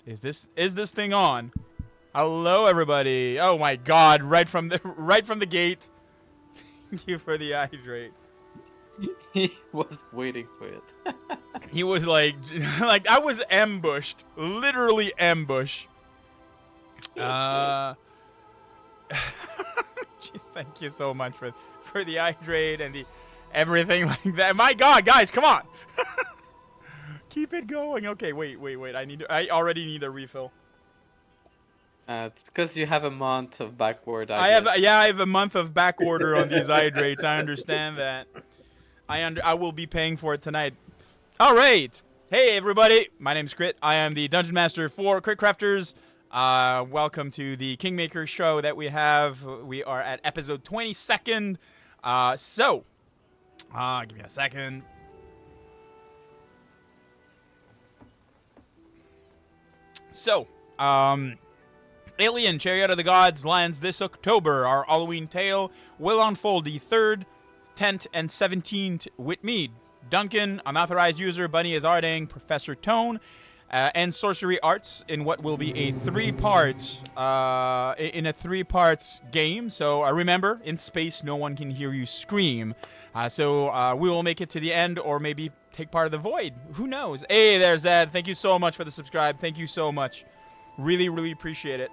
Is this thing on? Hello, everybody. Oh my God! Right from the gate. Thank you for the hydrate. He was waiting for it. He was like I was ambushed, literally ambush. Jeez, thank you so much for the hydrate and the everything like that. My God, guys, come on. Keep it going. Okay, wait. I already need a refill. It's because you have a month of backward. I have a month of back order on these hydrates. I understand that. I will be paying for it tonight. All right. Hey everybody, my name's Crit. I am the Dungeon Master for Crit Crafters. Welcome to the KINGMAKER show that we have. We are at episode 22nd. Give me a second. Alien Chariot of the Gods lands this October. Our Halloween tale will unfold the 3rd, 10th, and 17th with me, Duncan, unauthorized user, Bunny is Arding, Professor Tone, and Sorcery Arts in what will be a three-part game. So remember, in space, no one can hear you scream. So we will make it to the end, or maybe take part of the void. Who knows? Hey, there's Zed. Thank you so much for the subscribe. Thank you so much. Really, really appreciate it.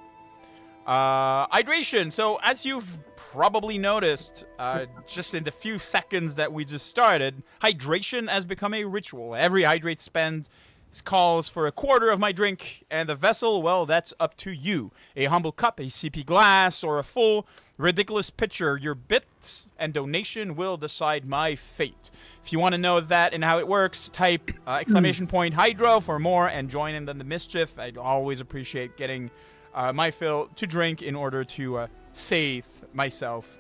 Hydration. So as you've probably noticed, just in the few seconds that we just started, hydration has become a ritual. Every hydrate spend calls for a quarter of my drink, and the vessel, well, that's up to you. A humble cup, a CP glass, or a full ridiculous pitcher. Your bits and donation will decide my fate. If you want to know that and how it works, type !hydro for more and join in the mischief. I'd always appreciate getting my fill to drink in order to save myself.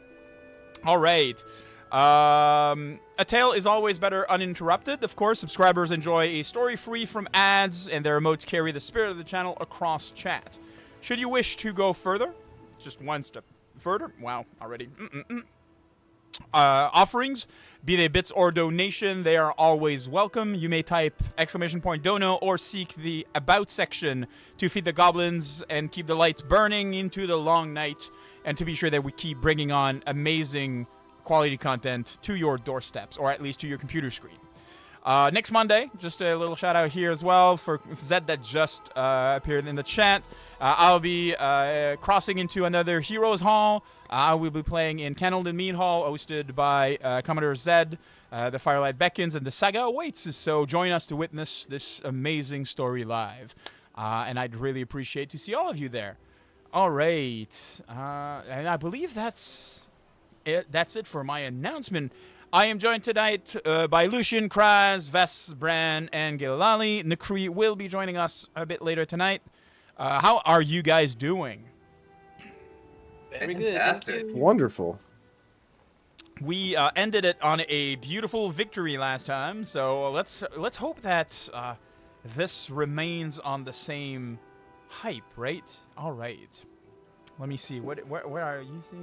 All right. A tale is always better uninterrupted. Of course, subscribers enjoy a story free from ads, and their emotes carry the spirit of the channel across chat. Should you wish to go further, just one step further. Wow, already. Offerings, be they bits or donation, they are always welcome. You may type !dono or seek the about section to feed the goblins and keep the lights burning into the long night, and to be sure that we keep bringing on amazing quality content to your doorsteps, or at least to your computer screen. Next Monday, just a little shout out here as well for Zed that just appeared in the chat. I'll be crossing into another Heroes Hall. I will be playing in Kennel and Mead Hall, hosted by Commodore Zed. The Firelight beckons and the saga awaits, so join us to witness this amazing story live. And I'd really appreciate to see all of you there. All right. And I believe that's it for my announcement. I am joined tonight by Lucian, Kraz, Ves, Bran, and Gilali. Nakri will be joining us a bit later tonight. How are you guys doing? Very good. Fantastic. Wonderful. We ended it on a beautiful victory last time, so let's hope that this remains on the same hype, right? All right. Let me see. Where are you? See,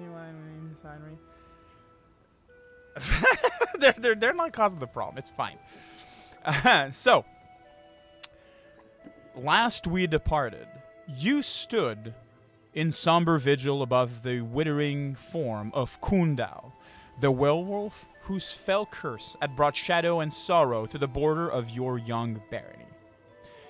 they're not causing the problem. It's fine. So, last we departed, you stood in somber vigil above the withering form of Kundal, the werewolf whose fell curse had brought shadow and sorrow to the border of your young barony.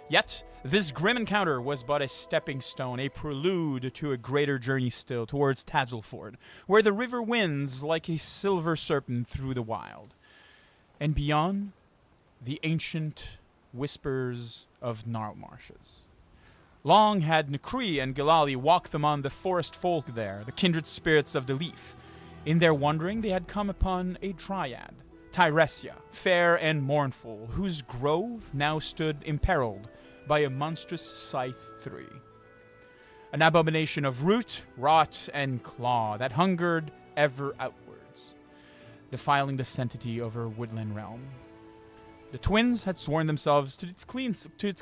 Yet, this grim encounter was but a stepping stone, a prelude to a greater journey still towards Tazleford, where the river winds like a silver serpent through the wild. And beyond, the ancient whispers of gnarled marshes. Long had Nakri and Gilali walked among the forest folk there, the kindred spirits of the leaf. In their wandering, they had come upon a dryad, Tyresia, fair and mournful, whose grove now stood imperiled by a monstrous scythe 3. An abomination of root, rot, and claw that hungered ever outwards, defiling the sanctity of her woodland realm. The twins had sworn themselves to its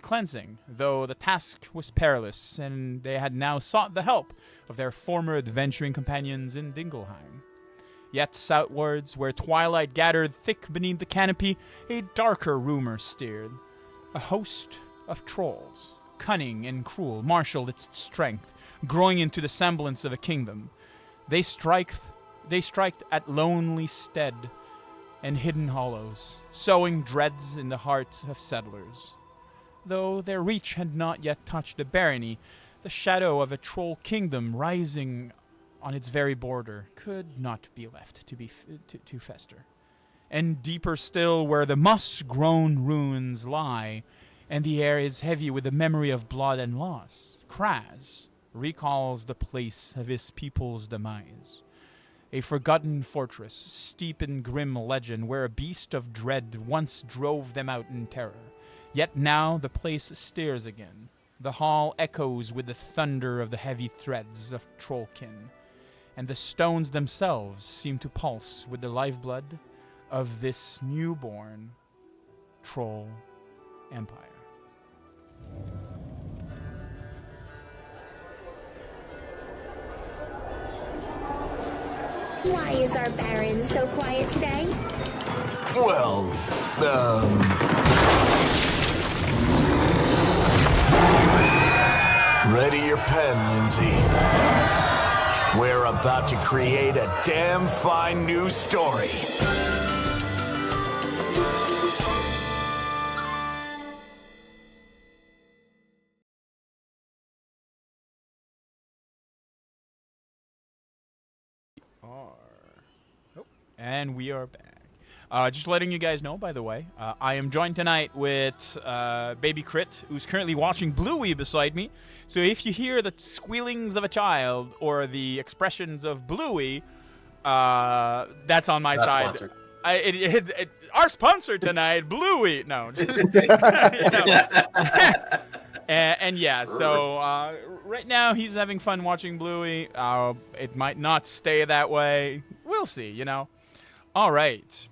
cleansing, though the task was perilous, and they had now sought the help of their former adventuring companions in Dingelheim. Yet southwards, where twilight gathered thick beneath the canopy, a darker rumor steered. A host of trolls, cunning and cruel, marshaled its strength, growing into the semblance of a kingdom. They strike at lonely stead and hidden hollows, sowing dreads in the hearts of settlers. Though their reach had not yet touched the barony, the shadow of a troll kingdom rising on its very border could not be left to fester. And deeper still, where the moss-grown ruins lie, and the air is heavy with the memory of blood and loss, Kraz recalls the place of his people's demise. A forgotten fortress, steep in grim legend, where a beast of dread once drove them out in terror. Yet now the place stirs again. The hall echoes with the thunder of the heavy threads of Trollkin, and the stones themselves seem to pulse with the lifeblood of this newborn troll empire. Why is our Baron so quiet today? Well, ready your pen, Lindsay. We're about to create a damn fine new story. And we are back. Just letting you guys know, by the way, I am joined tonight with Baby Crit, who's currently watching Bluey beside me. So if you hear the squealings of a child or the expressions of Bluey, that's on my side. Our sponsor tonight, Bluey. No. And yeah, so right now he's having fun watching Bluey. It might not stay that way. We'll see, you know. All right.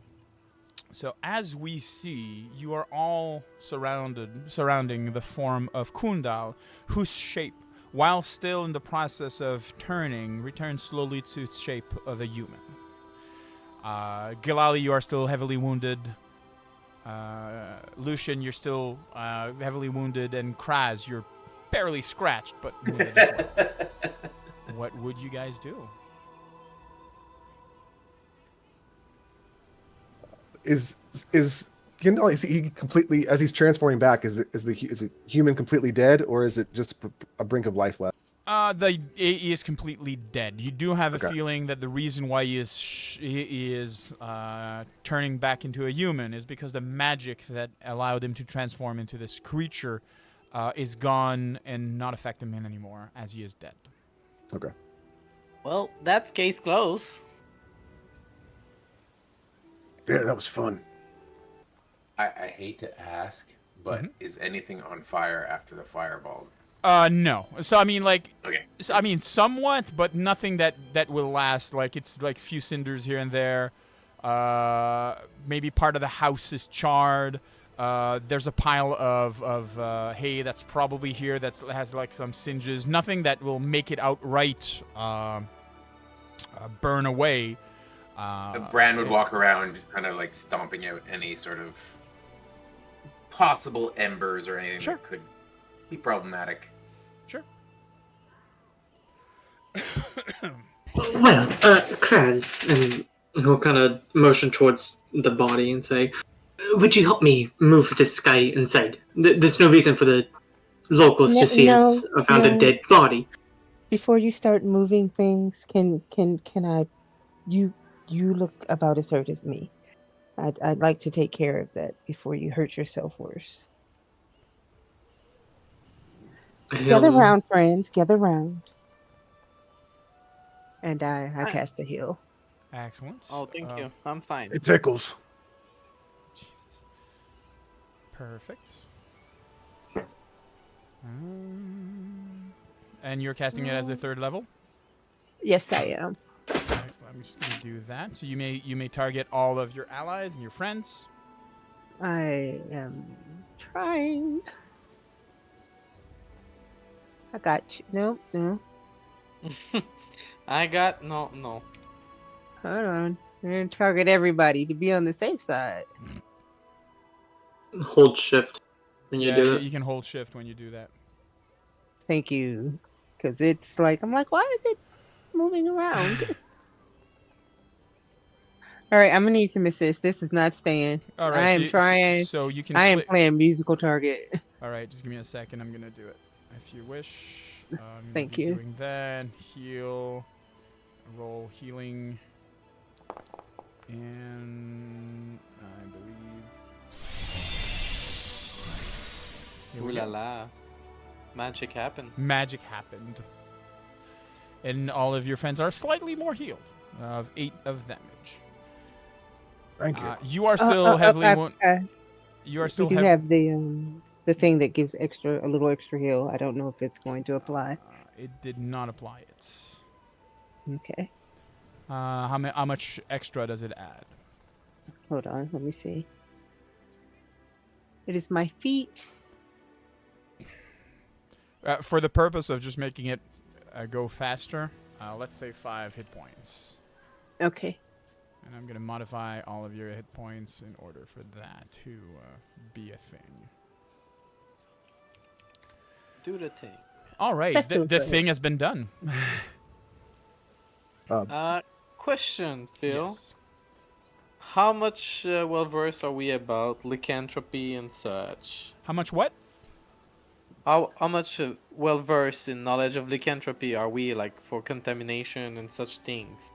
So as we see, you are all surrounding the form of Kundal, whose shape, while still in the process of turning, returns slowly to its shape of a human. Gilali, you are still heavily wounded. Lucian, you're still heavily wounded, and Kraz, you're barely scratched, but wounded as well. What would you guys do? Is Gindal, is he completely, as he's transforming back, is it human completely dead, or is it just a brink of life left? He is completely dead. You do have a feeling that the reason why he is turning back into a human is because the magic that allowed him to transform into this creature is gone and not affecting him anymore, as he is dead. Okay. Well, that's case closed. Yeah, that was fun. I hate to ask, but is anything on fire after the fireball? No. So I mean, like, Okay. So, I mean, somewhat, but nothing that will last. Like, it's like a few cinders here and there. Maybe part of the house is charred. There's a pile of hay that's probably here that has like some singes. Nothing that will make it outright burn away. Bran would walk around kind of like stomping out any sort of possible embers or anything that could be problematic. Sure. Well, Kraz, and he'll kind of motion towards the body and say, would you help me move this guy inside? There's no reason for the locals to see us around a dead body. Before you start moving things, can I... You look about as hurt as me. I'd like to take care of that before you hurt yourself worse. Gather round, friends. Gather round. And I cast a heal. Excellent. Oh, thank you. I'm fine. It tickles. Jesus. Perfect. And you're casting it as a third level? Yes, I am. Excellent. I'm just going to do that. So you may target all of your allies and your friends. I am trying. I got you. No. I got no. Hold on. I'm going to target everybody to be on the safe side. Hold shift when you do it. You can hold shift when you do that. Thank you. Because it's like, I'm like, why is it moving around? All right, I'm gonna need some assist. This is not staying. All right, I am trying. so you can I am click. playing musical target. All right, just give me a second. I'm gonna do it if you wish. I'm gonna Thank be you. Doing that. Heal. Roll healing. And I believe. Here Ooh we la go. la. Magic happened. Magic happened. And all of your friends are slightly more healed of 8 of damage. Thank you. You are still heavily wounded. You are We still do have the thing that gives a little extra heal. I don't know if it's going to apply. It did not apply it. Okay, How much extra does it add? hold on. Let me see. It is my feet. For the purpose of just making it go faster, let's say 5 hit points. Okay. And I'm going to modify all of your hit points in order for that to be a thing. Do the thing. All right, That the feels right. thing has been done. Question, Phil. Yes. How much well-versed are we about lycanthropy and such? How much what? How much well-versed in knowledge of lycanthropy are we, like, for contamination and such things?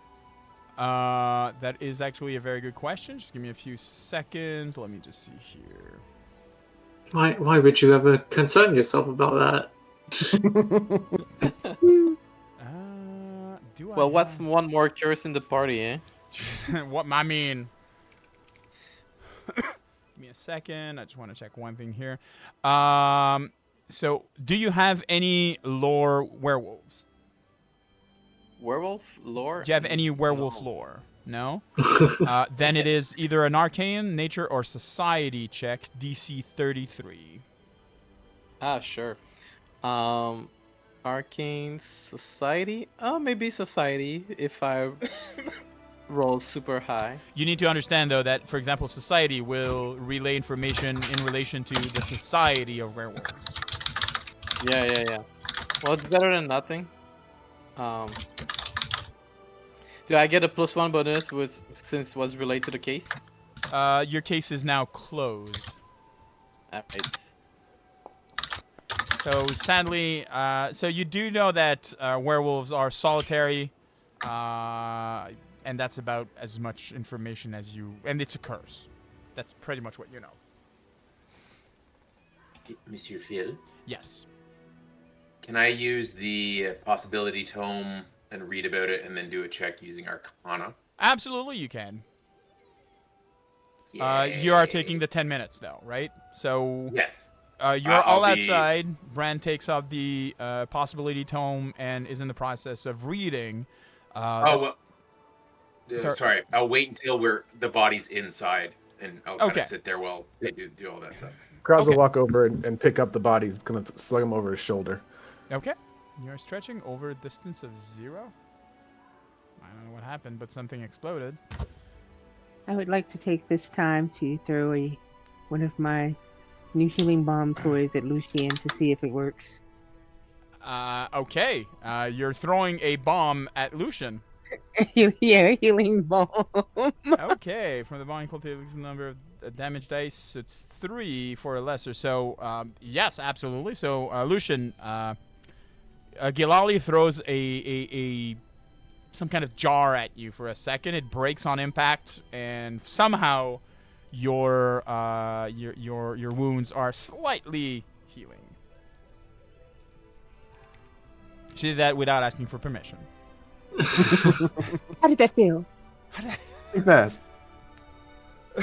That is actually a very good question. Just give me a few seconds. Let me just see here. Why would you ever concern yourself about that? Do I? Well, what's one more curse in the party, eh? What I mean? Give me a second. I just want to check one thing here. So, do you have any lore werewolves? Werewolf lore? Do you have any werewolf No. lore? No? Then it is either an arcane, nature, or society check, DC 33. Sure. Arcane society? Oh, maybe society if I roll super high. You need to understand, though, that, for example, society will relay information in relation to the society of werewolves. Yeah. Well, it's better than nothing. Do I get a +1 bonus since it was related to the case? Your case is now closed. Alright. So sadly, so you do know that werewolves are solitary, and that's about as much information as you. And it's a curse. That's pretty much what you know. Monsieur Phil, Yes. can I use the possibility tome and read about it and then do a check using Arcana? Absolutely, you can. You Yay. are taking the 10 minutes, though, right? So Yes. you're I'll all be- outside. Bran takes up the possibility tome and is in the process of reading. Well. Sorry. Sorry. I'll wait until the body's inside, and I'll kind Okay. of sit there while they do all that stuff. Krause Okay. will walk over and pick up the body. He's going to slug him over his shoulder. Okay. You're stretching over a distance of 0. I don't know what happened, but something exploded. I would like to take this time to throw one of my new healing bomb toys at Lucien to see if it works. Okay. You're throwing a bomb at Lucian. Yeah, healing bomb. Okay. From the bomb equal to the number of damage dice, it's 3 for a lesser. So, yes, absolutely. So, Lucian, Gilali throws a some kind of jar at you for a second. It breaks on impact, and somehow your wounds are slightly healing. She did that without asking for permission. How did that feel? Be fast.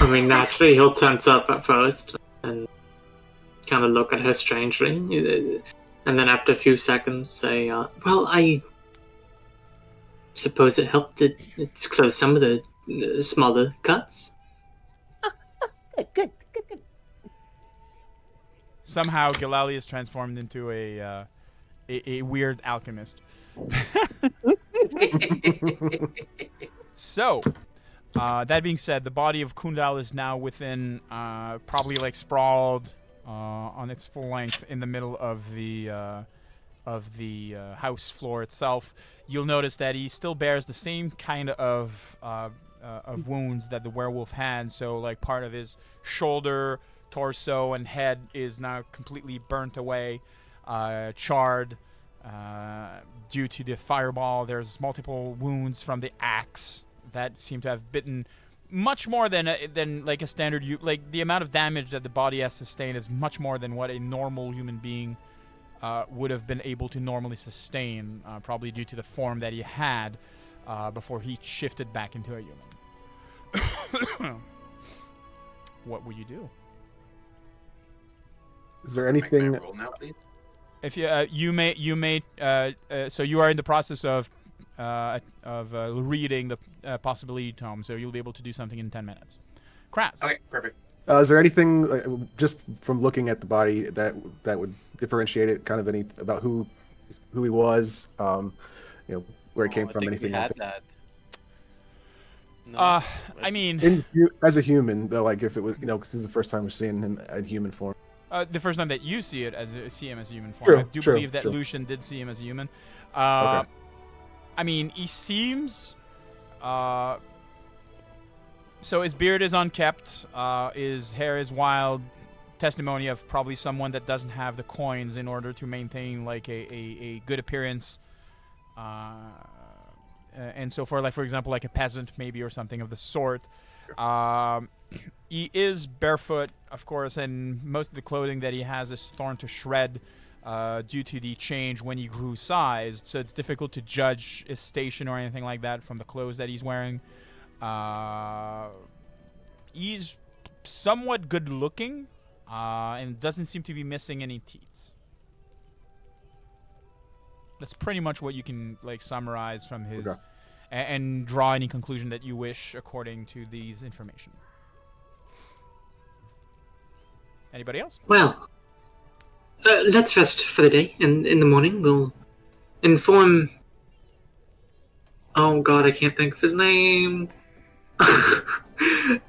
I mean, naturally, he'll tense up at first and kind of look at her strangely. And then after a few seconds say, well, I suppose it helped to close some of the smaller cuts. Good. Somehow, Gilali is transformed into a weird alchemist. So, that being said, the body of Kundal is now within, probably like sprawled on its full length in the middle of the the house floor itself, you'll notice that he still bears the same kind of wounds that the werewolf had. So, like, part of his shoulder, torso, and head is now completely burnt away, charred due to the fireball. There's multiple wounds from the axe that seem to have bitten much more than like a standard. Like, the amount of damage that the body has sustained is much more than what a normal human being would have been able to normally sustain, probably due to the form that he had before he shifted back into a human. What will you do? Is there Can I anything? roll now, please? If you may so you are in the process of reading the possibility tome, so you'll be able to do something in 10 minutes. Kraz. Okay, perfect. Is there anything just from looking at the body that would differentiate it? Kind of any about who he was, where he came I from, think anything we like had that? that. No, I mean, As a human, though, like if it was, because this is the first time we're seeing him in human form. the first time that you see him as a human form. True, I do true, believe that true. Lucian did see him as a human. Okay. I mean, he seems. So his beard is unkept. His hair is wild. Testimony of probably someone that doesn't have the coins in order to maintain like a good appearance. And so for, like, for example, like a peasant maybe or something of the sort. He is barefoot, of course, and most of the clothing that he has is torn to shred due to the change when he grew sized. So it's difficult to judge his station or anything like that from the clothes that he's wearing. He's somewhat good looking and doesn't seem to be missing any teeth. That's pretty much what you can like summarize from his and draw any conclusion that you wish according to these information. Anybody else? Well, let's rest for the day, and in the morning we'll inform. Oh God, I can't think of his name. And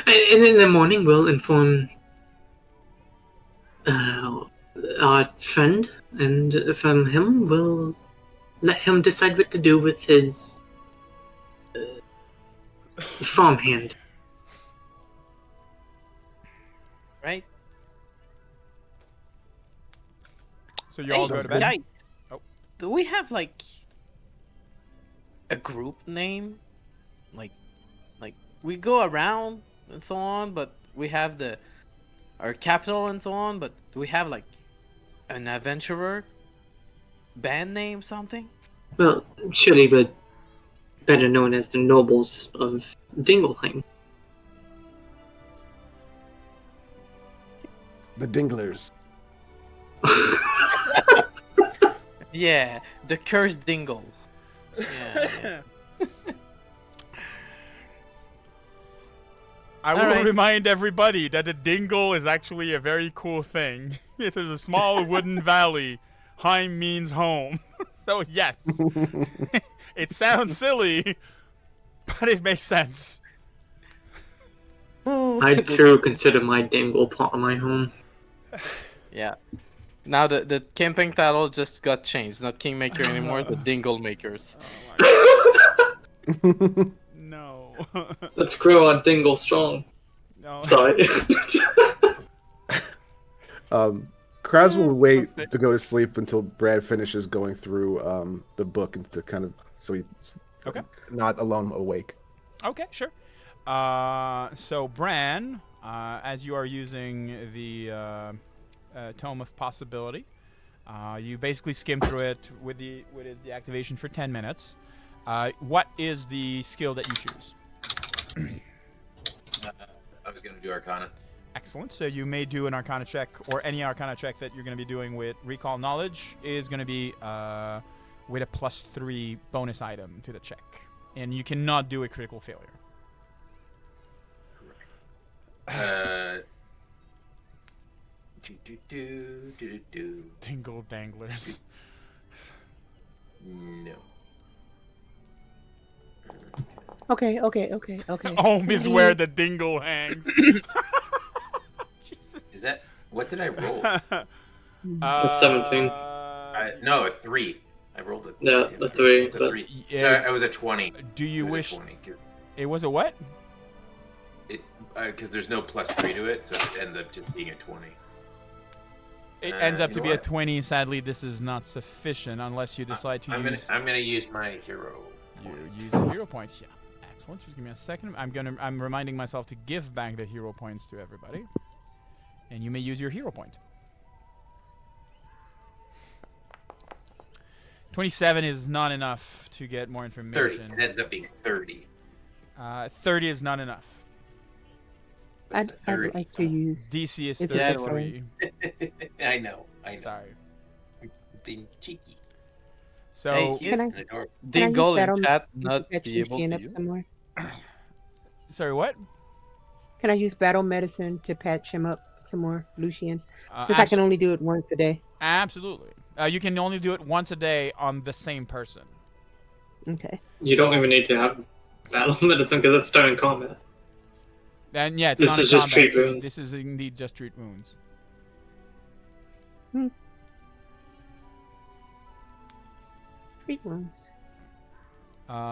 in the morning we'll inform our friend, and from him we'll let him decide what to do with his farmhand. right? So you all Hey, go to bed? guys, Oh. do we have like a group name? Like we go around and so on, but we have our capital and so on, but do we have like an adventurer band name, something? Well, surely we're better known as the nobles of Dinglehang. The Dinglers. Yeah, the cursed dingle. Yeah. I will Alright. remind everybody that a dingle is actually a very cool thing. It is a small wooden valley. Heim means home. So yes, it sounds silly, but it makes sense. I too consider my dingle part of my home. Yeah. Now the campaign title just got changed. Not Kingmaker anymore, the Dingle Makers. No. Let's grow our dingle strong. No. Sorry. Kraz will wait to go to sleep until Brad finishes going through the book and to kind of so he's Okay. not alone awake. Okay, sure. So Bran, as you are using the Tome of Possibility, you basically skim through it with the activation for 10 minutes. What is the skill that you choose? I was going to do Arcana. Excellent. So you may do an Arcana check, or any Arcana check that you're going to be doing with Recall Knowledge is going to be with a +3 bonus item to the check. And you cannot do a critical failure. Dingle danglers. No. Okay. Home is where the dingle hangs. Jesus. Is that what did I roll? A 17. No, a 3. I rolled a 3. Yeah, a 3. It's a but- 3. Yeah. So I was a 20. Do you It was a wish 20, 'cause it was a what? because there's no +3 to it, so it ends up just being a 20. It ends up you to know be a what? 20. Sadly, this is not sufficient unless you decide to I'm use. gonna use my hero. You use a hero point. Yeah, excellent. Just give me a second. I'm reminding myself to give back the hero points to everybody, and you may use your hero point. 27 is not enough to get more 30. information. It ends up being 30. 30 is not enough. I'd 30. like to use. DC is If it's a 33. I know. Sorry. Being cheeky. So Hey, Can he's I- The door. the use goal in battle chat to not catch be able Lucian to up use. some more? sorry, what? Can I use battle medicine to patch him up some more, Lucian? Uh, Since I can only do it once a day. Absolutely. You can only do it once a day on the same person. Okay. You don't even need to have battle medicine because it's during combat. And yeah, it's This not is in just combat, treat so wounds. this is indeed just treat wounds. Treat wounds.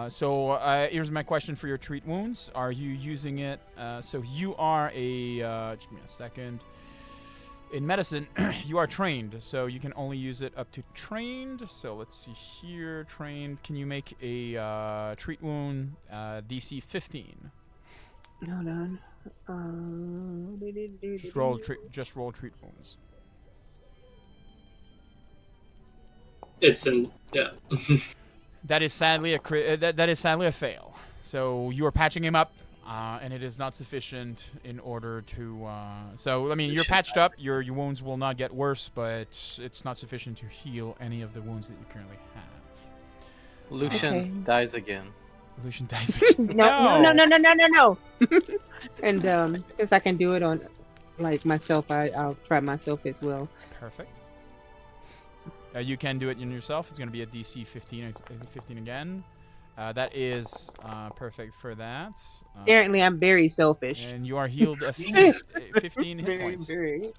So here's my question for your treat wounds. Are you using it? So you are a. Just give me a second. In medicine, you are trained, so you can only use it up to trained. So let's see here. Trained. Can you make a treat wound DC 15? Hold on. Just roll treat wounds. It's in yeah. That is sadly that is sadly a fail. So you are patching him up, and it is not sufficient in order to. So I mean, you're patched up. Your wounds will not get worse, but it's not sufficient to heal any of the wounds that you currently have. Lucian Okay. dies again. Lucian dies. No. And since I can do it on like myself, I'll try myself as well. Perfect. You can do it in yourself. It's going to be a DC 15, 15 again. That is perfect for that. Apparently, I'm very selfish. And you are healed 15 hit points. Very.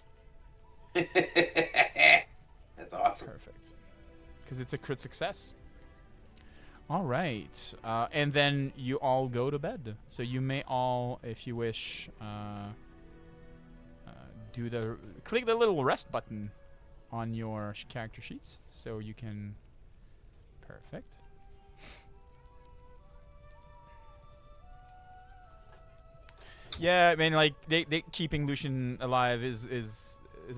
That's awesome. Perfect. Because it's a crit success. All right. And then you all go to bed. So you may all, if you wish, click the little rest button on your character sheets. So you can... Perfect. Yeah, I mean, like, they keeping Lucian alive is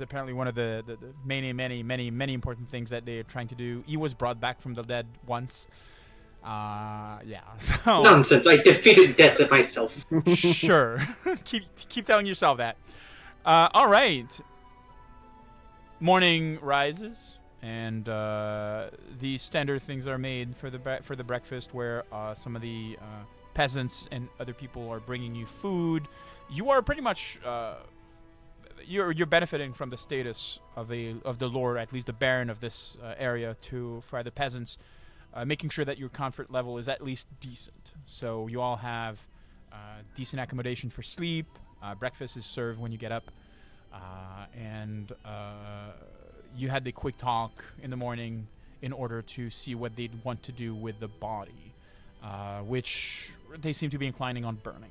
apparently one of the many important things that they are trying to do. He was brought back from the dead once. Yeah. So Nonsense. I defeated death at myself. sure. keep telling yourself that. All right. Morning rises, and the standard things are made for the breakfast, where some of the peasants and other people are bringing you food. You are pretty much you're benefiting from the status of the lord, at least the baron of this area, for the peasants, making sure that your comfort level is at least decent. So you all have decent accommodation for sleep. Breakfast is served when you get up, and you had the quick talk in the morning in order to see what they'd want to do with the body, which they seem to be inclining on burning.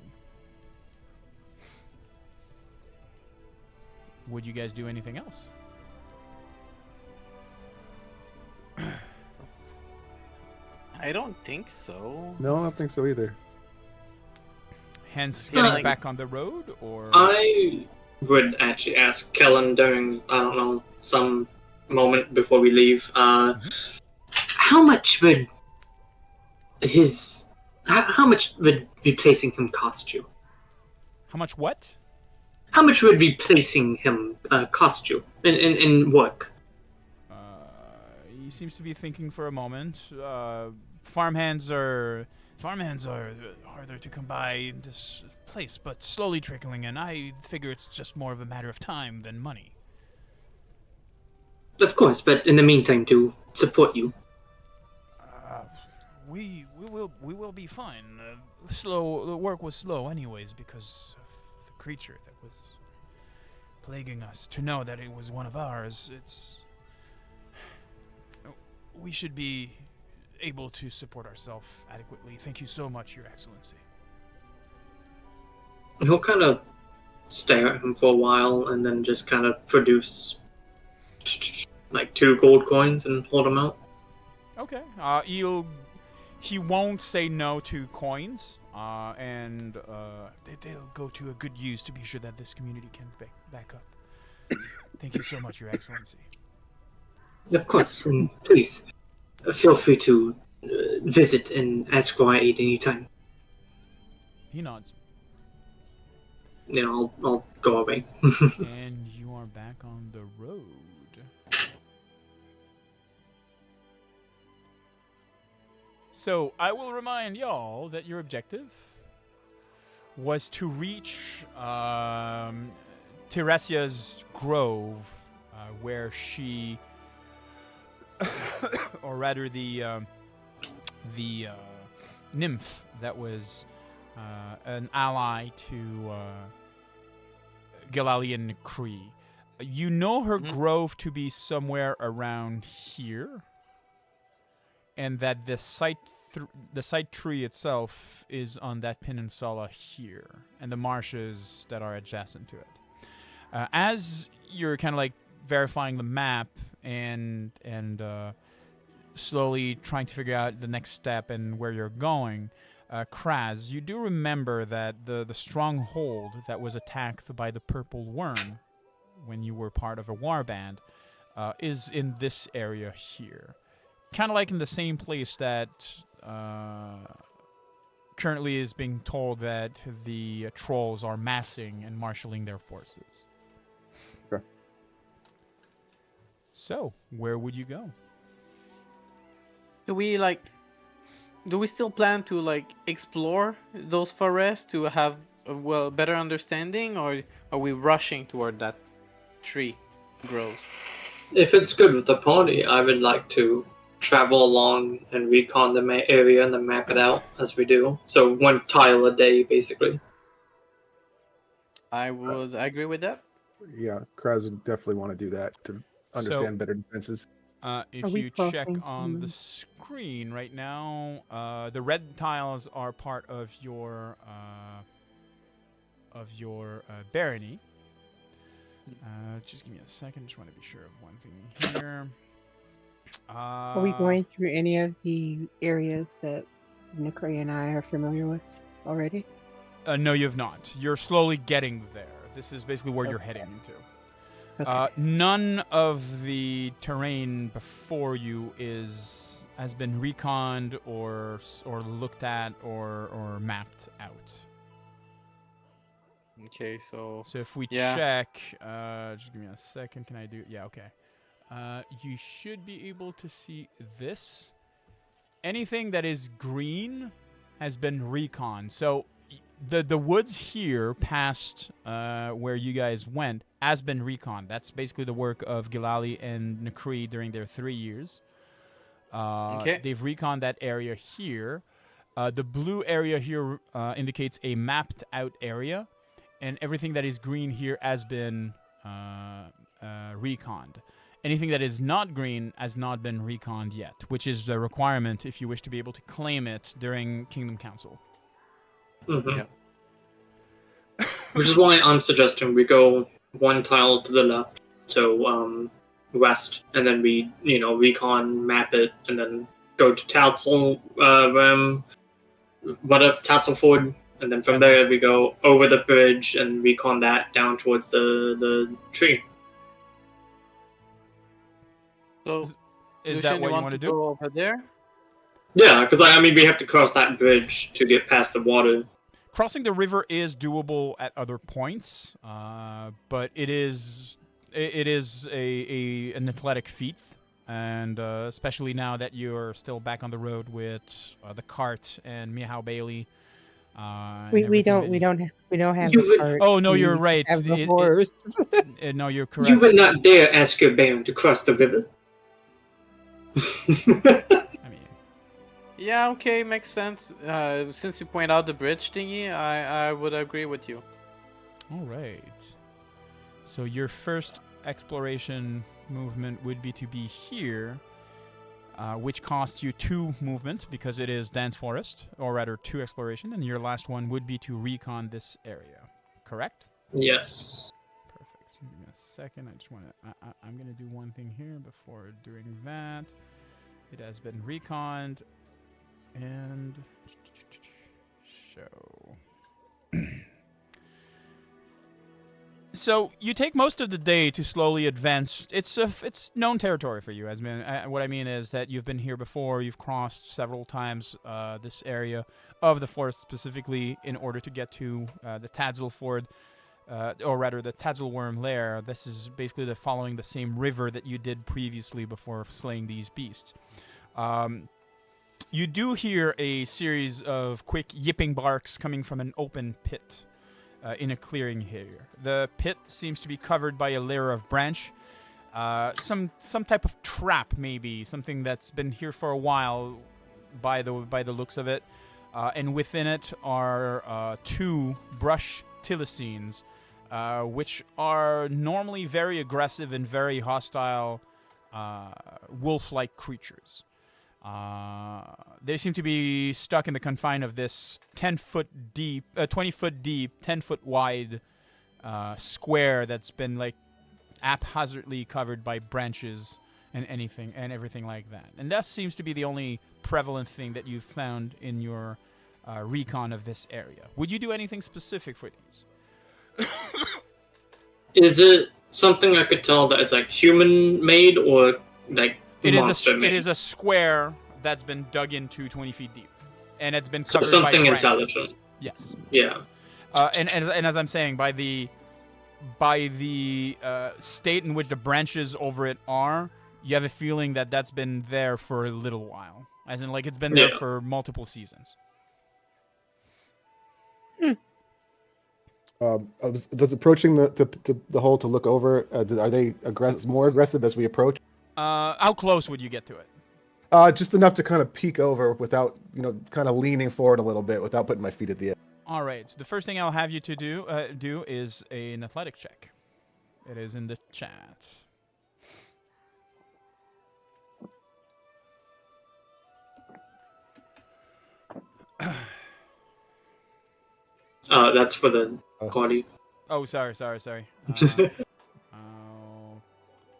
Would you guys do anything else? I don't think so. No, I don't think so either. Hence, Yeah, getting like- back on the road, or I would actually ask Kellen during, I don't know, some moment before we leave, how much would how much would replacing him cost you? how much what? How much would replacing him cost you in work? He seems to be thinking for a moment. Farmhands are harder to come by in this place, but slowly trickling in. I figure it's just more of a matter of time than money. Of course, but in the meantime, to support you. We will be fine. The work was slow anyways because of the creature that was plaguing us. To know that it was one of ours, we should be able to support ourselves adequately. Thank you so much, Your Excellency. He'll kind of stare at him for a while and then just kind of produce like 2 gold coins and hold them out. Okay. He won't say no to coins, and they'll go to a good use to be sure that this community can back up. Thank you so much, Your Excellency. Of course, and please feel free to visit and ask for my aid anytime. He nods. I'll go away. And you are back on the road. So, I will remind y'all that your objective was to reach Teresia's grove, where she, or rather the nymph that was an ally to Galalian Cree. You know her grove to be somewhere around here, and that the site tree itself is on that peninsula here, and the marshes that are adjacent to it. As you're kind of like verifying the map and slowly trying to figure out the next step and where you're going, Kraz, you do remember that the stronghold that was attacked by the Purple Worm when you were part of a warband is in this area here. Kind of like in the same place that currently is being told that the trolls are massing and marshaling their forces. Okay. So, where would you go? Do we still plan to explore those forests to have a better understanding, or are we rushing toward that tree growth? If it's good with the party, I would like to travel along and recon the area and then map it out as we do. So 1 tile a day, basically. I would agree with that. Yeah, Kraz would definitely want to do that to understand better defenses. If you check on the screen right now, the red tiles are part of your barony. Just give me a second. Just want to be sure of one thing here. Are we going through any of the areas that Nikri and I are familiar with already? No, you have not. You're slowly getting there. This is basically where you're heading into. Okay. None of the terrain before you has been reconned or looked at or mapped out. Okay, so if we check, just give me a second. Can I do? Yeah, okay. You should be able to see this. Anything that is green has been reconned. So the woods here past where you guys went has been reconned. That's basically the work of Gilali and Nakri during their 3 years. Okay. They've reconned that area here. The blue area here indicates a mapped out area, and everything that is green here has been reconned. Anything that is not green has not been reconned yet, which is a requirement if you wish to be able to claim it during Kingdom Council. Mm-hmm. Yeah. Which is why I'm suggesting we go 1 tile to the left, so west, and then we, recon, map it, and then go to Tatzel, Tatzelford, and then from there we go over the bridge and recon that down towards the tree. So, Is that what you want to do? Go over there? Yeah, because we have to cross that bridge to get past the water. Crossing the river is doable at other points, but it is an athletic feat, and especially now that you're still back on the road with the cart and Meow Bailey. We don't have the cart. Oh no, you're right. Have the horse. No, you're correct. You would not dare ask your baron to cross the river. I mean, Yeah, okay, makes sense. Since you point out the bridge thingy, I would agree with you. all right. So your first exploration movement would be to be here. which costs you 2 movement because it is dense forest, or rather 2 exploration, and your last one would be to recon this area. Correct? Yes. Perfect. Give me a second. I just want to. I'm gonna do one thing here before doing that. It has been reconned, and show. So you take most of the day to slowly advance. It's known territory for you. What I mean is that you've been here before. You've crossed several times this area of the forest specifically in order to get to the Tadzel Ford, or rather the Tadzelworm Lair. This is basically following the same river that you did previously before slaying these beasts. You do hear a series of quick yipping barks coming from an open pit. In a clearing here. The pit seems to be covered by a layer of branch. Some type of trap, maybe. Something that's been here for a while by the looks of it. And within it are 2 brush Tillicines, which are normally very aggressive and very hostile wolf-like creatures. They seem to be stuck in the confine of this 20-foot deep, 10-foot wide square that's been like haphazardly covered by branches and everything like that. And that seems to be the only prevalent thing that you've found in your recon of this area. Would you do anything specific for these? Is it something I could tell that it's like human-made or like monster-made? It is a square that's been dug into 20 feet deep, and it's been covered something by branches. intelligent. Yes. Yeah. And as I'm saying, by the state in which the branches over it are, you have a feeling that that's been there for a little while, as in like it's been there for multiple seasons. Does approaching the hole to look over? Are they more aggressive as we approach? How close would you get to it? Just enough to kind of peek over without, kind of leaning forward a little bit without putting my feet at the edge. All right. So the first thing I'll have you to do is an athletic check. It is in the chat. That's for the party. Oh, sorry. I'll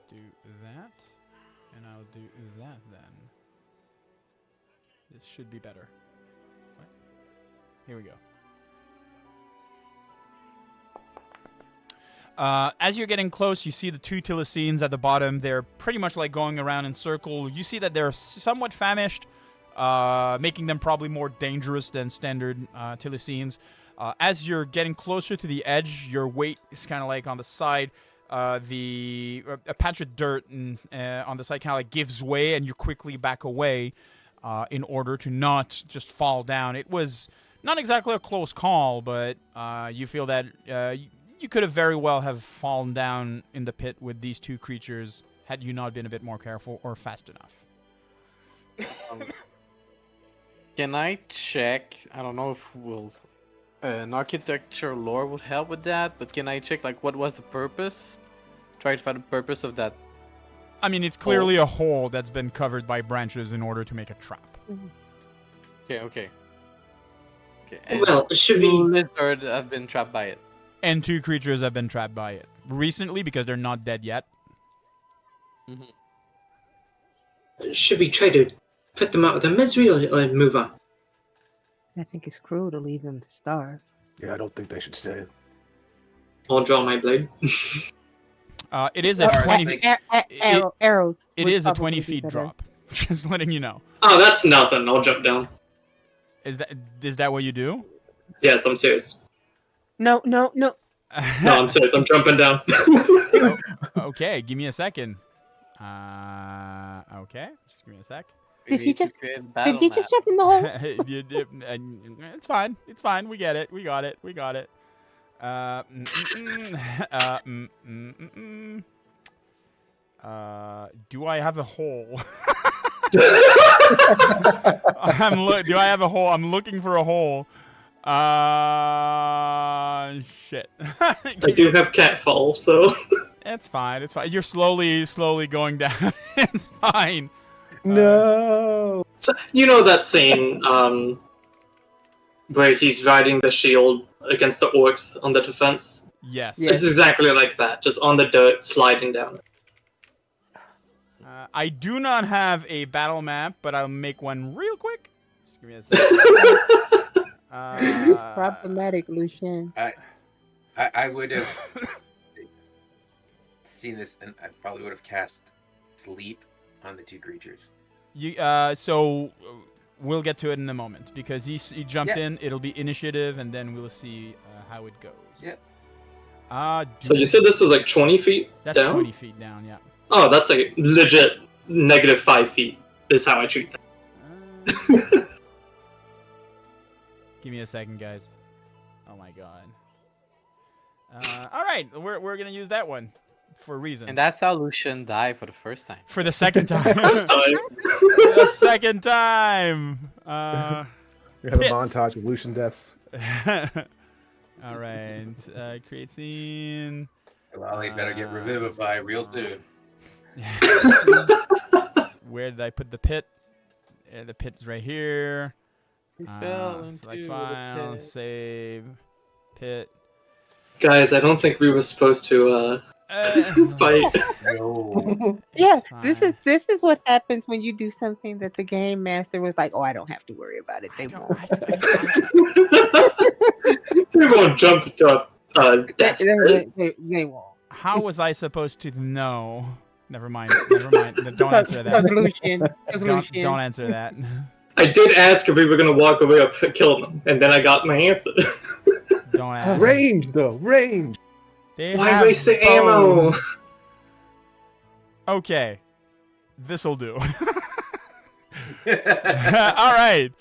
do that, and I'll do that then. This should be better. What? Here we go. As you're getting close, you see the 2 Tillicines at the bottom. They're pretty much like going around in circle. You see that they're somewhat famished, making them probably more dangerous than standard Tillicines. As you're getting closer to the edge, your weight is kind of like on the side. A patch of dirt on the side kind of like gives way, and you quickly back away in order to not just fall down. It was not exactly a close call, but you feel that you could have very well have fallen down in the pit with these 2 creatures had you not been a bit more careful or fast enough. Can I check? I don't know if an architecture lore would help with that, but can I check like what was the purpose? Try to find the purpose of that. I mean, it's clearly a hole that's been covered by branches in order to make a trap. Okay. And Well, should we? lizard have been trapped by it. And 2 creatures have been trapped by it recently because they're not dead yet. Should we try to put them out of their misery or move on? I think it's cruel to leave them to starve. Yeah, I don't think they should stay. I'll draw my blade. It is a 20. Arrows. It is a 20 feet drop. Just letting you know. Oh, that's nothing. I'll jump down. Is that what you do? Yes, I'm serious. No. No, I'm serious. I'm jumping down. Okay, give me a second. Okay, just give me a sec. Did he just jump in the hole? It's fine. It's fine. We get it. We got it. Do I have a hole? Do I have a hole? I'm looking for a hole. Shit. I do have catfall, so. It's fine. You're slowly going down. It's fine. No. So, you know that scene where he's riding the shield against the orcs on the defense? Yes. Yes. It's exactly like that, just on the dirt, sliding down. I do not have a battle map, but I'll make one real quick. Just give me a second. It's problematic, Lucian. I would have seen this, and I probably would have cast sleep on the two creatures. So we'll get to it in a moment because he jumped Yeah. in. It'll be initiative, and then we'll see how it goes. Yep. So you said this was like 20 feet That's down? 20 feet down, yeah. Oh, that's like legit -5 feet is how I treat that. Give me a second, guys. Oh my god. All right, we're gonna use that one for reasons. And that's how Lucian died for the first time. For the second time. First time. For the second time. We have Pit. a montage of Lucian deaths. All right. Create scene. Well, he better get revivified real soon. Where did I put the pit? The pit's right here. fell into Select the file, pit. save, pit. Guys, I don't think we were supposed to fight. No. Yeah, It's this is what happens when you do something that the game master was like, "Oh, I don't have to worry about it. They won't." They won't jump into a death pit. They won't. How was I supposed to know? Never mind. Never mind. Don't answer that. Don't answer that. I did ask if we were going to walk away or kill them, and then I got my answer. Don't ask. Range, though. Range. They Why have waste the ammo? bows. Okay. This'll do. All right.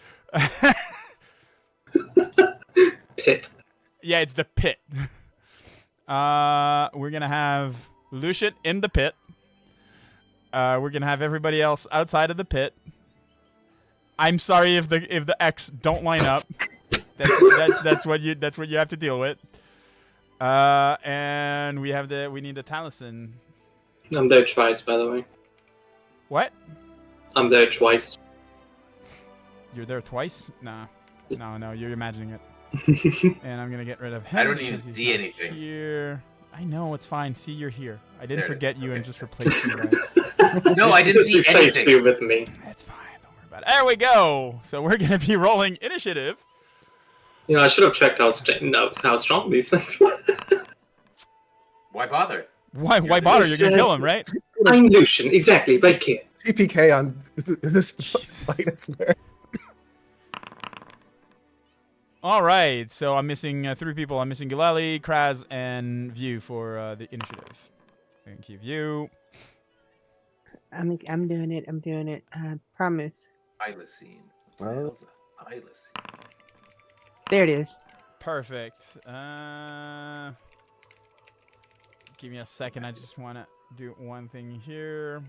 Pit. Yeah, it's the pit. We're gonna have Lucian in the pit. We're gonna have everybody else outside of the pit. I'm sorry if the X don't line up. That's what you have to deal with. And we need the Taliesin. I'm there twice, by the way. What? I'm there twice. You're there twice? Nah. No, you're imagining it. And I'm gonna get rid of him. I don't even because he's see not anything. Here. I know, it's fine. See, you're here. I didn't forget you and just replaced you. Right? No, I didn't Just see replace anything. you with me. That's fine. Don't worry about it. There we go. So we're gonna be rolling initiative. You know, I should have checked how strong these things were. Why bother? Why bother? You're gonna kill him, right? I'm Lucian, exactly, right here. CPK on this fight, I swear. All right. So I'm missing 3 people. I'm missing Gilali, Kraz, and View for the initiative. Thank you, View. I'm doing it. I'm doing it. I promise. Thylacine. Well. Thylacine. There it is. Perfect. Give me a second. I just want to do one thing here.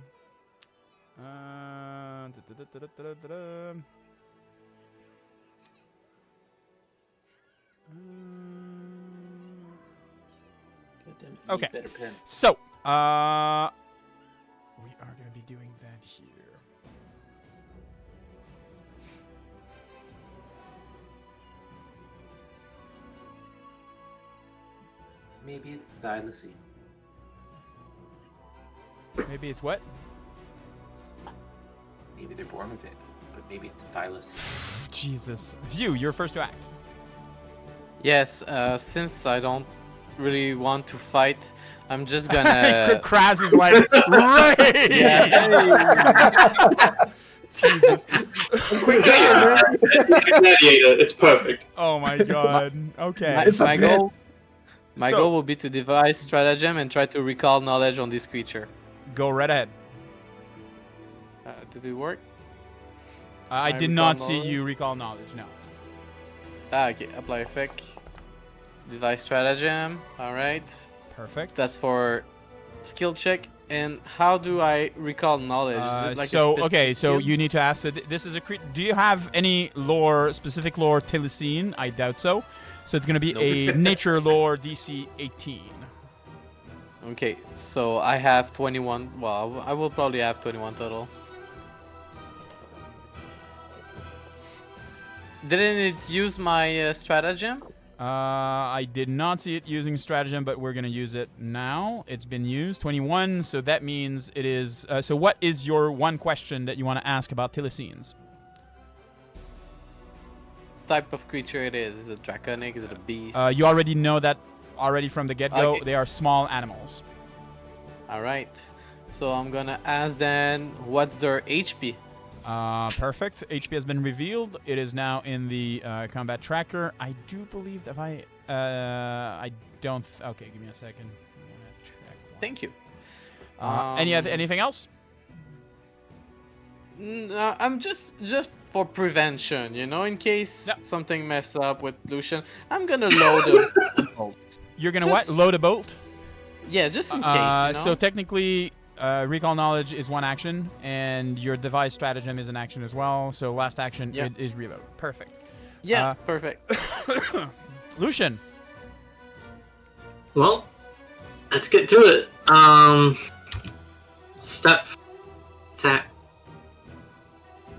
Okay. So, we are going to be doing that here. Maybe it's thylacine. Maybe it's what? Maybe they're born with it, but maybe it's thylacine. Jesus. View, you're first to act. Yes, since I don't really want to fight, I'm just gonna. Kraz is like, right! Jesus. It's a gladiator, it's perfect. Oh my god. Okay. My goal will be to devise stratagem and try to recall knowledge on this creature. Go right ahead. Did it work? I did not see you recall knowledge, no. Okay, apply effect. Device stratagem. Alright. Perfect. That's for skill check. And how do I recall knowledge? Is it like a specific so skill? you need to ask. So this is a do you have any lore, specific lore, Taliesin? I doubt so. So it's going to be a nature lore DC 18. Okay, so I have 21. Well, I will probably have 21 total. Didn't it use my stratagem? I did not see it using stratagem, but we're gonna use it now. It's been used. 21. So that means it is. So what is your one question that you want to ask about Thylacines? Type of creature it is? Is it draconic? Is it a beast? You already know that already from the get-go. Okay. They are small animals. All right. So I'm gonna ask then, what's their HP? Perfect. HP has been revealed. It is now in the combat tracker. I do believe that I don't. Okay, give me a second. I wanna check one. Thank you. Anything else? I'm just for prevention, in case something mess up with Lucian. I'm gonna load a bolt. You're gonna what? Load a bolt? Yeah, just in case. So technically, recall knowledge is one action, and your device stratagem is an action as well. So last action is reload. Perfect. Yeah, perfect. Lucian. Well, let's get to it. Step, attack.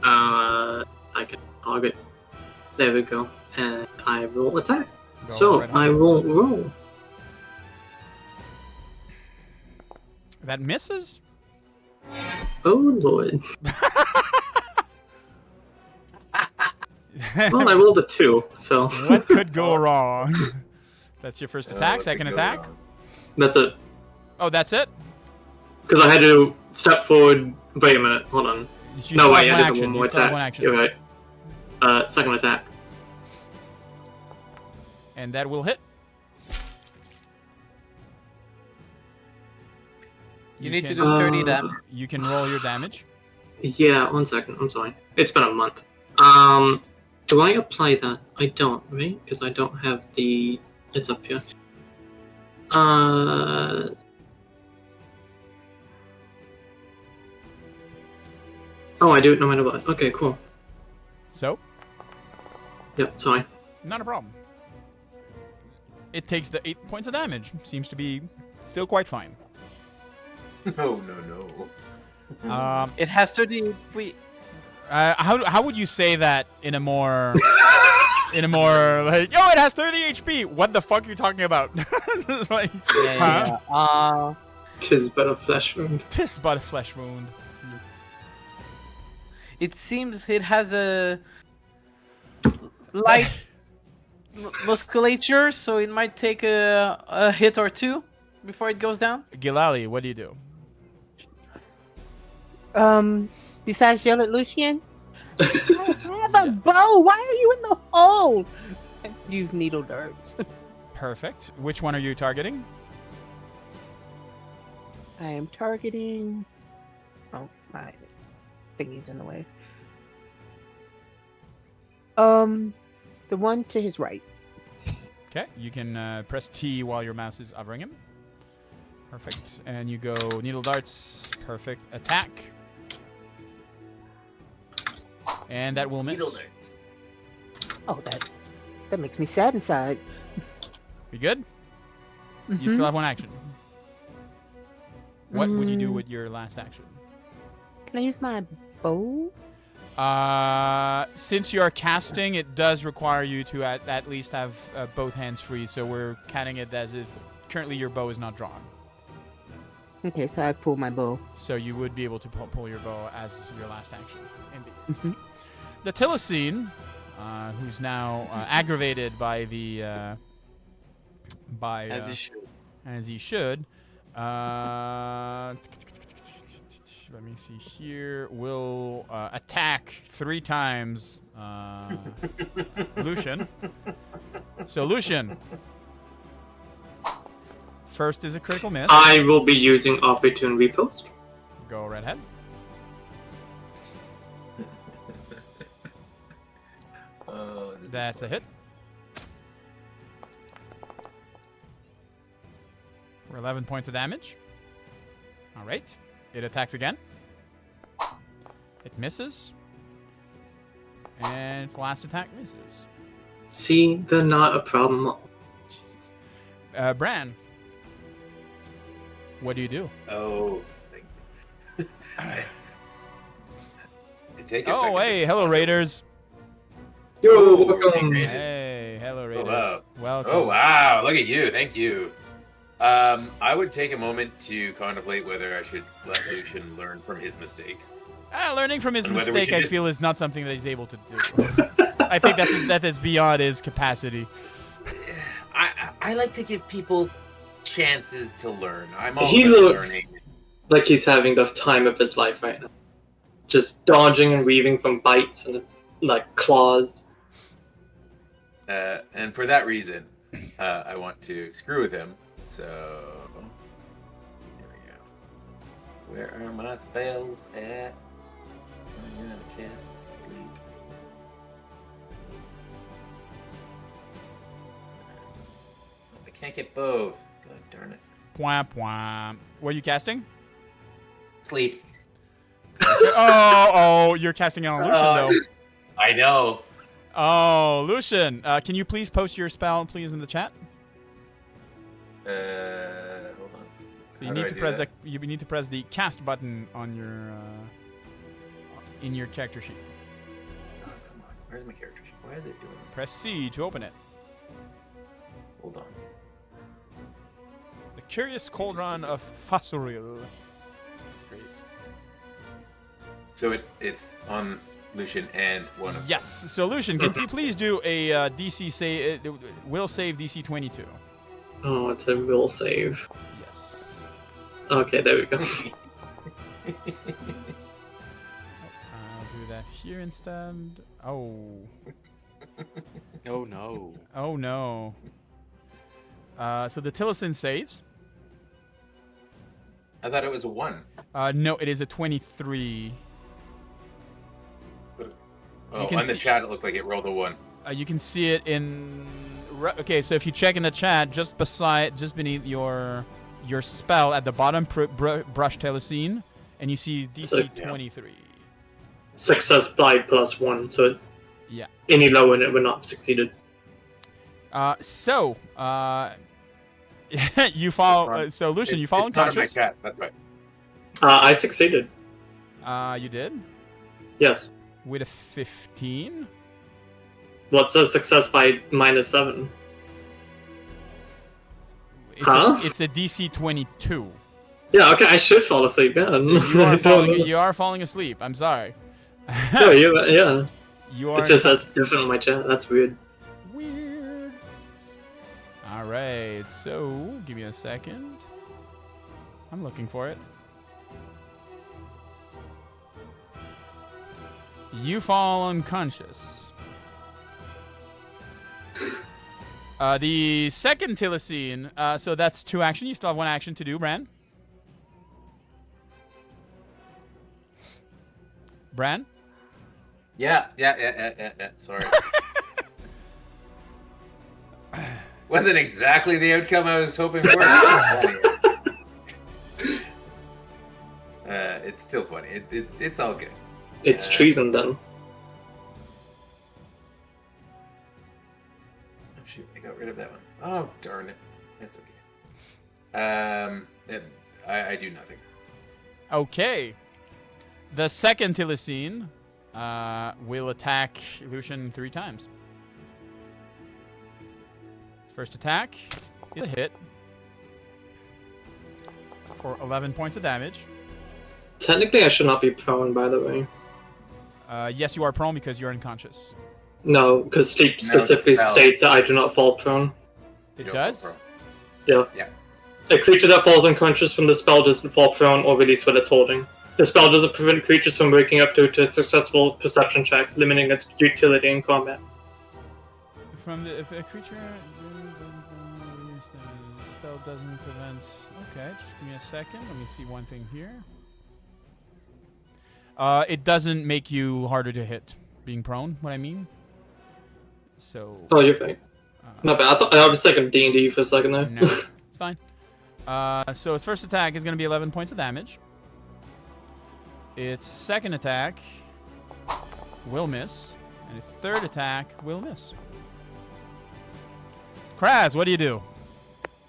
I can target. There we go. And I will attack. So right I will roll. That misses? Oh lord. Well, I rolled a 2, so. What could go wrong? That's your first attack. Second attack. That's it. Oh, that's it? Because I had to step forward. Wait a minute. Hold on. You No, still wait. have I one did action. one more You still have attack. one action. You're right. Second attack. And that will hit. You need to can- do 30 damage. You can roll your damage. Yeah, 1 second. I'm sorry. It's been a month. Do I apply that? I don't, right? Because I don't have the. It's up here. Oh, I do it no matter what. Okay, cool. So? Yep, sorry. Not a problem. It takes the 8 points of damage. Seems to be still quite fine. No. It has 30. How would you say that in a more like, yo, it has 30 HP? What the fuck are you talking about? It's like, huh? Tis but a flesh wound. Tis but a flesh wound. It seems it has a light musculature, so it might take a hit or two before it goes down. Gilali, what do you do? Besides yell at Lucian, I have a bow. Why are you in the hole? Use needle darts. Perfect. Which one are you targeting? I am targeting. Oh, my thingy's in the way. The one to his right. Okay, you can press T while your mouse is hovering him. Perfect. And you go needle darts. Perfect. Attack. And that will miss. Needle darts. Oh, that makes me sad inside. You good? You still have one action. What would you do with your last action? Can I use my bow? Since you are casting, it does require you to at least have both hands free, so we're counting it as if currently your bow is not drawn. Okay, so I pull my bow. So you would be able to pull your bow as your last action. Indeed. The Thylacine, who's now aggravated by the... As he should. As he should. Let me see here. Will attack 3 times Lucian. So Lucian. First is a critical miss. I will be using opportune repost. Go right ahead. That's a hit. For 11 points of damage. All right. It attacks again. It misses. And its last attack misses. See, they're not a problem. Jesus. Bran. What do you do? Oh. Take a second. Oh, hey. Hello, Raiders. Yo, welcome. Hey, hello, Raiders. wow. Welcome. Oh wow! Look at you. Thank you. I would take a moment to contemplate whether I should let Lucian learn from his mistakes. Learning from his And whether we mistake, should I just- feel, is not something that he's able to do. I think that is beyond his capacity. I like to give people chances to learn. I'm all He about looks learning. like he's having the time of his life right now. Just dodging and weaving from bites and like claws. And for that reason, I want to screw with him. So here we go. Where are my spells at? I'm gonna cast sleep. I can't get both. God darn it. Pwah, pwah. What are you casting? Sleep. Oh, you're casting it on Lucian, though. I know. Oh, Lucian, can you please post your spell, please, in the chat? Hold on. So you How need do to I do press that? you need to press the cast button on your in your character sheet. Oh, come on. Where's my character sheet? Why is it doing it? Press C to open it. Hold on. The Curious Cauldron of Fasuril. That's great. So it's on Lucian and one of Yes. So Lucian, can you please do a DC save? Will save DC 22. Oh, it's a will save. Yes. Okay, there we go. I'll do that here instead. Oh. Oh no. Oh no. So the Tillicin saves. I thought it was a 1. No, it is a 23. Oh, can on the see- chat it looked like it rolled a 1. You can see it in. Okay, so if you check in the chat, just beneath your spell at the bottom, brush Telecine, and you see DC So- 23. Success by +1, so Yeah. any lower and it would not have succeeded. You fall. So Lucian, you fall It's not in my unconscious. chat. That's right. I succeeded. You did Yes. with a 15. What's a success by -7? It's Huh? it's a DC 22. Yeah, okay, I should fall asleep, yeah. So you are falling asleep. I'm sorry. yeah. You are. It just says different on my chat. That's weird. Weird. All right. So give me a second. I'm looking for it. You fall unconscious. The second Tillicine, so that's 2 action. You still have 1 action to do, Bran. Bran? Yeah. Sorry. Wasn't exactly the outcome I was hoping for. It's still funny. It's all good. It's treason then. Oh shoot! I got rid of that one. Oh darn it! That's okay. I do nothing. Okay. The second Tillicine will attack Lucian 3 times. His first attack is a hit for 11 points of damage. Technically, I should not be prone, by the way. Yes, you are prone because you're unconscious. No, because sleep specifically spell. states that I do not fall prone. It You don't does? go pro. Yeah. Yeah. A creature that falls unconscious from the spell doesn't fall prone or release what it's holding. The spell doesn't prevent creatures from waking up due to a successful perception check, limiting its utility in combat. From the if a creature spell doesn't prevent. Okay, just give me a second. Let me see one thing here. It doesn't make you harder to hit, being prone. What I mean. So. Oh, you're fine. Not bad. I was thinking D&D for a second there. No, it's fine. So its first attack is going to be 11 points of damage. Its second attack will miss, and its third attack will miss. Kraz, what do you do?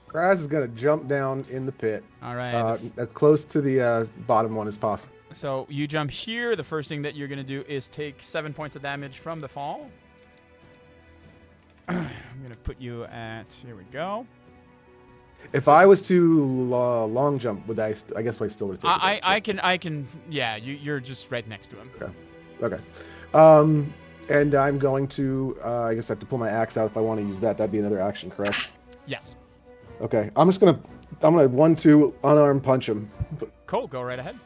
Kraz is going to jump down in the pit, All right. as close to the bottom one as possible. So you jump here. The first thing that you're going to do is take 7 points of damage from the fall. I'm gonna put you at. Here we go. If I was to long jump, would I guess I still would take it. I can. Yeah, you're just right next to him. Okay. And I'm going to. I guess I have to pull my axe out if I want to use that. That'd be another action, correct? Yes. Okay. I'm gonna 1-2 unarmed punch him. Cool. Go right ahead.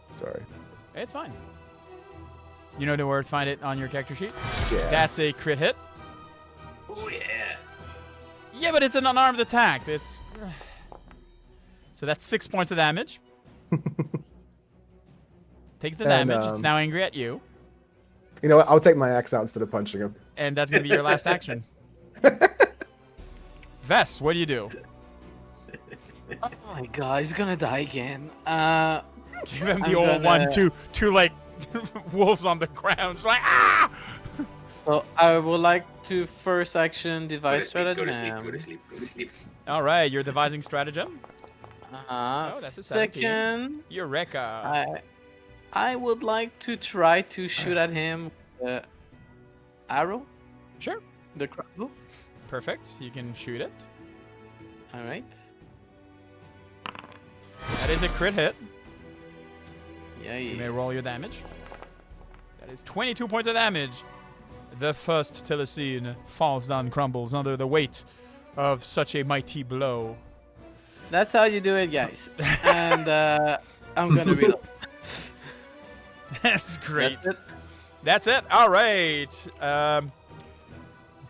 Sorry. It's fine. You know where to find it on your character sheet? Yeah. That's a crit hit. Oh yeah. Yeah, but it's an unarmed attack. It's so that's 6 points of damage. Takes the damage. It's now angry at you. You know what? I'll take my axe out instead of punching him. And that's gonna be your last action. Vess, what do you do? Oh my god, he's gonna die again. Give him the I'm old gonna- 1, 2 like wolves on the ground. Just like ah! So I would like to first action Go to device sleep. Go to stratagem. sleep. Go to sleep. Go to sleep. All right, you're devising stratagem. Uh-huh. that's a 17. Second, Eureka. I would like to try to shoot at him with the arrow, Sure. the crossbow. Perfect. You can shoot it. All right. That is a crit hit. Yeah. You may roll your damage. That is 22 points of damage. The first Telesine falls down, crumbles under the weight of such a mighty blow. That's how you do it, guys. And I'm gonna reload. That's great. That's it. That's it. All right.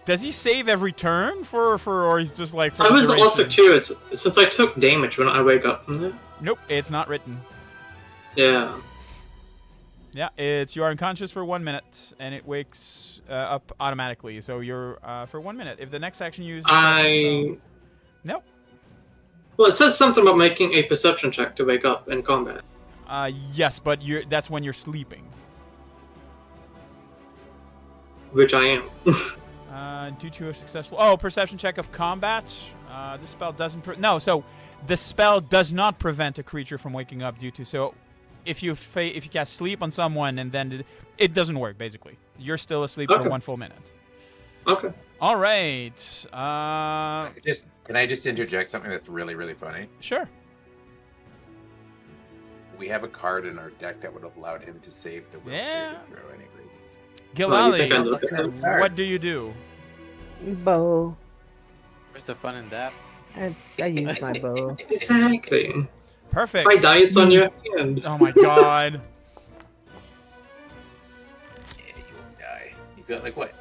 Does he save every turn or he's just like? For I the was also duration? curious, since I took damage when I wake up from that. Nope, it's not written. Yeah. Yeah, you are unconscious for 1 minute, and it wakes up automatically. So you're for 1 minute. If the next action you use, nope. Well, it says something about making a perception check to wake up in combat. Yes, but that's when you're sleeping. Which I am. Due to a successful perception check of combat. The spell doesn't so the spell does not prevent a creature from waking up due to so. If you cast sleep on someone and then it doesn't work, basically. You're still asleep for 1 full minute. Okay. All right. Can I just interject something that's really, really funny? Sure. We have a card in our deck that would have allowed him to save the will saving throw anyways. Well, you think I Gilali, look at that? what do you do? Bow. Where's the fun in that? I use my bow. Exactly. Perfect. If I die, it's on your hand. Oh my god. Yeah, you won't die. You got like what?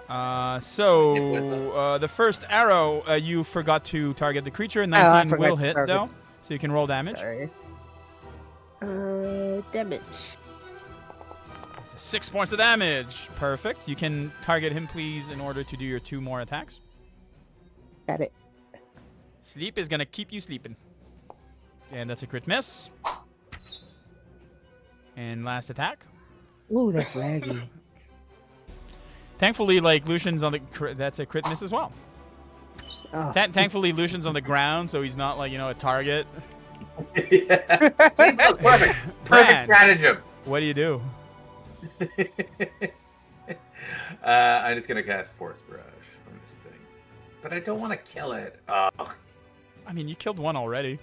The first arrow, you forgot to target the creature. I 19 forgot will to hit, target. though. So you can roll damage. Sorry. Damage. It's 6 points of damage. Perfect. You can target him, please, in order to do your 2 more attacks. Got it. Sleep is going to keep you sleeping. And that's a crit miss. And last attack. Ooh, that's laggy. Thankfully, like, Lucian's on the... That's a crit miss as well. Oh. Thankfully, Lucian's on the ground, so he's not, like, a target. Yeah. See, look, perfect. Bran, Perfect stratagem. what do you do? I'm just gonna cast Force Barrage on this thing, but I don't want to kill it. I mean, you killed one already.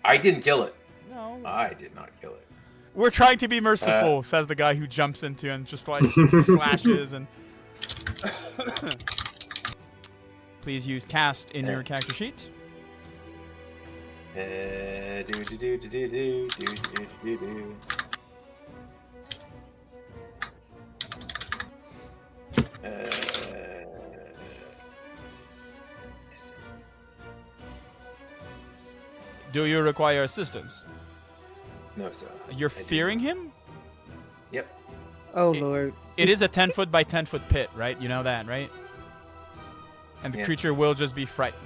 I didn't kill it. No. I did not kill it. We're trying to be merciful, says the guy who jumps into and just, like, slashes and... Please use cast in your character sheet. Do you require assistance? No, sir. You're fearing him? Yep. Oh, Lord. It is a 10-foot by 10-foot pit, right? You know that, right? And the creature will just be frightened.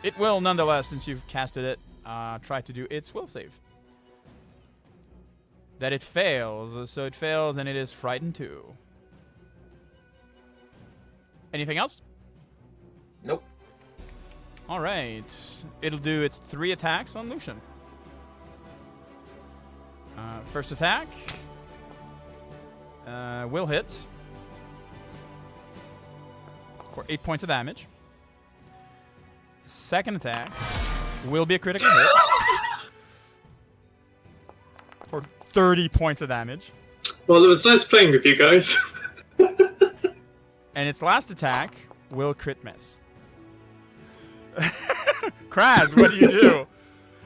It will, nonetheless, since you've casted it, try to do its will save. That it fails. So it fails, and it is frightened too. Anything else? Nope. All right. It'll do its 3 attacks on Lucian. First attack will hit for 8 points of damage. Second attack will be a critical hit for 30 points of damage. Well, it was nice playing with you guys. And its last attack will crit miss. Kraz, what do you do?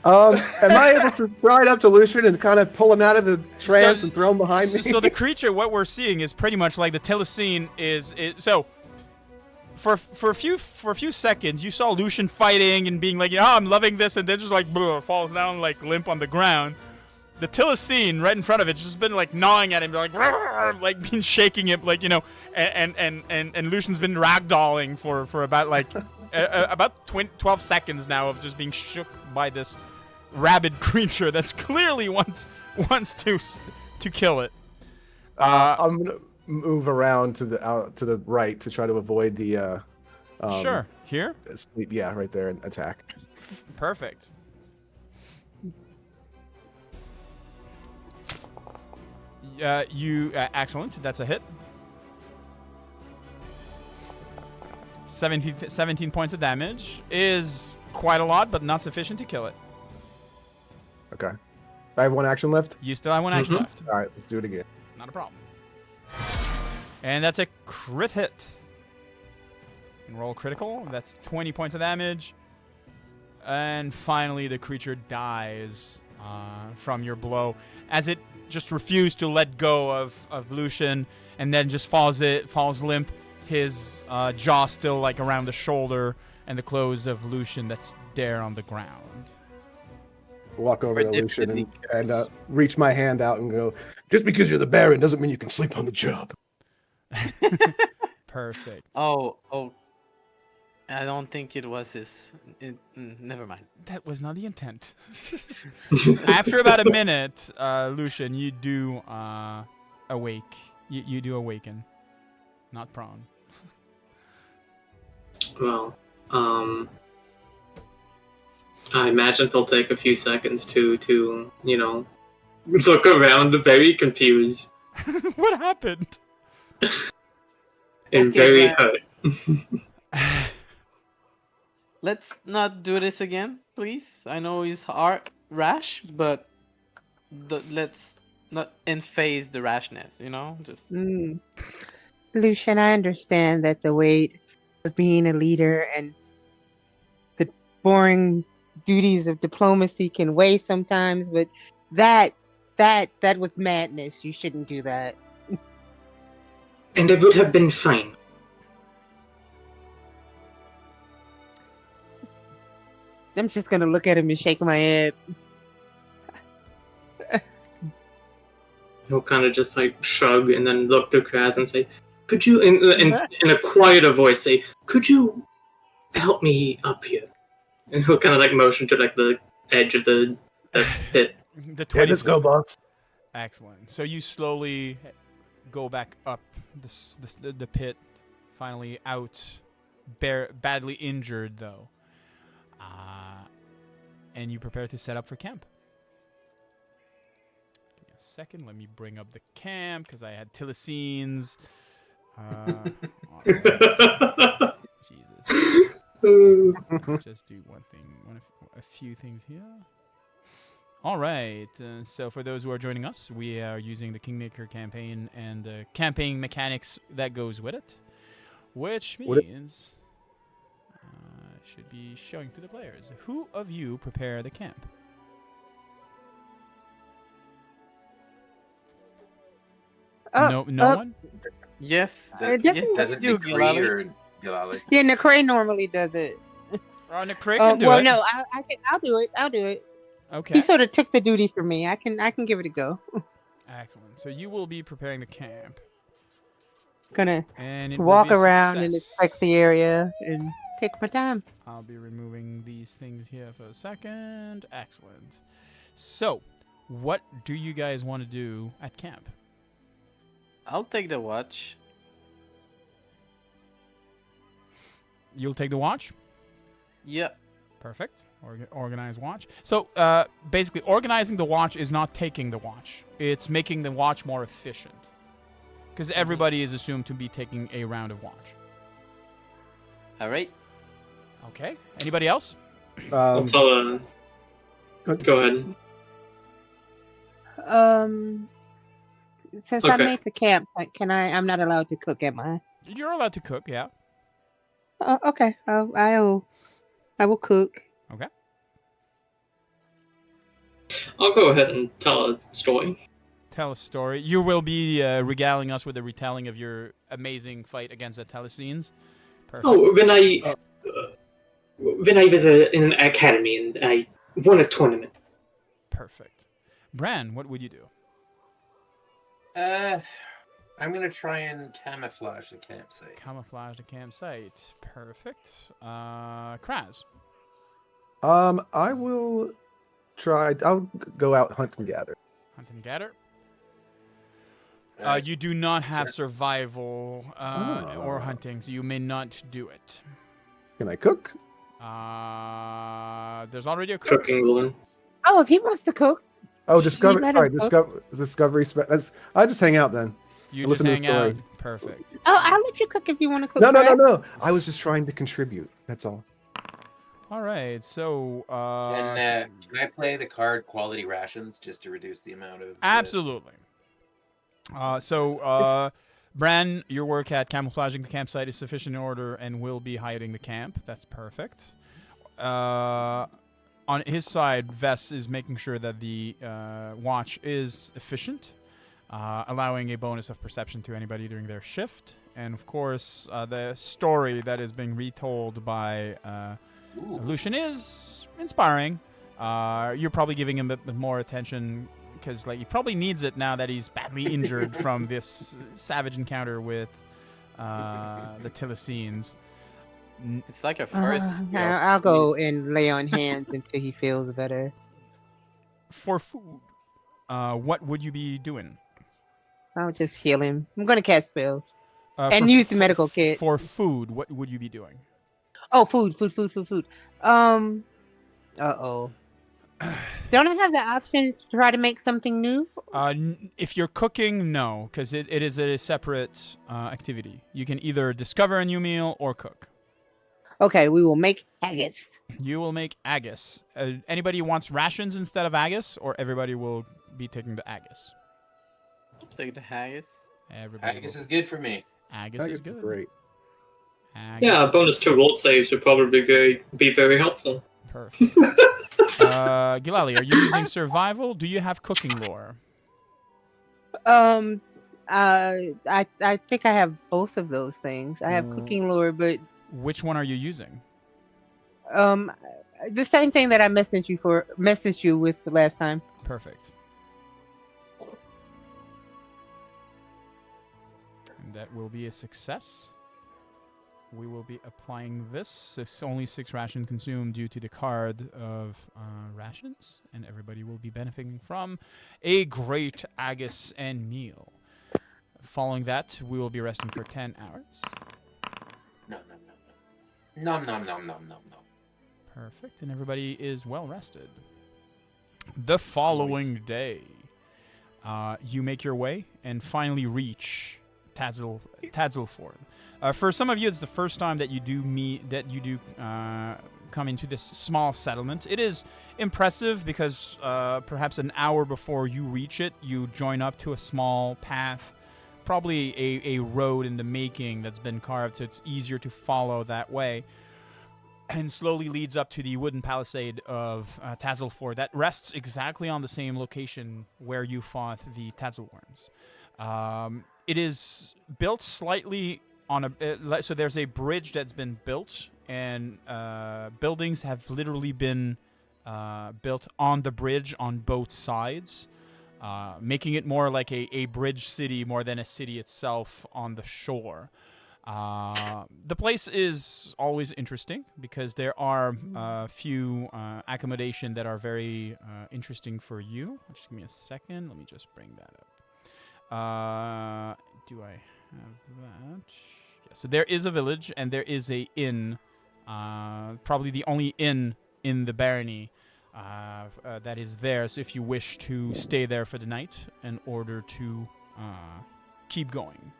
Am I able to ride up to Lucian and kind of pull him out of the trance and throw him behind me? So the creature, what we're seeing is pretty much like the Telescene is so. For a few seconds, you saw Lucian fighting and being like, I'm loving this, and then just like falls down like limp on the ground. The Telescene right in front of it's just been like gnawing at him, like been shaking him, like and Lucian's been ragdolling for about like about 12 seconds now of just being shook by this rabid creature that's clearly wants to kill it. I'm gonna move around to the right to try to avoid the. Sure. Here. Sleep. Yeah, right there and attack. Perfect. Excellent. That's a hit. 17 points of damage is quite a lot, but not sufficient to kill it. Okay. I have one action left? You still have one action left. All right, let's do it again. Not a problem. And that's a crit hit. And roll critical. That's 20 points of damage. And finally, the creature dies from your blow as it just refused to let go of Lucian and then just falls limp. His jaw still like around the shoulder and the clothes of Lucian that's there on the ground. Walk over to Lucian and reach my hand out and go, just because you're the Baron doesn't mean you can sleep on the job. Perfect. Oh, I don't think it was his. Never mind. That was not the intent. After about a minute, Lucian, you do awake. You do awaken. Not prone. Well, I imagine it'll take a few seconds to look around very confused. What happened? And very hurt. Let's not do this again, please. I know he's rash, but let's not phase the rashness, Just Lucian, I understand that the weight of being a leader and the boring duties of diplomacy can weigh sometimes, but that was madness. You shouldn't do that. And it would have been fine. I'm just gonna look at him and shake my head. He'll kind of just like shrug and then look to Kraz and say, "Could you, in a quieter voice, say, could you help me up here?" And he'll kind of like motion to like the edge of the pit. The 20. Let's go, boss. Excellent. So you slowly go back up the pit, finally out, badly injured though. And you prepare to set up for camp. Give me a second. Let me bring up the camp because I had Telescenes. Jesus. Just do a few things here. All right. So for those who are joining us, we are using the Kingmaker campaign and the campaign mechanics that goes with it, which means should be showing to the players. Who of you prepare the camp? No one? Yes. Doesn't you, Nikri or Gilali? Yeah, Necray normally does it. Necray can do it. Well, no, I'll do it. Okay. He sort of took the duty from me. I can give it a go. Excellent. So you will be preparing the camp. Gonna and walk around and inspect the area and take my time. I'll be removing these things here for a second. Excellent. So, what do you guys want to do at camp? I'll take the watch. You'll take the watch? Yeah. Perfect. Organize watch. So basically, organizing the watch is not taking the watch. It's making the watch more efficient. Because everybody is assumed to be taking a round of watch. All right. Okay. Anybody else? I'll tell. Go ahead. Since I Okay. made the camp, can I? I'm not allowed to cook, am I? You're allowed to cook, yeah. Okay. I will cook. Okay. I'll go ahead and tell a story. Tell a story. You will be regaling us with a retelling of your amazing fight against the Telescenes. Perfect. Oh, when I was in an academy and I won a tournament. Perfect. Bran, what would you do? I'm gonna try and camouflage the campsite. Camouflage the campsite. Perfect. Kraz. I will try. I'll go out hunt and gather. Hunt and gather. You do not have survival or hunting, so you may not do it. Can I cook? There's already a cook. Cooking balloon. Oh, if he wants to cook. Oh, discovery. let him Sorry, cook. discovery. I just hang out then. You Listen just to hang the out. story. Perfect. Oh, I'll let you cook if you want to cook. No. I was just trying to contribute. That's all. All right. So. Can I play the card quality rations just to reduce the amount of? Absolutely. Bran, your work at camouflaging the campsite is sufficient in order and will be hiding the camp. That's perfect. On his side, Vess is making sure that the watch is efficient, allowing a bonus of perception to anybody during their shift. And, of course, the story that is being retold by Lucian is inspiring. You're probably giving him a bit more attention because he probably needs it now that he's badly injured from this savage encounter with the Telescenes. It's like a first. I'll go and lay on hands until he feels better. For food, what would you be doing? I'll just heal him. I'm gonna cast spells And use the medical kit. For food, what would you be doing? Oh, food. Uh-oh. Don't I have the option to try to make something new? If you're cooking, no, because it is a separate activity. You can either discover a new meal or cook. Okay, we will make haggis. You will make haggis. Anybody who wants rations instead of haggis, or everybody will be taking the haggis? Take the haggis. Haggis is good for me. Haggis is good. Great. Haggis Yeah, a is bonus good. 2 roll saves would probably be very helpful. Perfect. Gilali, are you using survival? Do you have cooking lore? I think I have both of those things. I have cooking lore, but Which one are you using? the same thing that I messaged you with the last time. Perfect. And that will be a success. We will be applying this. It's only 6 rations consumed due to the card of rations, and everybody will be benefiting from a great haggis and meal. Following that, we will be resting for 10 hours. Nom. Perfect, and everybody is well rested. The following day, you make your way and finally reach Tadzilford. For some of you, it's the first time that you do come into this small settlement. It is impressive because perhaps an hour before you reach it, you join up to a small path, probably a road in the making that's been carved, so it's easier to follow that way, and slowly leads up to the wooden palisade of Tadzilford that rests exactly on the same location where you fought the Tadzilworms. It is built slightly on so there's a bridge that's been built, and buildings have literally been built on the bridge on both sides, making it more like a bridge city more than a city itself on the shore. The place is always interesting because there are a few accommodation that are very interesting for you. Just give me a second. Let me just bring that up. Do I have that? Yeah, so there is a village and there is a inn, probably the only inn in the barony that is there. So if you wish to stay there for the night in order to keep going.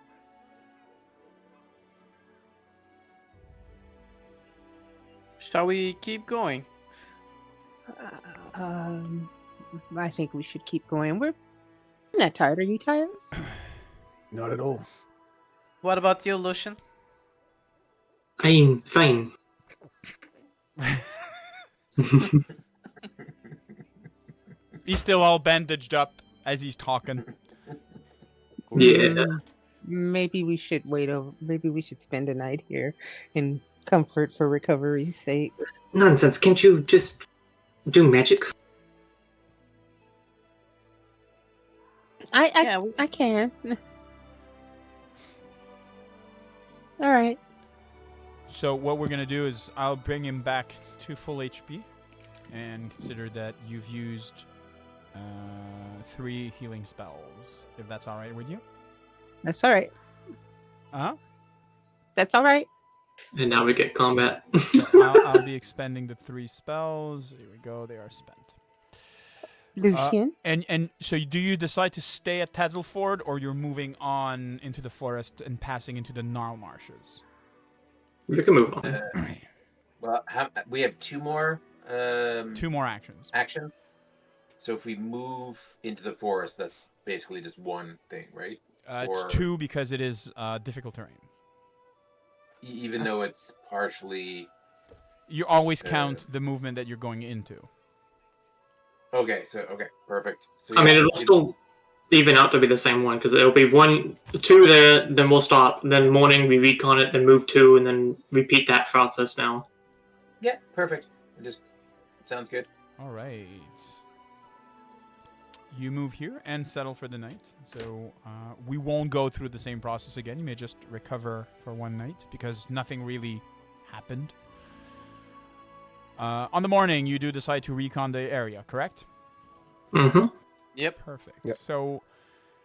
Shall we keep going? I think we should keep going. I'm not tired. Are you tired? Not at all. What about you, Lucian? I'm fine. He's still all bandaged up as he's talking. Yeah. Maybe we should wait over. Maybe we should spend a night here in comfort for recovery's sake. Nonsense. Can't you just do magic? I can. All right. So what we're going to do is I'll bring him back to full HP and consider that you've used 3 healing spells, if that's all right with you. That's all right. Uh-huh. That's all right. And now we get combat. So I'll be expending the 3 spells. Here we go. They are spent. Lucian? And so do you decide to stay at Tazelford, or you're moving on into the forest and passing into the Gnarl Marshes? We can move on. Well, we have 2 more. 2 more actions. Action. So if we move into the forest, that's basically just one thing, right? It's 2 because it is difficult terrain. Even though it's partially... You always count the movement that you're going into. Okay, perfect. So I mean, it'll still even out to be the same one, because it'll be 2 there, then we'll stop, then morning we recon it, then move 2, and then repeat that process now. Yeah, perfect. It sounds good. All right. You move here and settle for the night. So we won't go through the same process again. You may just recover for one night because nothing really happened. On the morning, you do decide to recon the area, correct? Mm-hmm. Yep. Perfect. Yep. So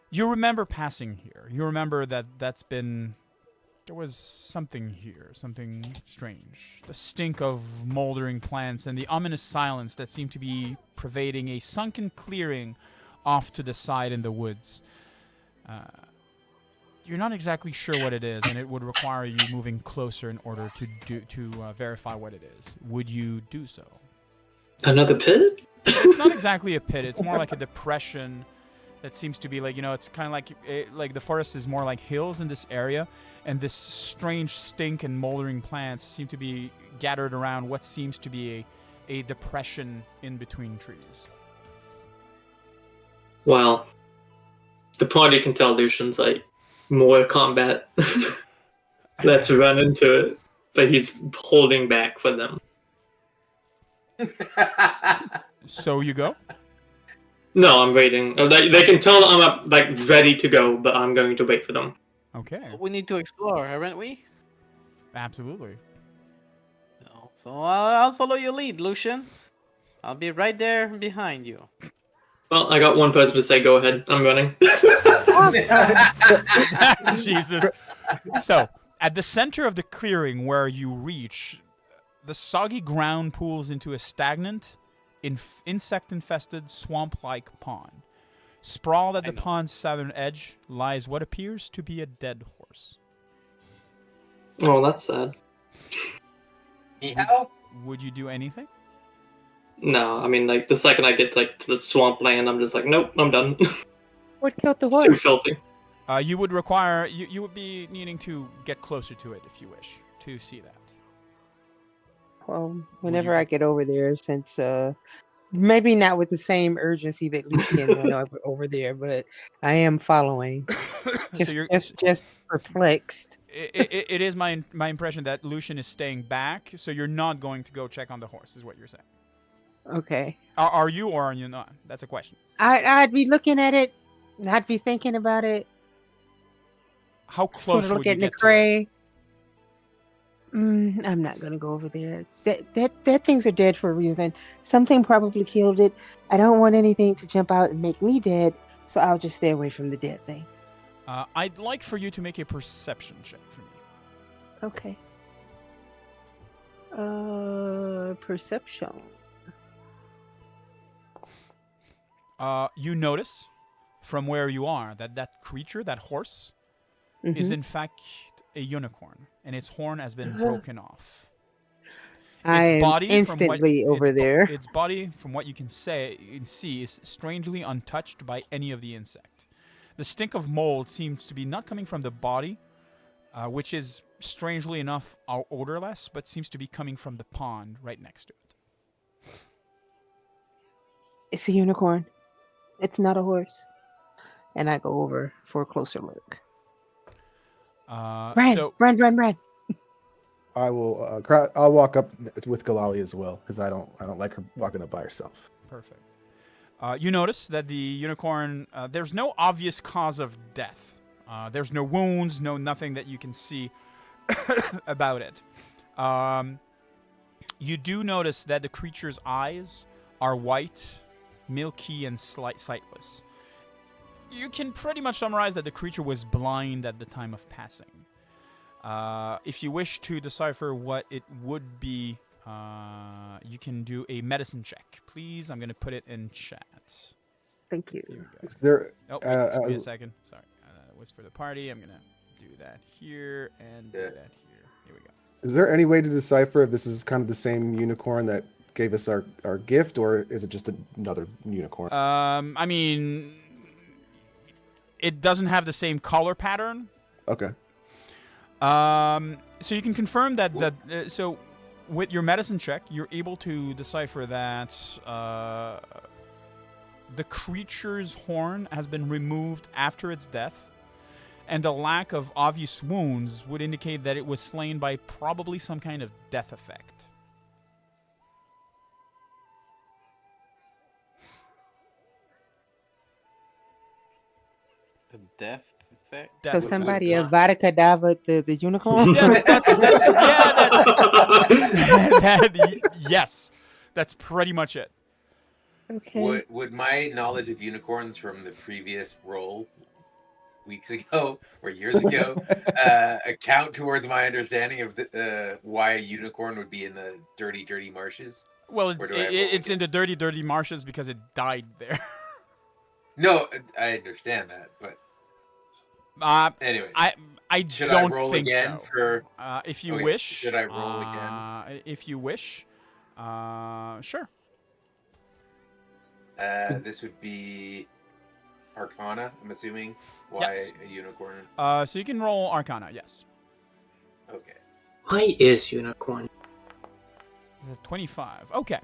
you remember passing here. You remember that there was something here, something strange. The stink of moldering plants and the ominous silence that seemed to be pervading a sunken clearing off to the side in the woods. You're not exactly sure what it is, and it would require you moving closer in order to verify what it is. Would you do so? Another pit? It's not exactly a pit. It's more like a depression that seems to be like, it's kind of like the forest is more like hills in this area, and this strange stink and moldering plants seem to be gathered around what seems to be a depression in between trees. Well, the party can tell Lucian's like more combat. Let's run into it. But he's holding back for them. So you go? No, I'm waiting. They can tell I'm ready to go, but I'm going to wait for them. Okay. We need to explore, haven't we? Absolutely. No. So I'll follow your lead, Lucian. I'll be right there behind you. Well, I got one person to say go ahead. I'm running. Jesus. So, at the center of the clearing where you reach, the soggy ground pools into a stagnant, insect-infested, swamp-like pond. Sprawled at the pond's southern edge lies what appears to be a dead horse. Oh, that's sad. Would you do anything? No, I mean, the second I get to the swamp land, I'm just like, nope, I'm done. What killed the It's horse? too filthy. You would require... You would be needing to get closer to it if you wish to see that. Well, whenever I get over there, since maybe not with the same urgency that Lucian went over there, but I am following. Just perplexed. It is my impression that Lucian is staying back, so you're not going to go check on the horse, is what you're saying. Okay. Are you or are you not? That's a question. I'd be looking at it, and I'd be thinking about it. How close would you get to it? I'm not gonna go over there. That things are dead for a reason. Something probably killed it. I don't want anything to jump out and make me dead, so I'll just stay away from the dead thing. I'd like for you to make a perception check for me. Okay. perception. You notice from where you are that creature, that horse, is in fact a unicorn, and its horn has been broken off. I am instantly over there. Its body, from what you can see, is strangely untouched by any of the insect. The stink of mold seems to be not coming from the body, which is strangely enough odorless, but seems to be coming from the pond right next to it. It's a unicorn. It's not a horse. And I go over for a closer look. Run. I will. I'll walk up with Galali as well because I don't like her walking up by herself. Perfect. You notice that the unicorn. There's no obvious cause of death. There's no wounds, nothing that you can see about it. You do notice that the creature's eyes are white, milky, and sightless. You can pretty much summarize that the creature was blind at the time of passing. If you wish to decipher what it would be, you can do a medicine check. Please, I'm going to put it in chat. Thank you. Is there? Oh, wait, wait a second. Sorry. That was for the party. I'm going to do that here and do that here. Here we go. Is there any way to decipher if this is kind of the same unicorn that gave us our gift, or is it just another unicorn? I mean, it doesn't have the same color pattern. Okay. So you can confirm that so with your medicine check, you're able to decipher that the creature's horn has been removed after its death, and the lack of obvious wounds would indicate that it was slain by probably some kind of death effect. The death effect. So somebody Avada Kedavra the unicorn? Yes, that's pretty much it. Okay. Would my knowledge of unicorns from the previous roll weeks ago or years ago account towards my understanding of why a unicorn would be in the dirty marshes? Well, it's in the dirty marshes because it died there. No, I understand that, but anyway, I should don't I roll think again so. for? If you Okay, wish, should I roll again? If you wish, sure. This would be Arcana, I'm assuming. Why Yes. a unicorn? So you can roll Arcana, yes. Okay. Why is unicorn? 25. Okay.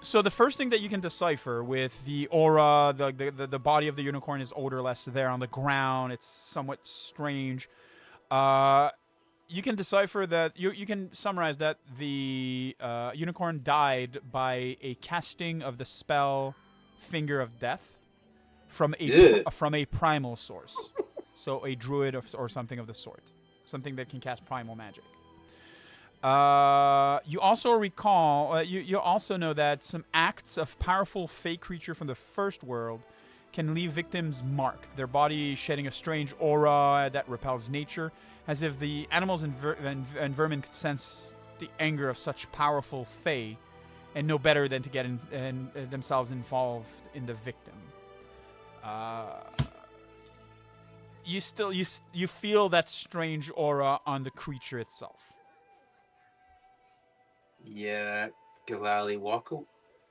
So the first thing that you can decipher with the aura, the body of the unicorn is odorless there on the ground. It's somewhat strange. You can decipher that, you can summarize that the unicorn died by a casting of the spell Finger of Death from a primal source. So a druid or something of the sort. Something that can cast primal magic. You also recall, you also know that some acts of powerful fey creature from the first world can leave victims marked, their body shedding a strange aura that repels nature, as if the animals and vermin could sense the anger of such powerful fey and know better than to get themselves involved in the victim. You feel that strange aura on the creature itself. Yeah, Galali,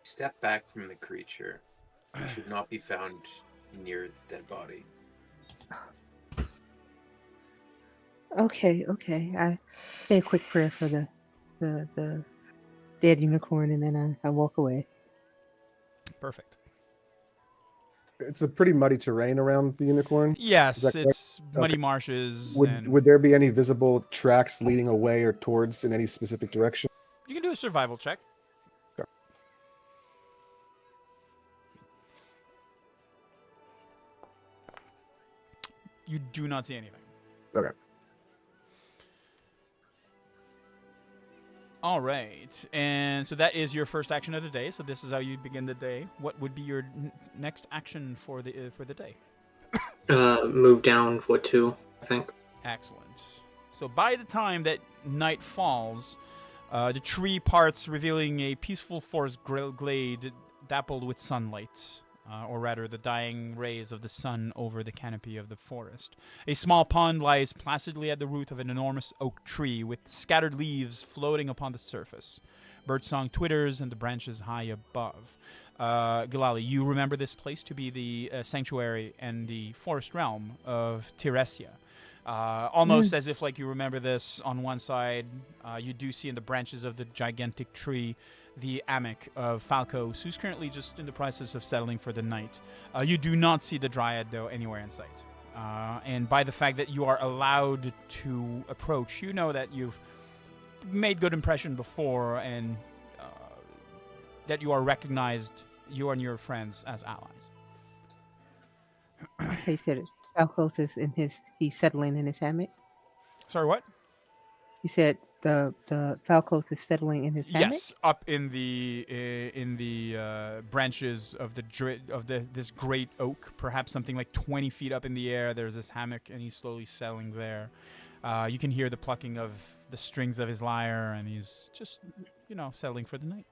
step back from the creature. It should not be found near its dead body. Okay. I say a quick prayer for the dead unicorn, and then I walk away. Perfect. It's a pretty muddy terrain around the unicorn. Yes, Is that it's correct? muddy Okay. marshes. Would there be any visible tracks leading away or towards in any specific direction? You can do a survival check. Okay. You do not see anything. Okay. All right, and so that is your first action of the day. So this is how you begin the day. What would be your next action for the day? Move down for 2, I think. Excellent. So by the time that night falls, The tree parts, revealing a peaceful forest glade dappled with sunlight, or rather the dying rays of the sun over the canopy of the forest. A small pond lies placidly at the root of an enormous oak tree, with scattered leaves floating upon the surface. Birdsong twitters in the branches high above. Gilali, you remember this place to be the sanctuary and the forest realm of Tiresia. Almost as if like you remember this on one side, you do see in the branches of the gigantic tree the Amek of Falcos, who's currently just in the process of settling for the night. You do not see the Dryad, though, anywhere in sight. And by the fact that you are allowed to approach, you know that you've made good impression before and that you are recognized, you and your friends, as allies. He said Falcos is he's settling in his hammock. Sorry, what? He said the Falcos is settling in his hammock. Yes, up in the branches of this great oak, perhaps something like 20 feet up in the air. There's this hammock, and he's slowly settling there. You can hear the plucking of the strings of his lyre, and he's just, settling for the night.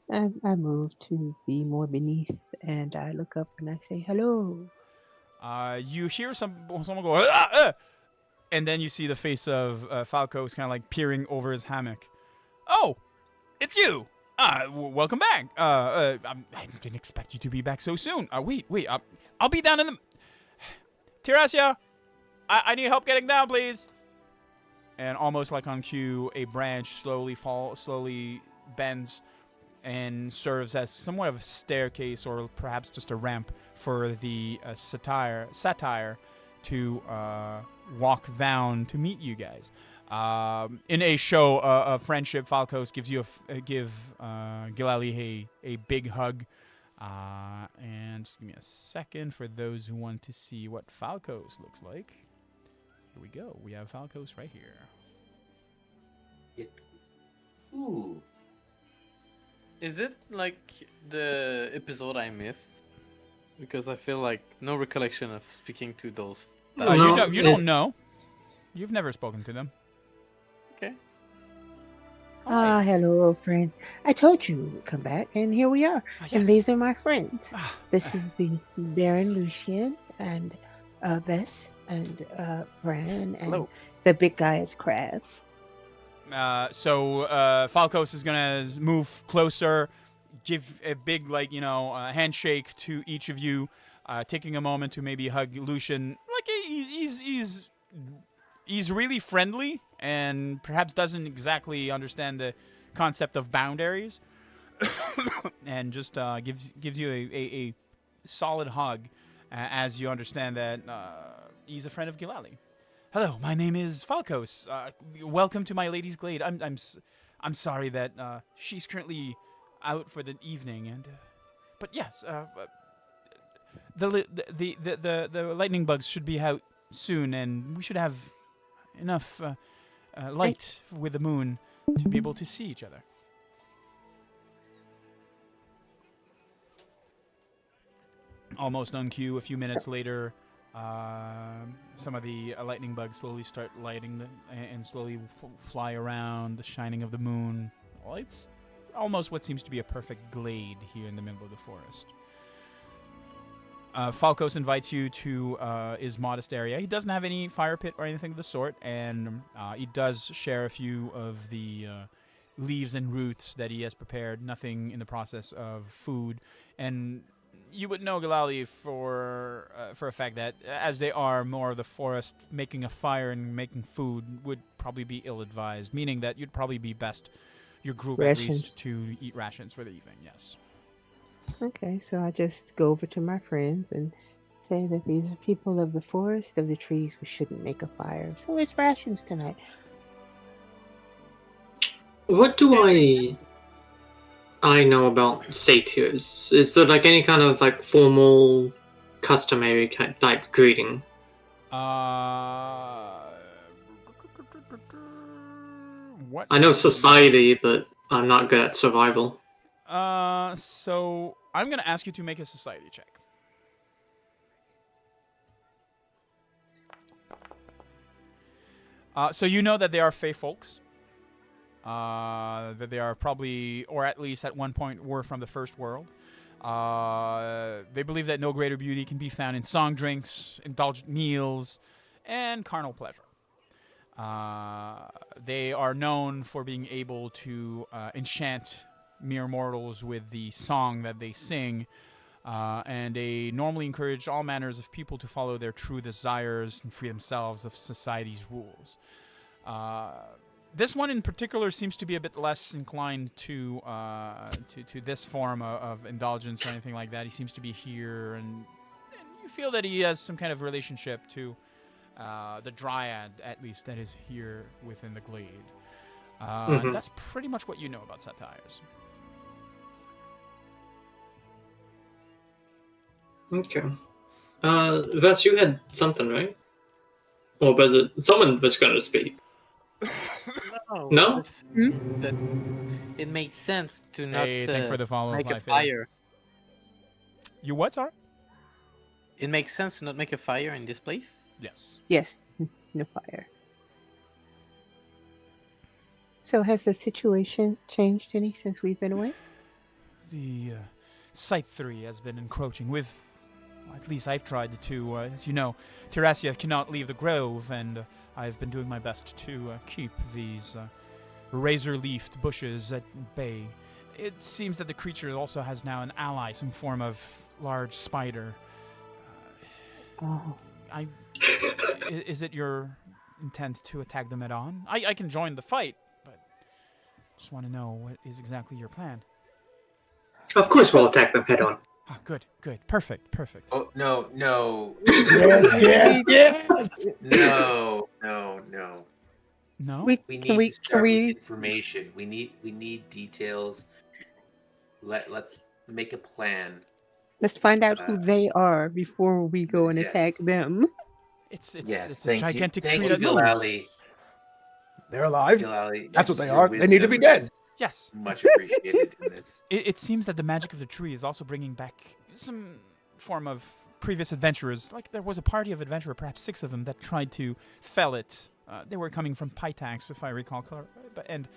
I move to be more beneath, and I look up and I say hello. You hear someone go, and then you see the face of Falcos kind of like peering over his hammock. Oh, it's you. Welcome back. I didn't expect you to be back so soon. Wait. I'll be down in the... Tirasia, I need help getting down, please. And almost like on cue, a branch slowly bends and serves as somewhat of a staircase or perhaps just a ramp for the satire to walk down to meet you guys. In a show of friendship, Falcos gives Gilali a big hug. And just give me a second for those who want to see what Falcos looks like. Here we go. We have Falcos right here. Yes, please. Ooh. Is it like the episode I missed? Because I feel like no recollection of speaking to those. You don't know. You've never spoken to them. Okay. Hello, old friend. I told you we'd come back, and here we are. Yes. And these are my friends. This is the Baron Lucian, and Bess, and Bran, and Hello. the big guy is Kraz. So Falcos is gonna move closer, give a big handshake to each of you, taking a moment to maybe hug Lucian. Like he's really friendly and perhaps doesn't exactly understand the concept of boundaries, and just gives you a solid hug as you understand that he's a friend of Gilali. Hello, my name is Falcos. Welcome to my lady's glade. I'm sorry that she's currently out for the evening, and but yes, the lightning bugs should be out soon, and we should have enough light with the moon to be able to see each other. Almost on cue, a few minutes later, some of the lightning bugs slowly start lighting and slowly fly around the shining of the moon. Well, it's almost what seems to be a perfect glade here in the middle of the forest. Falcos invites you to his modest area. He doesn't have any fire pit or anything of the sort, and he does share a few of the leaves and roots that he has prepared. Nothing in the process of food, and you would know Gilali for a fact that as they are more of the forest, making a fire and making food would probably be ill-advised, meaning that you'd probably be best, your group Rations. at least, to eat rations for the evening, yes. Okay, so I just go over to my friends and say that these are people of the forest, of the trees. We shouldn't make a fire. So it's rations tonight. What do I know about satyrs? Is there like any kind of like formal, customary type greeting? What? I know society, but I'm not good at survival. So I'm gonna ask you to make a society check. So you know that they are Fey folks. that they are probably, or at least at one point, were from the first world. They believe that no greater beauty can be found in song drinks, indulgent meals, and carnal pleasure. They are known for being able to enchant mere mortals with the song that they sing, and they normally encourage all manners of people to follow their true desires and free themselves of society's rules. This one in particular seems to be a bit less inclined to this form of indulgence or anything like that. He seems to be here, and you feel that he has some kind of relationship to the dryad, at least, that is here within the glade. And that's pretty much what you know about satires. Okay. Vess, you had something, right? Or was it someone was going to speak? No? That it makes sense to not Thanks for the follow, make a Fly Fader. fire. You what, sorry? It makes sense to not make a fire in this place. Yes. Yes, no fire. So has the situation changed any since we've been away? The Site 3 has been encroaching with, well, at least I've tried to, as you know, Terrasia cannot leave the grove, and I've been doing my best to keep these razor-leafed bushes at bay. It seems that the creature also has now an ally, some form of large spider. Is it your intent to attack them head-on? I can join the fight, but just want to know what is exactly your plan. Of course we'll attack them head on. Ah, good, perfect. Oh, no. Yes. No. No? We need to start with information. We need details. Let's make a plan. Let's find out who they are before we go and attack them. It's Yes, a gigantic tree that moves. Gilali. They're alive. Gilali, That's what yes, they are. your They need to be wisdom dead. is Yes. Much appreciated in this. It seems that the magic of the tree is also bringing back some form of previous adventurers. Like there was a party of adventurers, perhaps 6 of them, that tried to fell it. They were coming from Pytax, if I recall correctly. And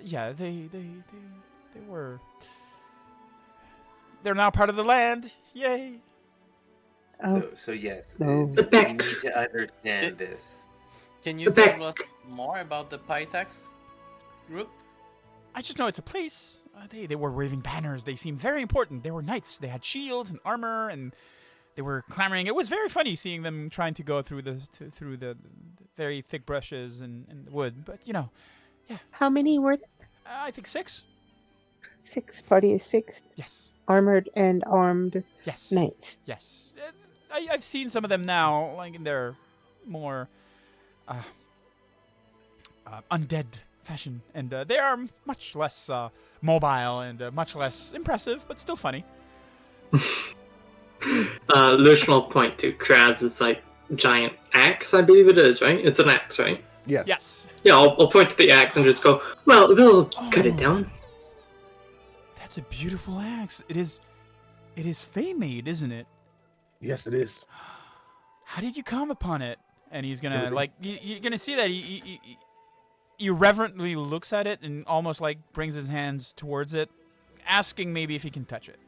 yeah, they were. They're now part of the land. Yay! So yes, No. we need to understand this. Can you tell us more about the Pytax group? I just know it's a place. They were waving banners. They seemed very important. They were knights. They had shields and armor, and they were clamoring. It was very funny seeing them trying to go through the very thick brushes and the wood. But yeah. How many were there? I think 6. 6. Party of 6. Yes. Armored and armed knights. Yes. I've seen some of them now, like in their more undead fashion, and they are much less mobile and much less impressive, but still funny. Lucian will point to Kraz's like giant axe, I believe it is, right? It's an axe, right? Yes. Yeah, I'll point to the axe and just go, well, we'll cut it down. That's a beautiful axe. It is Fey-made, isn't it? Yes, it is. How did you come upon it? And he's gonna you're gonna see that he reverently looks at it and almost like brings his hands towards it, asking maybe if he can touch it.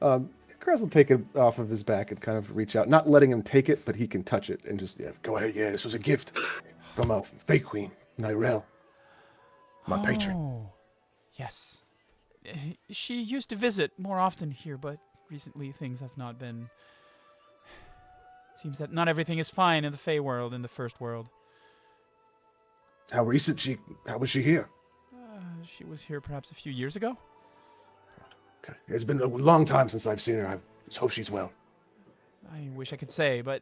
Kraz will take it off of his back and kind of reach out, not letting him take it, but he can touch it and just go ahead. Yeah, this was a gift from a Fey Queen, Nyrel, my patron. Yes. She used to visit more often here, but recently things have not been. Seems that not everything is fine in the Fey world, in the first world. How was she here? She was here perhaps a few years ago. Okay. It's been a long time since I've seen her. I just hope she's well. I wish I could say, but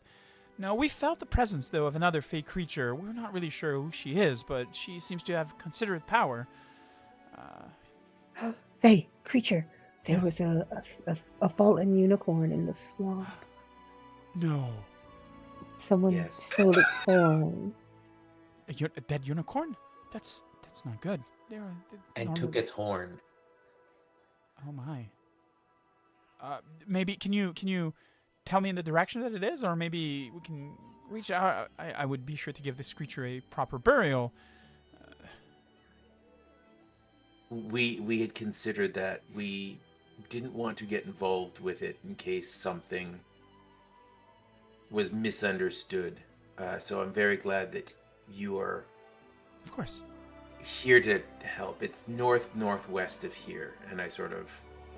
no, we felt the presence, though, of another Fey creature. We're not really sure who she is, but she seems to have considerate power. Fey creature. There was a fallen unicorn in the swamp. No. Someone stole its horn. A dead unicorn? That's not good. And took its horn. Oh my. Maybe can you tell me in the direction that it is, or maybe we can reach out. I would be sure to give this creature a proper burial. we had considered that we didn't want to get involved with it in case something was misunderstood. So I'm very glad that you are Of course. here to help. It's northwest of here, and I sort of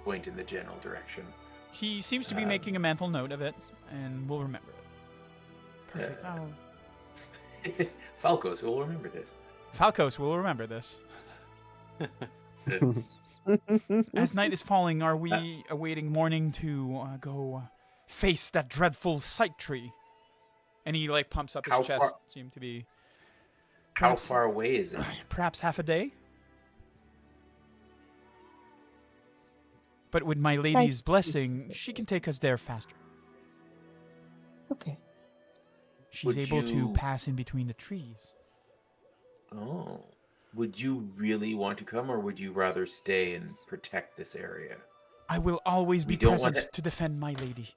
point in the general direction. He seems to be making a mental note of it, and we'll remember it. Perfect. Falcos will remember this. Falcos will remember this. As night is falling, are we awaiting morning to go face that dreadful sight tree? And he like pumps up his How chest. far- Seem to be. How far away is it? Perhaps half a day. But with my lady's blessing, she can take us there faster. Okay. She's Would able to you- pass in between the trees. Oh. Would you really want to come, or would you rather stay and protect this area? I will always be We don't present want to- to defend my lady.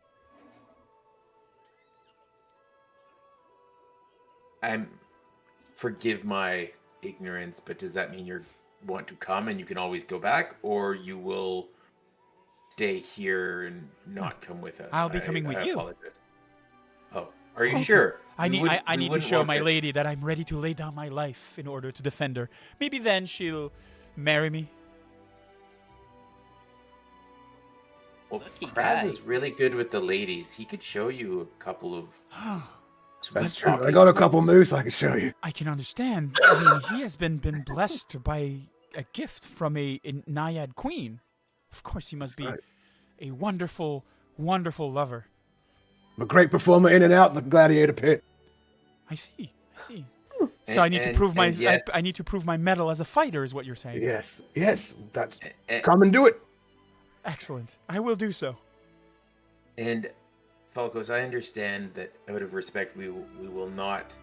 Forgive my ignorance, but does that mean you want to come and you can always go back, or you will stay here and not come with us? I'll be coming with I you. apologize. Oh, are you Okay. sure? I We need would- I we need to wouldn't show want my this. lady that I'm ready to lay down my life in order to defend her. Maybe then she'll marry me. Well, Lucky Kraz guy. is really good with the ladies. He could show you a couple of. That's sweet true. I talking got a couple moves. moves I can show you. I can understand. I mean, he has been blessed by a gift from a naiad queen. Of course, he must be Right. a wonderful, wonderful lover. I'm a great performer in and out of the gladiator pit. I see. So I need to prove my yes. I need to prove my mettle as a fighter, is what you're saying. Yes, that's And, come and do it. Excellent. I will do so. and Falcos, I understand that out of respect, we will not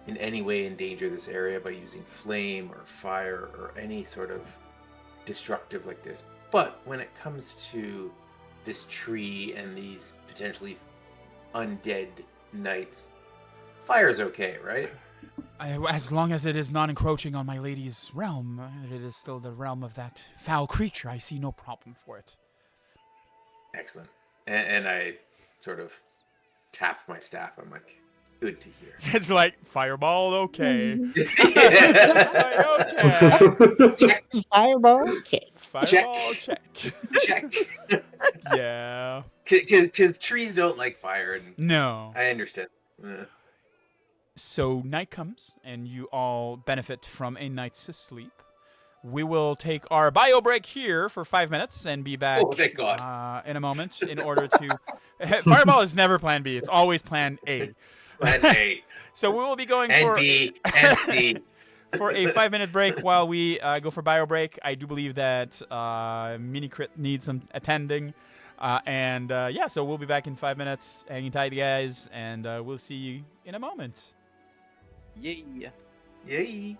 in any way endanger this area by using flame or fire or any sort of destructive like this. But when it comes to this tree and these potentially undead knights, fire's okay, right? As long as it is not encroaching on my lady's realm, it is still the realm of that foul creature. I see no problem for it. Excellent. And I sort of tap my staff. I'm like, good to hear. It's like fireball, okay. Yeah. Okay. Fireball. Okay. Fireball, check. Check. Yeah. Because trees don't like fire, and No. I understand. So night comes, and you all benefit from a night's sleep. We will take our bio break here for 5 minutes and be back Oh, thank God. in a moment in order to. Fireball is never plan B, it's always plan A. Plan A. So we will be going And for B and C. for a 5-minute break while we go for bio break. I do believe that Mini Crit needs some attending. Yeah, so we'll be back in 5 minutes. Hanging tight, guys, and we'll see you in a moment. Yeah. Yay.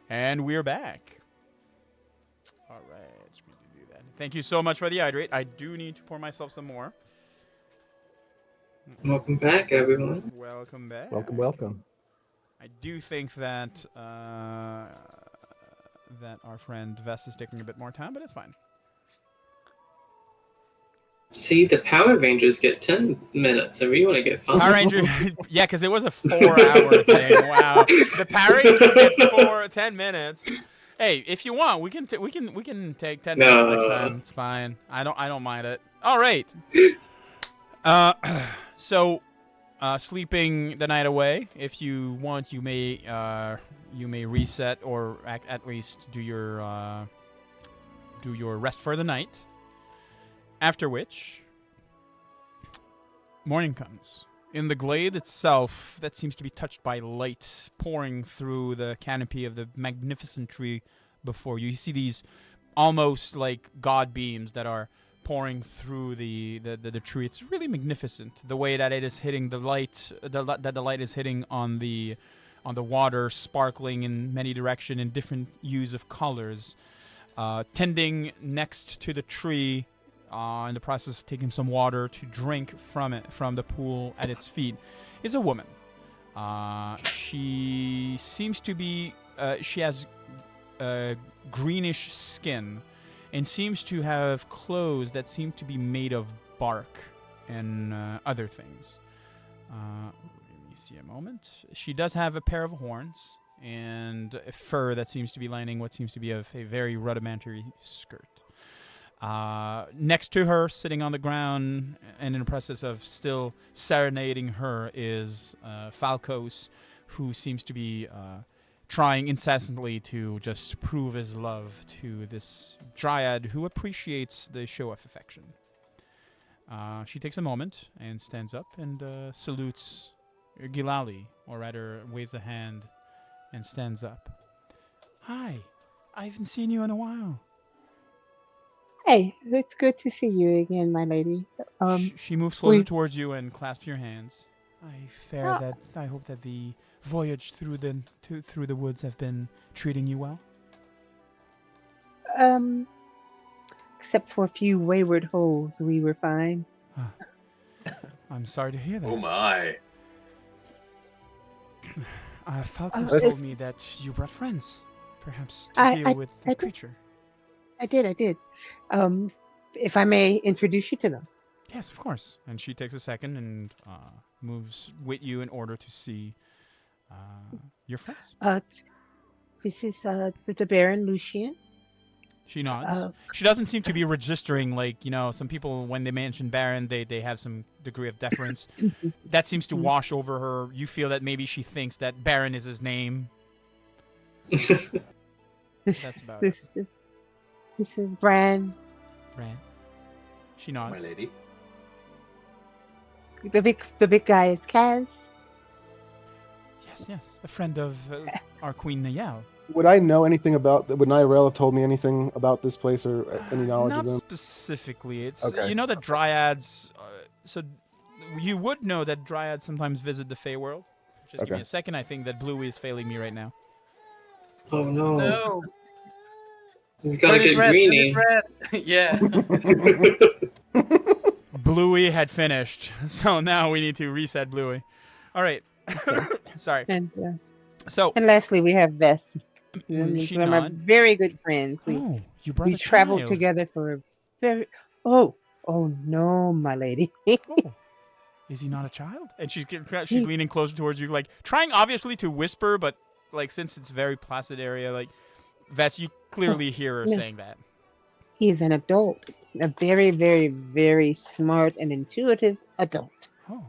And we're back. All right. Just need to do that. Thank you so much for the hydrate. I do need to pour myself some more. Welcome back, everyone. Welcome back. Welcome. I do think that that our friend Vess is taking a bit more time, but it's fine. See, the Power Rangers get 10 minutes, and we want to get 5. Power Ranger, yeah, because it was a 4-hour thing. Wow, the Power Rangers get 10 minutes. Hey, if you want, we can take 10 minutes next time. It's fine. I don't mind it. All right. So, sleeping the night away. If you want, you may reset or at least do your rest for the night. After which, morning comes. In the glade itself, that seems to be touched by light pouring through the canopy of the magnificent tree before you. You see these almost like god beams that are pouring through the tree. It's really magnificent. The way that it is hitting the light, that the light is hitting on the water, sparkling in many directions in different hues of colors. Tending next to the tree, in the process of taking some water to drink from the pool at its feet, is a woman. She seems to be. She has greenish skin, and seems to have clothes that seem to be made of bark and other things. Let me see a moment. She does have a pair of horns and a fur that seems to be lining what seems to be a very rudimentary skirt. Next to her, sitting on the ground and in the process of still serenading her, is Falcos, who seems to be trying incessantly to just prove his love to this dryad who appreciates the show of affection. She takes a moment and stands up and salutes Gilali, or rather waves a hand and stands up. Hi, I haven't seen you in a while. Hey, it's good to see you again, my lady. She moves closer towards you and clasps your hands. I hope that the voyage through the woods have been treating you well. Except for a few wayward holes, we were fine. I'm sorry to hear that. Oh my. Falcos told me that you brought friends, perhaps to deal with the creature. I did. If I may introduce you to them. Yes, of course. And she takes a second and moves with you in order to see your friends. This is the Baron Lucien. She nods. She doesn't seem to be registering, like, some people, when they mention Baron, they have some degree of deference. That seems to wash over her. You feel that maybe she thinks that Baron is his name. That's about it. This is Bran. Bran. She nods. My lady. The big guy is Kaz. Yes. A friend of our Queen Nayel. Would I know anything about? Would Nyrel have told me anything about this place or any knowledge Not of them? specifically. It's Okay. You know that dryads. So you would know that dryads sometimes visit the Feywild. Just give me a second. I think that Bluey is failing me right now. Oh no. No. We gotta get Greenie. Yeah. Bluey had finished, so now we need to reset Bluey. All right. Sorry. And lastly, we have Vess. She We're my very good friends. You brought we a traveled child. together for a very. Oh no, my lady. Is he not a child? And she's leaning closer towards you, like trying obviously to whisper, but like since it's a very placid area, like Vess, you clearly hear her saying that. He is an adult, a very, very, very smart and intuitive adult. Oh,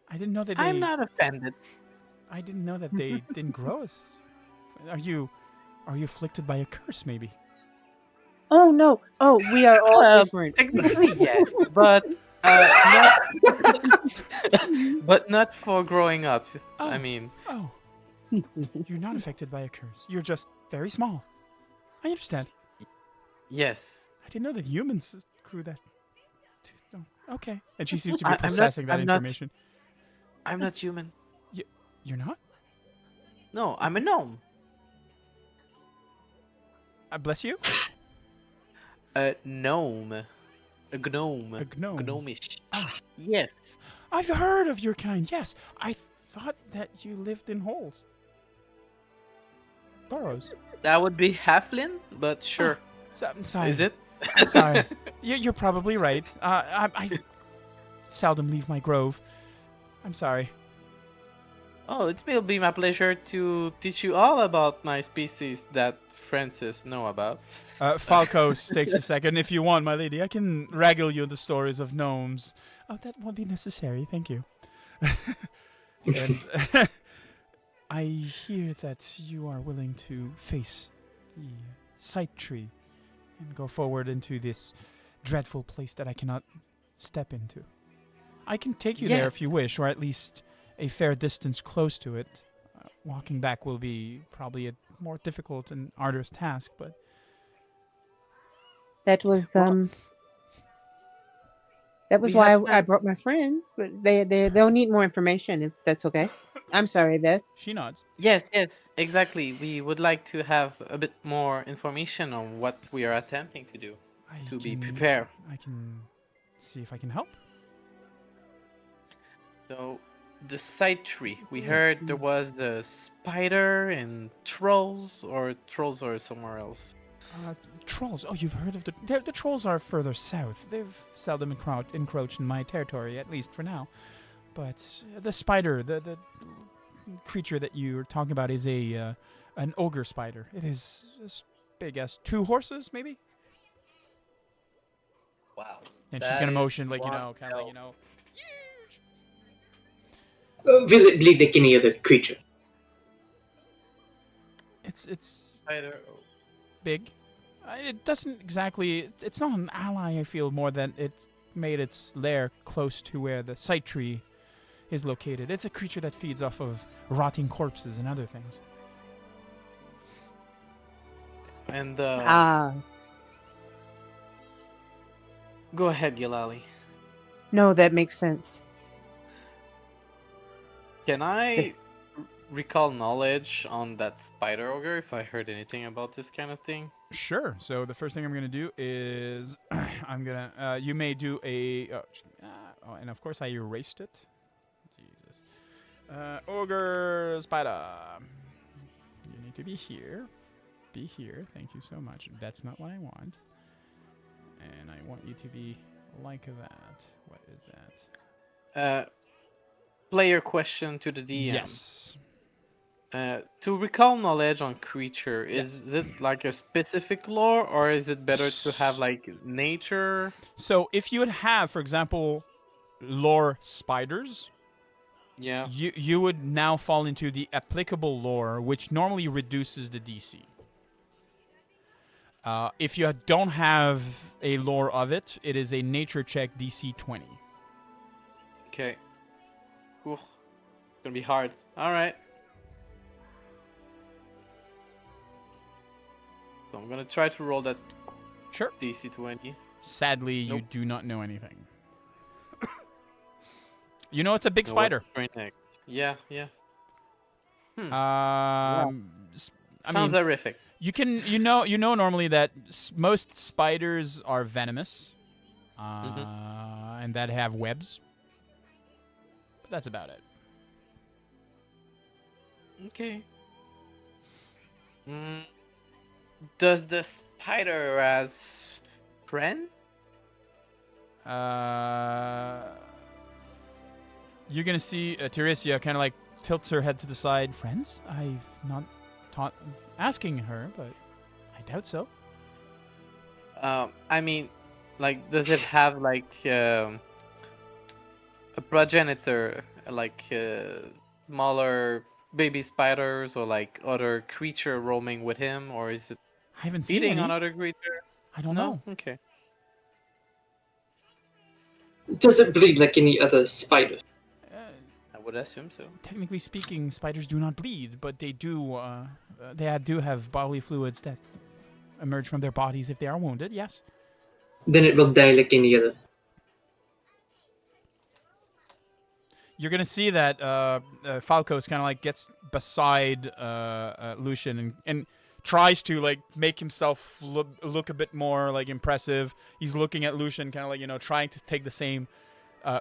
I didn't know that. I'm not offended. I didn't know that they didn't grow us. Are you afflicted by a curse, maybe? Oh no! Oh, we are all different. Technically, yes, but not for growing up. I mean, you're not affected by a curse. You're just very small. I understand. Yes. I didn't know that humans grew that. Okay. And she seems to be processing that information. I'm not human. You're not? No, I'm a gnome. Bless you. A gnome. A gnome. A gnome. Gnomish. Ah. Yes. I've heard of your kind. Yes, I thought that you lived in holes. Burrows. That would be halfling, but sure. I'm sorry. Is it? I'm sorry. You're probably right. I seldom leave my grove. I'm sorry. Oh, it will be my pleasure to teach you all about my species that Francis know about. Falcos takes a second. If you want, my lady, I can regale you the stories of gnomes. Oh, that won't be necessary. Thank you. And I hear that you are willing to face the sight tree and go forward into this dreadful place that I cannot step into. I can take you there if you Yes. wish, or at least a fair distance close to it. Walking back will be probably a more difficult and arduous task, but That was Well, that was we why have I brought my friends, but they'll need more information if that's okay. I'm sorry, Bess. she nods. Yes, exactly. We would like to have a bit more information on what we are attempting to do to be prepared. I can see if I can help. So, the side tree. We Yes. heard there was the spider and trolls or somewhere else. Trolls. Oh, you've heard of the trolls are further south. They've seldom encroached in my territory, at least for now. But the spider, the creature that you're talking about, is an ogre spider. It is as big as 2 horses, maybe. Wow. And she's gonna motion like kind of like huge. Will it bleed like any other creature? It's Spider. big. It doesn't exactly. It's not an ally. I feel more than it's made its lair close to where the sight tree is located. It's a creature that feeds off of rotting corpses and other things. And Ah, go ahead, Yalali. no, that makes sense. Can I recall knowledge on that spider ogre if I heard anything about this kind of thing? Sure. So the first thing I'm gonna do is I'm gonna. You may do a. And of course I erased it. Jesus. Ogre spider. You need to be here. Be here. Thank you so much. That's not what I want. And I want you to be like that. What is that? Player question to the DM. Yes. To recall knowledge on creature, is it like a specific lore, or is it better to have like nature? So if you would have, for example, lore spiders, Yeah. you would now fall into the applicable lore, which normally reduces the DC. If you don't have a lore of it, it is a nature check DC 20. Okay. Ooh. It's gonna be hard. All right. So I'm gonna try to roll that Sure. DC 20. Sadly, you Nope. do not know anything. You know it's a big Know what spider. to try next. Yeah. I Sounds mean, horrific. you know normally that most spiders are venomous, and that have webs. But that's about it. Okay. Does the spider as friend? You're gonna see Teresia kind of like tilts her head to the side. Friends? I've not taught asking her, but I doubt so. I mean, like, does it have like a progenitor, like smaller baby spiders or like other creature roaming with him, or is it I haven't seen feeding any. on other creature? I don't know. Okay. Does it bleed like any other spider? I would assume so. Technically speaking, spiders do not bleed, but they do. They do have bodily fluids that emerge from their bodies if they are wounded. Yes. Then it will die like any other. You're gonna see that Falcos kind of like gets beside Lucian and tries to like make himself look a bit more like impressive. He's looking at Lucian, kind of like, you know, trying to take the same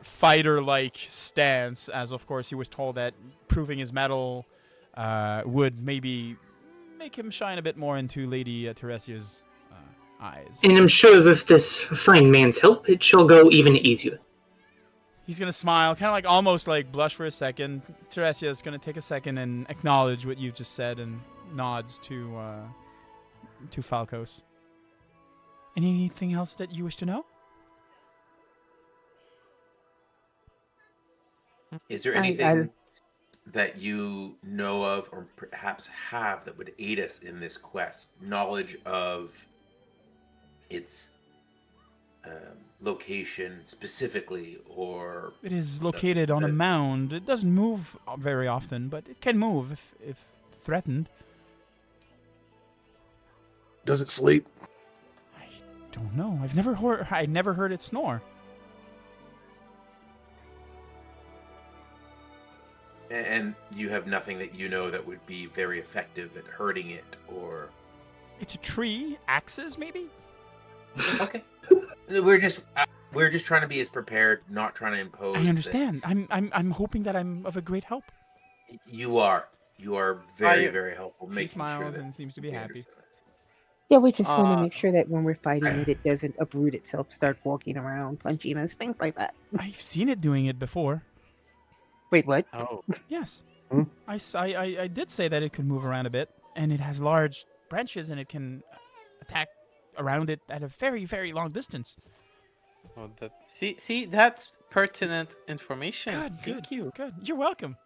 fighter-like stance, as of course he was told that proving his mettle would maybe make him shine a bit more into Lady Teresia's eyes. And I'm sure with this fine man's help, it shall go even easier. He's gonna smile, kind of like almost like blush for a second. Teresia is gonna take a second and acknowledge what you've just said and nods to Falcos. Anything else that you wish to know? Is there anything that you know of or perhaps have that would aid us in this quest? Knowledge of its location specifically, or... It is located on a mound. It doesn't move very often, but it can move if threatened. Does it sleep? I don't know. I never heard it snore. And you have nothing that you know that would be very effective at hurting it, or... It's a tree. Axes, maybe? Okay. We're just trying to be as prepared, not trying to impose. I understand. I'm hoping that I'm of a great help. You are very, very helpful. He smiles and seems to be happy. Yeah, we just want to make sure that when we're fighting it, it doesn't uproot itself, start walking around, punching us, things like that. I've seen it doing it before. Wait, what? Oh. Yes. I did say that it could move around a bit, and it has large branches, and it can attack around it at a very, very long distance. Oh, see, that's pertinent information. Thank you. Good. You're welcome.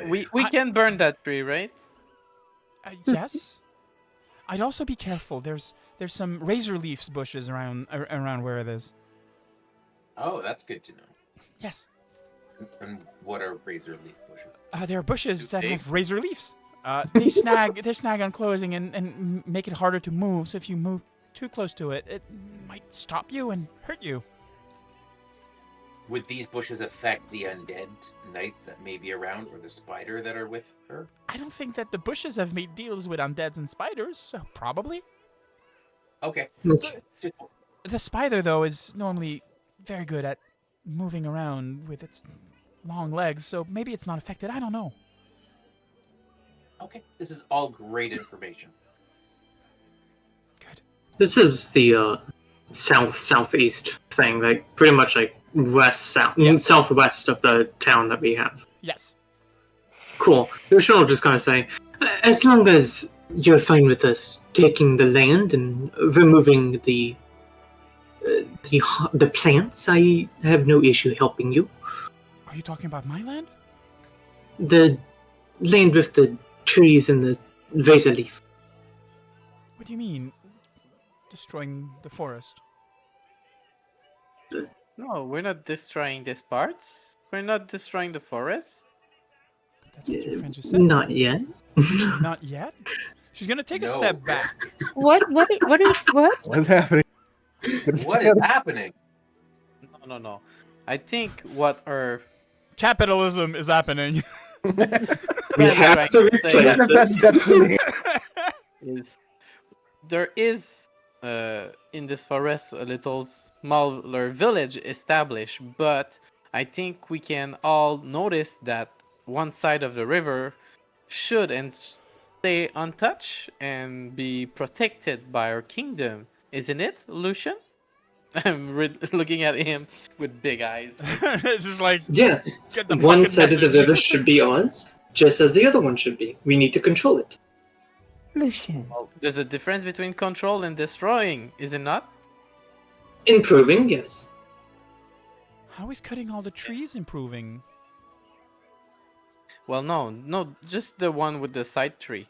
We can burn that tree, right? Yes. I'd also be careful. There's some razor leaves bushes around where it is. Oh, that's good to know. Yes. And what are razor leaf bushes? There are bushes that have razor leaves. They snag on clothing and make it harder to move. So if you move too close to it, it might stop you and hurt you. Would these bushes affect the undead knights that may be around, or the spider that are with her? I don't think that the bushes have made deals with undeads and spiders, so probably. Okay. The spider, though, is normally very good at moving around with its long legs, so maybe it's not affected. I don't know. Okay, this is all great information. Good. This is the southeast thing, like pretty much like southwest of the town that we have. Yes. Cool. Lucian will just kind of say, as long as you're fine with us taking the land and removing the plants, I have no issue helping you. Are you talking about my land? The land with the trees and the razor leaf. What do you mean? Destroying the forest? No, we're not destroying these parts. We're not destroying the forest. That's what your friend just said. Not yet. Not yet? She's gonna take a step back. What? What's happening? What is happening? No. I think what our Capitalism is happening. We have to replace it. is there is in this forest a little smaller village established, but I think we can all notice that one side of the river should and stay untouched and be protected by our kingdom, isn't it, Lucian? I'm looking at him with big eyes. It's just like, yes, get the one fucking side of the message. river should be ours, just as the other one should be. We need to control it. Lucian. There's a difference between control and destroying, is it not? Improving, yes. How is cutting all the trees improving? Well, no, just the one with the side tree.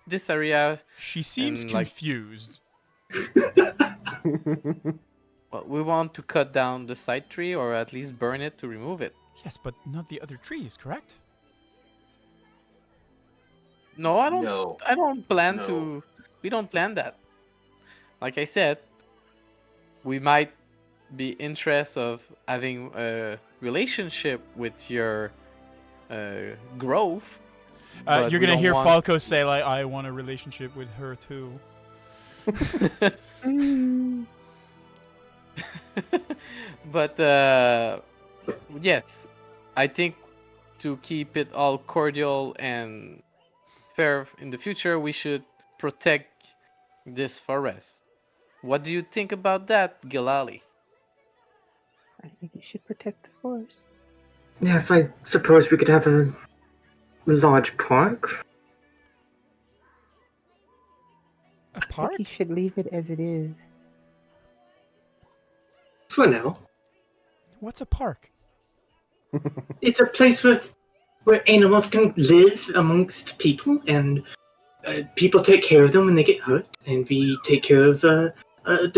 This area. She seems And, confused. Well, we want to cut down the side tree, or at least burn it to remove it. Yes, but not the other trees, correct? No, I don't. No. I don't plan No. to. We don't plan that. Like I said, we might be interested of having a relationship with your grove. But You're we gonna don't hear want- Falco say like, "I want a relationship with her too." But yes, I think to keep it all cordial and fair in the future, we should protect this forest. What do you think about that, Gilali? I think you should protect the forest. Yes, I suppose we could have a large park. A I think park? you should leave it as it is. For now. What's a park? It's a place where animals can live amongst people, and people take care of them when they get hurt, and we take care of the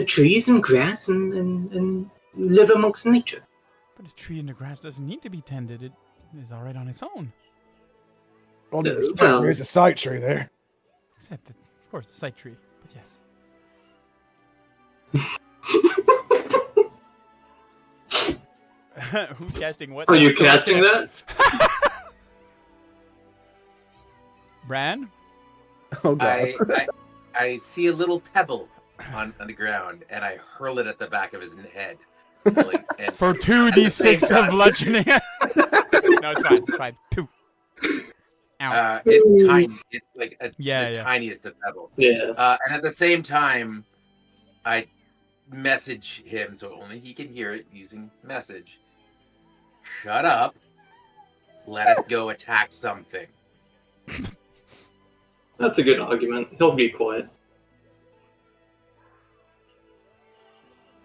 trees and grass and live amongst nature. But a tree in the grass doesn't need to be tended. It is all right on its own. All due respect, well- there's a side tree there. Except, that, of course, the sight tree. But yes. Who's casting what? Are you casting that? Bran? Oh god. I see a little pebble on the ground, and I hurl it at the back of his head. And For 2d6 of bludgeoning. No, it's fine. It's fine. 2. Ow. it's tiny. It's like the Yeah. tiniest of pebble. Yeah. And at the same time, I message him so only he can hear it using message. Shut up. Let us go attack something. That's a good argument. He'll be quiet.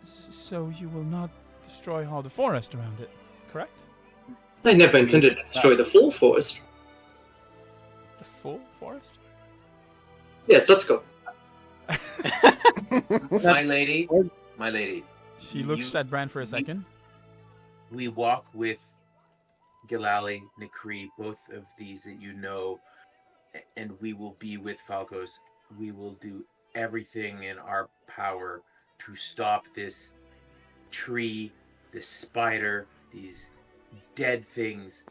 So you will not destroy all the forest around it, correct? I never intended to destroy the full forest. The full forest? Yes, let's go. My lady. She looks at Bran for a second. We walk with Gilali, Nikri, both of these that you know, and we will be with Falcos. We will do everything in our power to stop this tree, this spider, these dead things,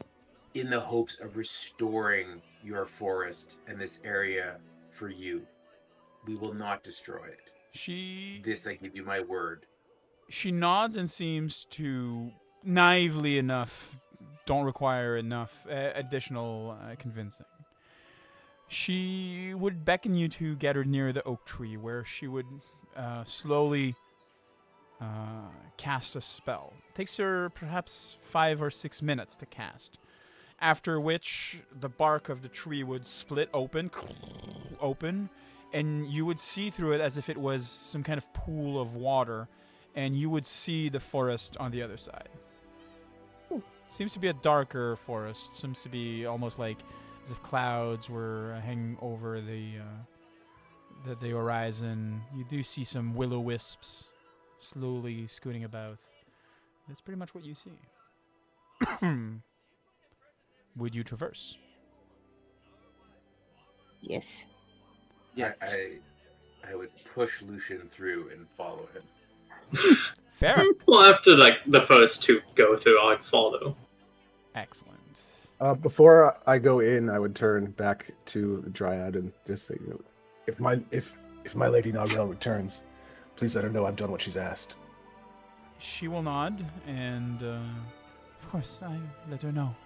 in the hopes of restoring your forest and this area for you. We will not destroy it. This I give you my word. She nods and seems to naively enough don't require enough additional convincing. She would beckon you to get her near the oak tree, where she would slowly cast a spell. It takes her perhaps 5 or 6 minutes to cast, after which the bark of the tree would split open, and you would see through it as if it was some kind of pool of water, and you would see the forest on the other side. Seems to be a darker forest. Seems to be almost like as if clouds were hanging over the horizon. You do see some willow wisps slowly scooting about. That's pretty much what you see. Would you traverse? Yes. Yes. I would push Lucian through and follow him. Fair. Well, after the first two go through, I'd follow. Excellent. Before I go in, I would turn back to the Dryad and just say, if my lady Nariel returns, please let her know I've done what she's asked. She will nod, and of course, I let her know.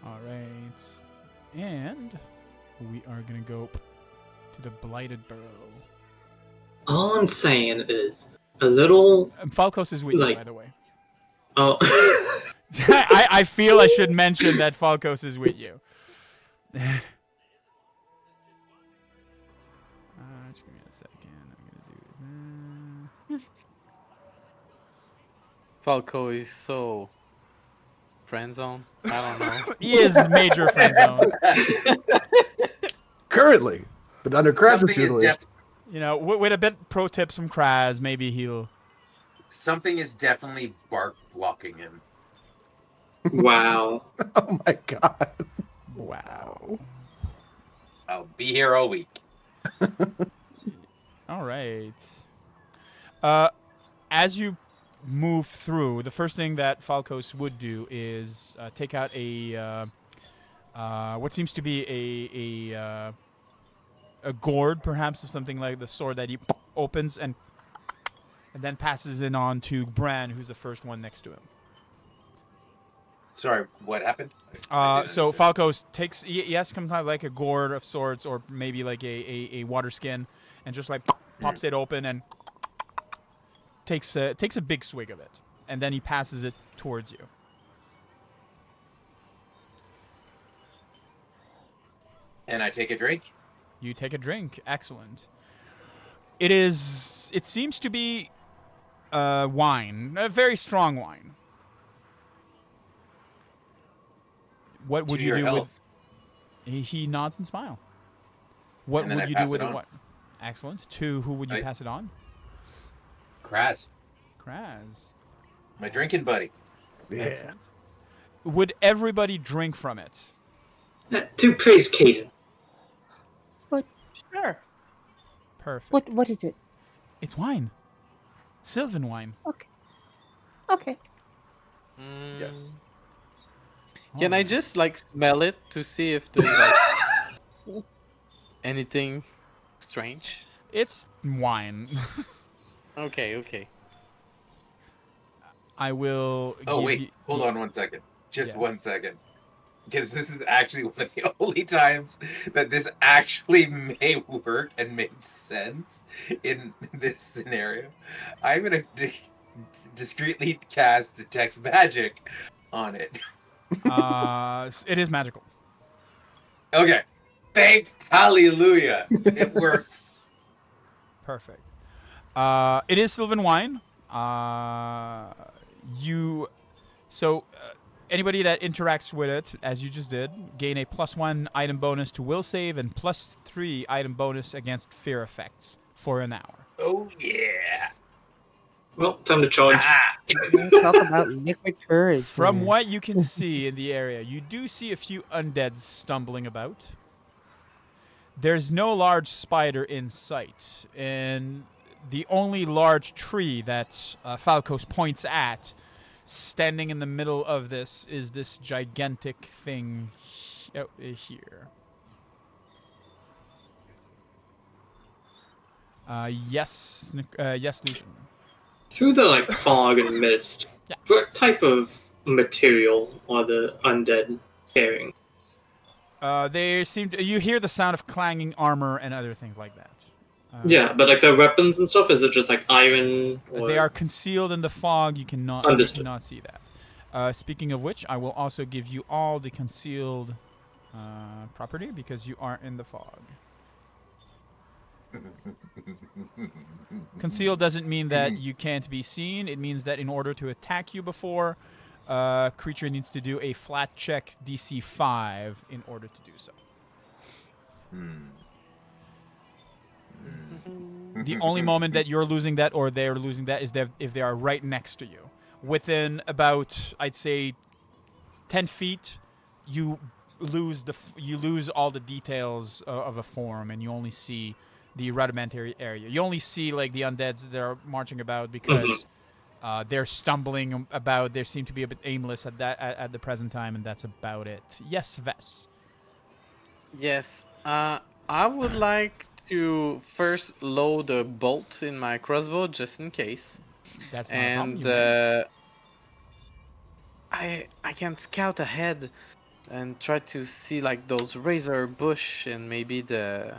All right, and we are gonna go to the Blighted Burrow. All I'm saying is a little. Falcos is with you, by the way. Oh. I feel I should mention that Falcos is with you. Just give me a second. I'm gonna do. Falco is so friend zone. I don't know. He is major friend zone. Currently, but under Kraz's tutelage. You know, with a bit pro tips from Kraz, maybe he'll. Something is definitely bark blocking him. Wow. Oh my god. Wow. I'll be here all week. All right. As you move through, the first thing that Falcos would do is take out a what seems to be a gourd, perhaps, of something like the sword that he opens and then passes it on to Bran, who's the first one next to him. Sorry, what happened? I didn't So understand. Falco takes, he has come like a gourd of sorts, or maybe like a water skin, and just like pops it open and takes a big swig of it, and then he passes it towards you. And I take a drink. You take a drink. Excellent. It seems to be wine, a very strong wine. What would To you your do health. with? He nods and smiles. What And then would I you pass do with it it? on. What? Excellent. To who would you pass it on? Kraz, Kraz. my drinking buddy. Yeah. Excellent. Would everybody drink from it? To praise Caden. Sure. Perfect. What is it? It's wine. Sylvan wine. Okay. Yes. Can I just like smell it to see if there's like anything strange? It's wine. Okay. I will. Oh give wait, you, hold on 1 second. Just Yeah. 1 second. Because this is actually one of the only times that this actually may work and make sense in this scenario. I'm gonna discreetly cast detect magic on it. It is magical. Okay. Thank hallelujah. It works. Perfect. It is Sylvan wine. Anybody that interacts with it, as you just did, gain a +1 item bonus to will save and +3 item bonus against fear effects for an hour. Oh yeah. Well, time to charge. Let's talk about liquid courage. From man. what you can see in the area, you do see a few undeads stumbling about. There's no large spider in sight, and the only large tree that Falcos points at, standing in the middle of this, is this gigantic thing here. Yes, Lucian. Through the like fog and mist, Yeah. what type of material are the undead carrying? They seem to. You hear the sound of clanging armor and other things like that. Yeah, but like their weapons and stuff, is it just like iron? Or... They are concealed in the fog. You cannot see that. Speaking of which, I will also give you all the concealed property because you are in the fog. Concealed doesn't mean that you can't be seen. It means that in order to attack you before, creature needs to do a flat check DC 5 in order to do so. The only moment that you're losing that or they're losing that is if they are right next to you. Within about, I'd say, 10 feet, you lose all the details of a form, and you only see the rudimentary area. You only see like the undeads that are marching about because they're stumbling about. They seem to be a bit aimless at the present time, and that's about it. Yes, Vess. Yes. I would like to first load a bolt in my crossbow just in case. That's not a problem. And You may. I can scout ahead and try to see like those razor bush and maybe the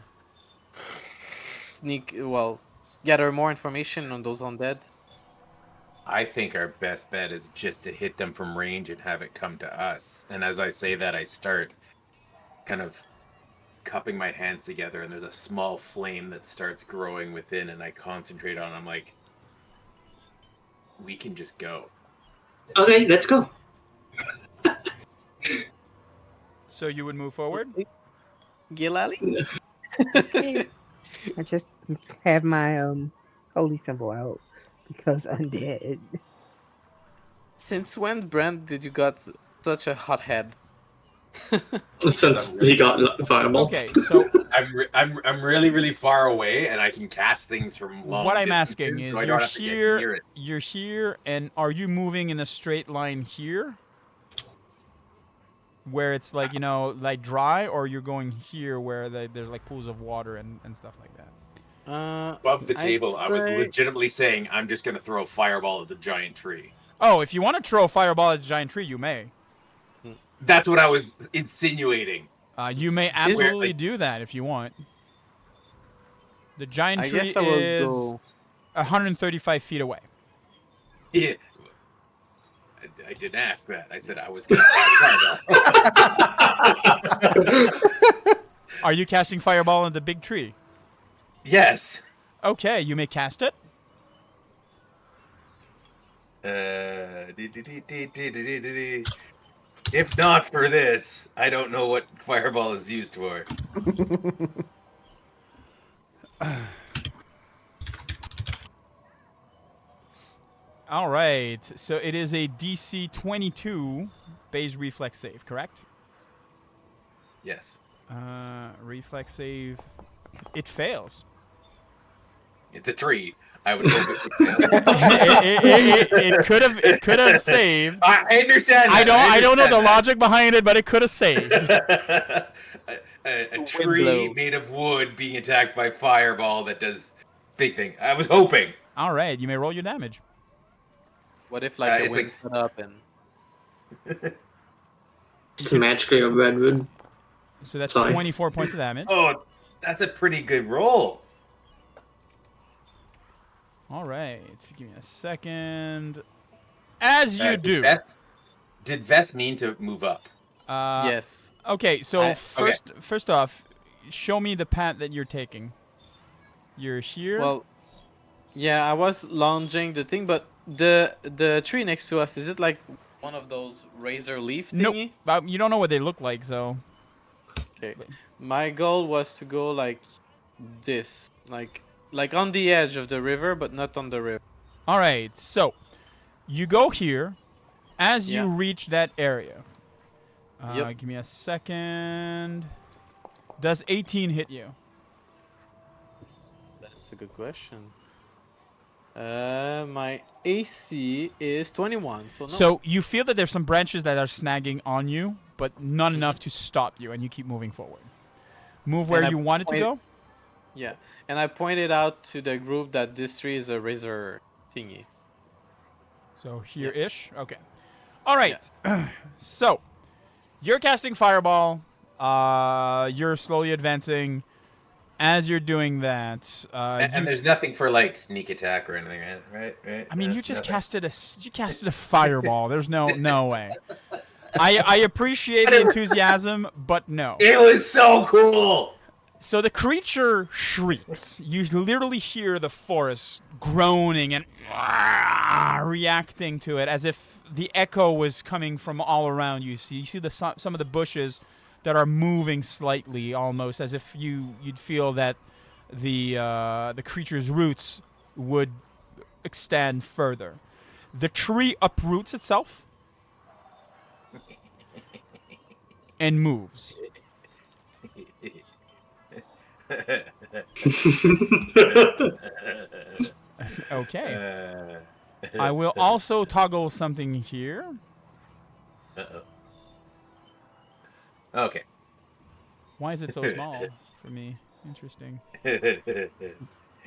gather more information on those undead. I think our best bet is just to hit them from range and have it come to us. And as I say that, I start kind of cupping my hands together, and there's a small flame that starts growing within, and I concentrate on it. I'm like, we can just go. Okay, let's go. So you would move forward? Gilali? I just have my holy symbol out because undead. Since when, Brent, did you got such a hot head? Since he got fireball. Okay, so I'm really, really far away, and I can cast things from long what I'm distances, asking is so I don't have to get near it. you're here, and are you moving in a straight line here? where it's like, you know, like dry, or you're going here where there's like pools of water and stuff like that? Above the table, I was say- legitimately saying I'm just gonna throw a fireball at the giant tree. Oh, if you want to throw a fireball at a giant tree, you may. That's what I was insinuating. You may absolutely do that if you want. The giant I tree guess I will is go. 135 feet away. Yeah. I didn't ask that. I said I was going to fireball. Are you casting fireball in the big tree? Yes. Okay, you may cast it. If not for this, I don't know what fireball is used for. All right, so it is a DC 22 base reflex save, correct? Yes. Reflex save. It fails. It's a tree. I would hope it would fail. It could have saved. I understand. I don't know the that. logic behind it, but it could have saved. a tree made of wood being attacked by fireball that does big thing. I was hoping. All right, you may roll your damage. What if like the it's wind like- put up and It's magically a redwood. So that's Sorry. 24 points of damage. Oh, that's a pretty good roll. All right, give me a second. As you do. Did Vest mean to move up? yes. Okay, so I- first off, show me the path that you're taking. You're here. Well, yeah, I was lounging the thing, but the tree next to us, is it like one of those razor leaf thingy? nope. You don't know what they look like, so. Okay. My goal was to go like this, like on the edge of the river, but not on the river. All right, so you go here. As you Yeah. reach that area, Yep. give me a second. Does 18 hit you? That's a good question. My AC is 21, so no. So you feel that there's some branches that are snagging on you, but not enough to stop you, and you keep moving forward. Move where And I you wanted to point- go. Yeah, and I pointed out to the group that this tree is a razor thingy. So here-ish. Okay. All right. So you're casting fireball. You're slowly advancing. As you're doing that, And there's nothing for like sneak attack or anything, right? I mean, you There's just nothing. casted a fireball. There's no way. I appreciate the enthusiasm, but no. It was so cool. So the creature shrieks. You literally hear the forest groaning and reacting to it as if the echo was coming from all around you. So you see some of the bushes that are moving slightly, almost as if you'd feel that the creature's roots would extend further. The tree uproots itself and moves. Okay. I will also toggle something here. Uh-oh. Okay. Why is it so small for me? Interesting.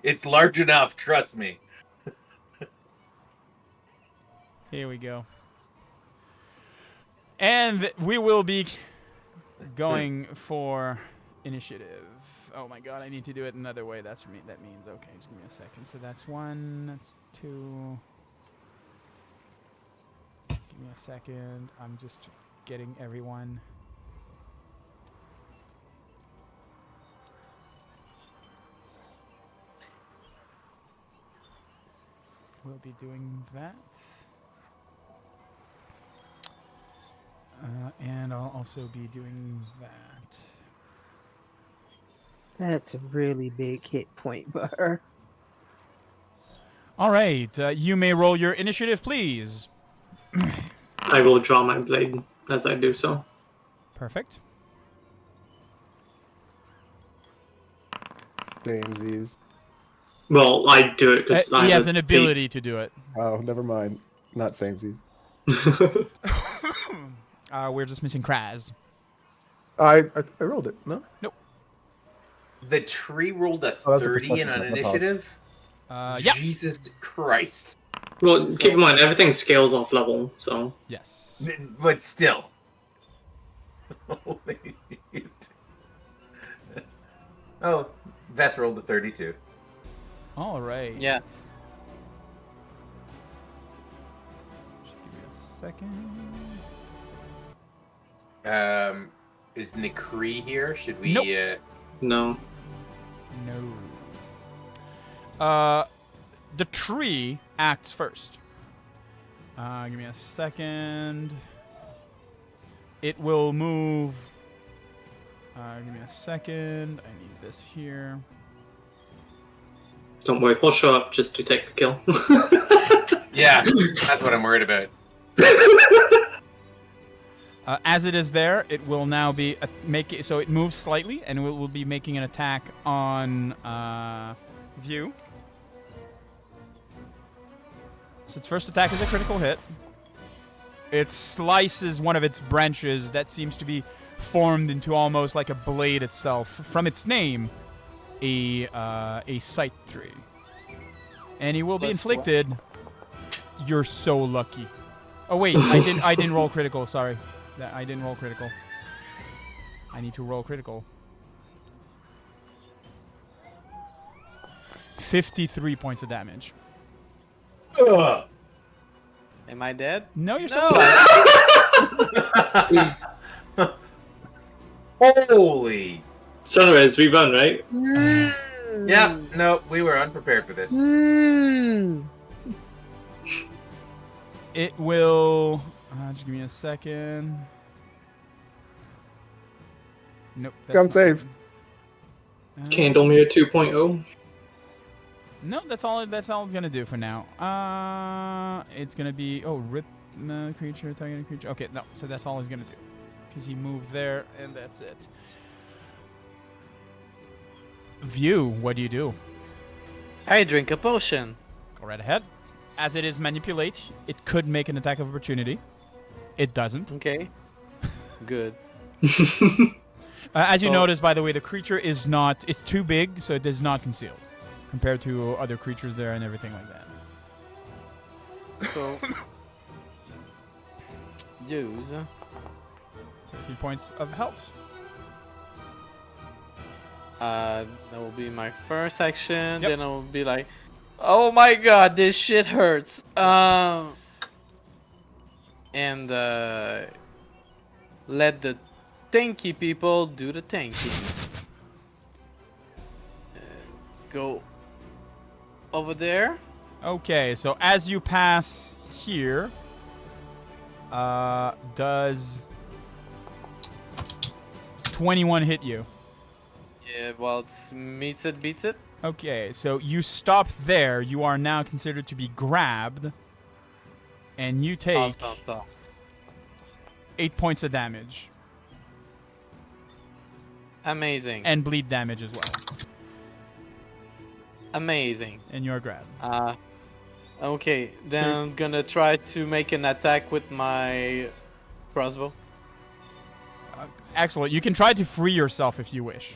It's large enough, trust me. Here we go. And we will be going for initiative. Oh my god, I need to do it another way. That means, okay, just give me a second. So that's 1, that's 2. Give me a second. I'm just getting everyone. We'll be doing that. And I'll also be doing that. That's a really big hit point bar. All right. You may roll your initiative, please. I will draw my blade as I do so. Perfect. Samesies. Well, I do it because He has an ability to do it. Oh, never mind. Not samesies. We're just missing Kraz. I rolled it. No. Nope. The tree rolled a Oh, that's a 30 in perception an check, my apologies. initiative. Yeah. Jesus Christ. Well, keep in mind everything scales off level, so Yes. But still. Holy shit. Oh, Vess rolled a 32. All right. Yeah. Just give me a second. Is Nikri here? Should we? Nope. no. No. The tree acts first. Give me a second. It will move. Give me a second. I need this here. Don't worry, he'll show up just to take the kill. Yeah, that's what I'm worried about. As it is there, it will now be so it moves slightly, and it will be making an attack on View. So its first attack is a critical hit. It slices one of its branches that seems to be formed into almost like a blade itself. From its name, a sight tree. And he will be inflicted. You're so lucky. Oh wait, I didn't roll critical. Sorry, I didn't roll critical. I need to roll critical. 53 points of damage. Ugh. Am I dead? No, you're No. so Holy. Sunrise, we run, right? Yeah, no, we were unprepared for this. It will. Just give me a second. Nope. That's Come not save. good. Candlemere 2.0. No, that's all it's gonna do for now. It's gonna be rip creature, target creature. Okay, no, so that's all he's gonna do, because he moved there, and that's it. View, what do you do? I drink a potion. Go right ahead. As it is manipulate, it could make an attack of opportunity. It doesn't. Okay. Good. As you So- notice, by the way, the creature is not. It's too big, so it is not concealed compared to other creatures there and everything like that. So use 3 points of health. that will be my first action. Yep. Then I will be like, oh my god, this shit hurts. And let the tanky people do the tanking. Go over there. Okay, so as you pass here, does 21 hit you? Yeah, well, it's meets it, beats it. Okay, so you stop there. You are now considered to be grabbed, and you take Stop. 8 points of damage Amazing. and bleed damage as well, Amazing. and you're grabbed. Okay, then So- I'm gonna try to make an attack with my crossbow. Excellent. You can try to free yourself if you wish.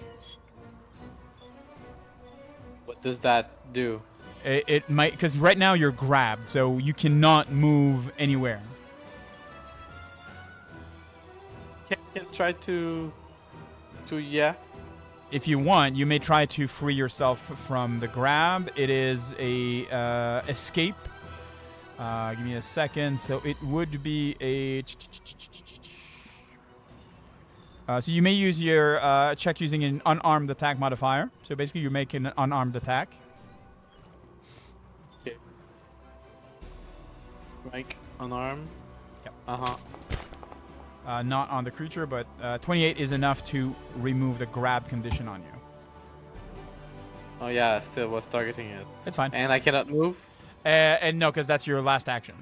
What does that do? It might, because right now you're grabbed, so you cannot move anywhere. Can try to yeah. If you want, you may try to free yourself from the grab. It is a escape. Give me a second. So it would be a. So you may use your check using an unarmed attack modifier. So basically, you make an unarmed attack. Okay. Like unarmed. Yep. Not on the creature, but 28 is enough to remove the grab condition on you. Oh yeah, I still was targeting it. It's fine. And I cannot move. And no, because that's your last action.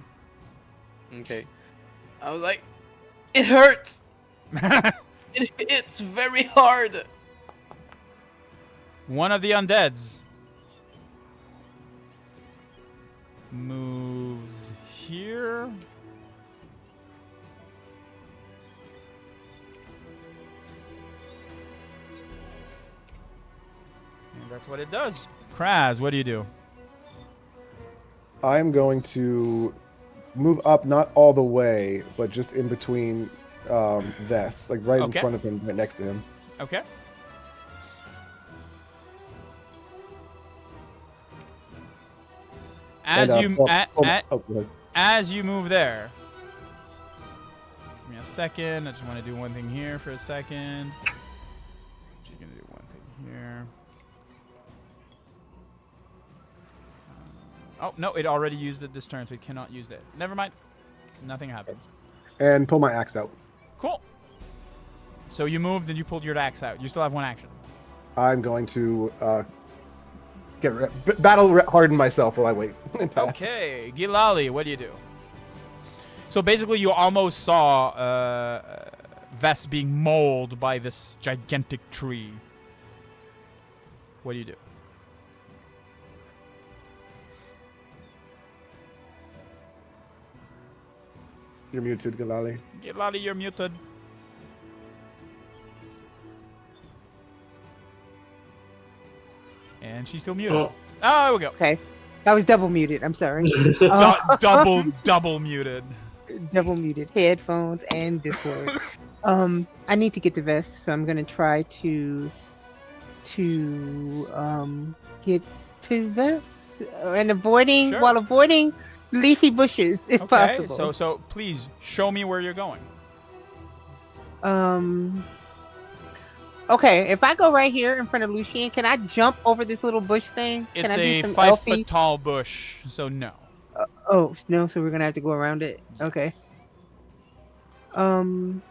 Okay. I was like, it hurts. It's very hard. One of the undeads moves here. that's what it does. Kraz, what do you do? I'm going to move up, not all the way, but just in between vests, like right in Okay. front of him, right next to him. Okay. As And, you go ahead. as you move there. Give me a second. I just want to do one thing here for a second. Just gonna do one thing here. Oh no, it already used it this turn, so it cannot use it. Never mind. Nothing happens. And pull my axe out. Cool. So you moved and you pulled your axe out. You still have one action. I'm going to battle harden myself while I wait. And pass. Okay, Gilali, what do you do? So basically, you almost saw Vess being mauled by this gigantic tree. What do you do? You're muted, Galali. Gilali, you're muted. And she's still muted. Oh, there we go. Okay. I was double muted. I'm sorry. Double muted. Double muted. Headphones and Discord. I need to get the vest, so I'm gonna try to get to vest and Sure. while avoiding leafy bushes if Okay, possible. so please show me where you're going. Okay, if I go right here in front of Lucien, can I jump over this little bush thing? It's Can I do a some 5 elfy? foot tall bush, so no. Oh no, so we're gonna have to go around it. Okay. My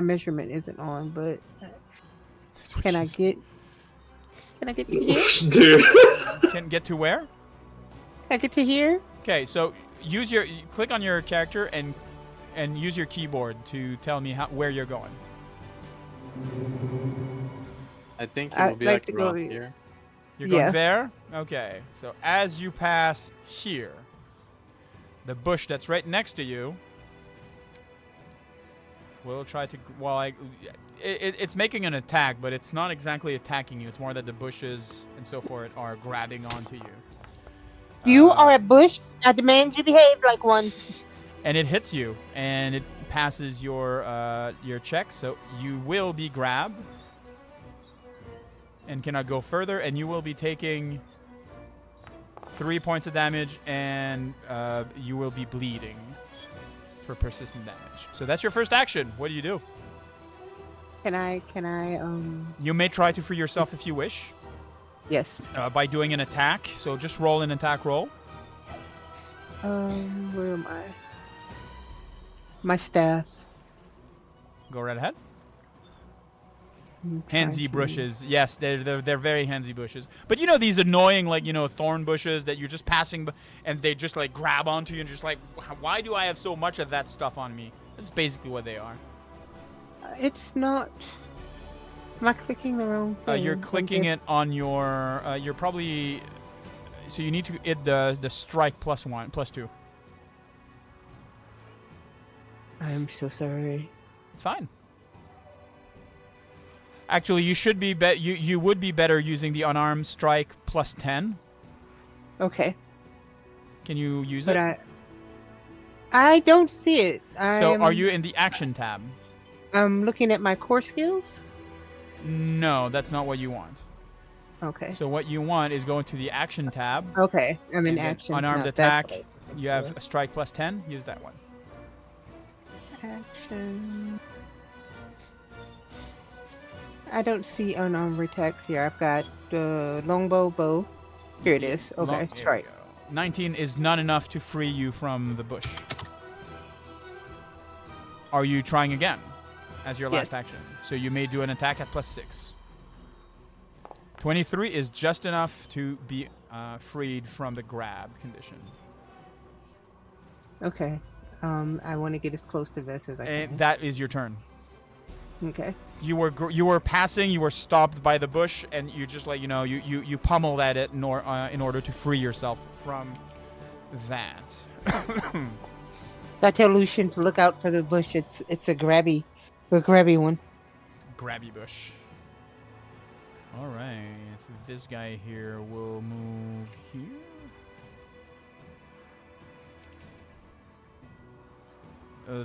measurement isn't on, but That's what can she I said. get to here? Dude. Can get to where? Can I get to here? Okay, so click on your character and use your keyboard to tell me where you're going. I think it I'd will be like like to go around here. here. You're going Yeah. there? Okay. So as you pass here, the bush that's right next to you will try to it's making an attack, but it's not exactly attacking you. It's more that the bushes and so forth are grabbing onto you. You are a bush. I demand you behave like one. And it hits you, and it passes your check, so you will be grabbed and cannot go further, and you will be taking 3 points of damage, and you will be bleeding for persistent damage. So that's your first action. What do you do? Can I You may try to free yourself if you wish yes. by doing an attack. So just roll an attack roll. Where am I? My staff. Go right ahead. I'm trying Handsy to- bushes. Yes, they're very handsy bushes. But you know these annoying thorn bushes that you're just passing and they just like grab onto you and just like, why do I have so much of that stuff on me? That's basically what they are. It's not. Am I clicking the wrong thing? You're clicking it on your. You're probably. So you need to hit the strike +2. I'm so sorry. It's fine. Actually, you should be you would be better using the unarmed strike +10. Okay. Can you use But it? I don't see it. So are you in the action tab? I'm looking at my core skills. No, that's not what you want. Okay. So what you want is go into the action tab. Okay. I'm in and then action. Unarmed now. That's attack. what You have a strike +10. Use that one. action. I don't see unarmed attacks here. I've got the longbow bow. Here it is. Okay, Here we strike. go. 19 is not enough to free you from the bush. Are you trying again as your last Yes. action? So you may do an attack at +6. 23 is just enough to be freed from the grabbed condition. Okay. I want to get as close to Vess as I And can. that is your turn. Okay. You were passing. You were stopped by the bush, and you just you pummeled at it in order to free yourself from that. So I tell Lucian to look out for the bush. It's a grabby one. It's a grabby bush. All right. This guy here will move here.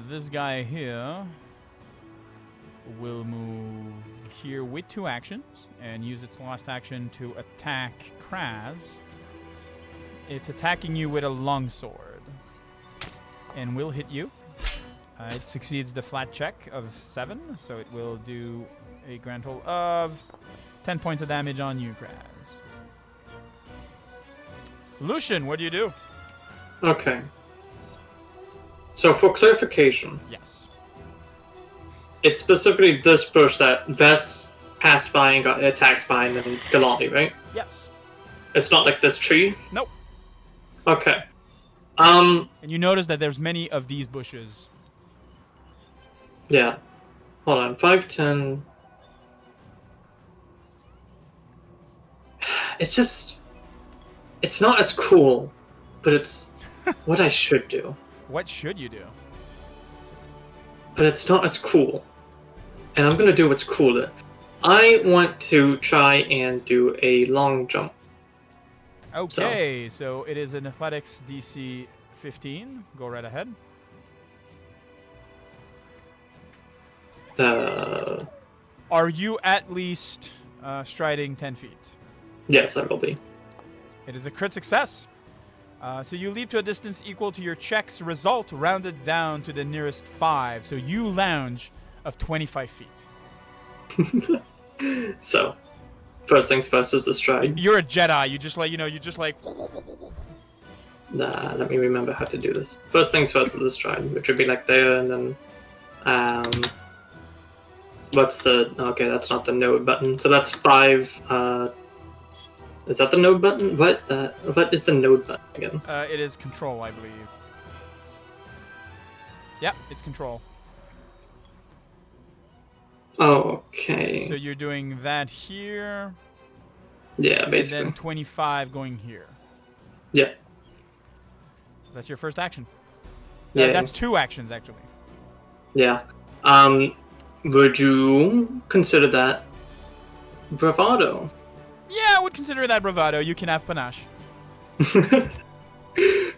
This guy here will move here with 2 actions and use its last action to attack Kraz. It's attacking you with a longsword and will hit you. It succeeds the flat check of 7, so it will do a grand total of 10 points of damage on you, Kraz. Lucian, what do you do? Okay. So for clarification, Yes. it's specifically this bush that Vess passed by and got attacked by, and then Galati, right? Yes. It's not like this tree? Nope. Okay. And you notice that there's many of these bushes. Yeah. Hold on. 5, 10. It's just... It's not as cool, but it's what I should do. What should you do? But it's not as cool. And I'm gonna do what's cooler. I want to try and do a long jump. Okay, so it is an athletics DC 15. Go right ahead. Are you at least striding 10 feet? Yes, I will be. It is a crit success. So you leap to a distance equal to your check's result, rounded down to the nearest 5. So you lounge of 25 feet. So, first things first is the stride. You're a Jedi. You just like. Nah, let me remember how to do this. First things first is the stride, which would be like there, and then, what's the? Okay, that's not the node button. So that's 5. Is that the node button? What is the node button again? It is control, I believe. Yep, it's control. Okay. So you're doing that here. Yeah, basically. And then 25 going here. Yeah. So that's your first action. Yeah. That's 2 actions, actually. Yeah. Would you consider that bravado? Yeah, I would consider that bravado. You can have panache.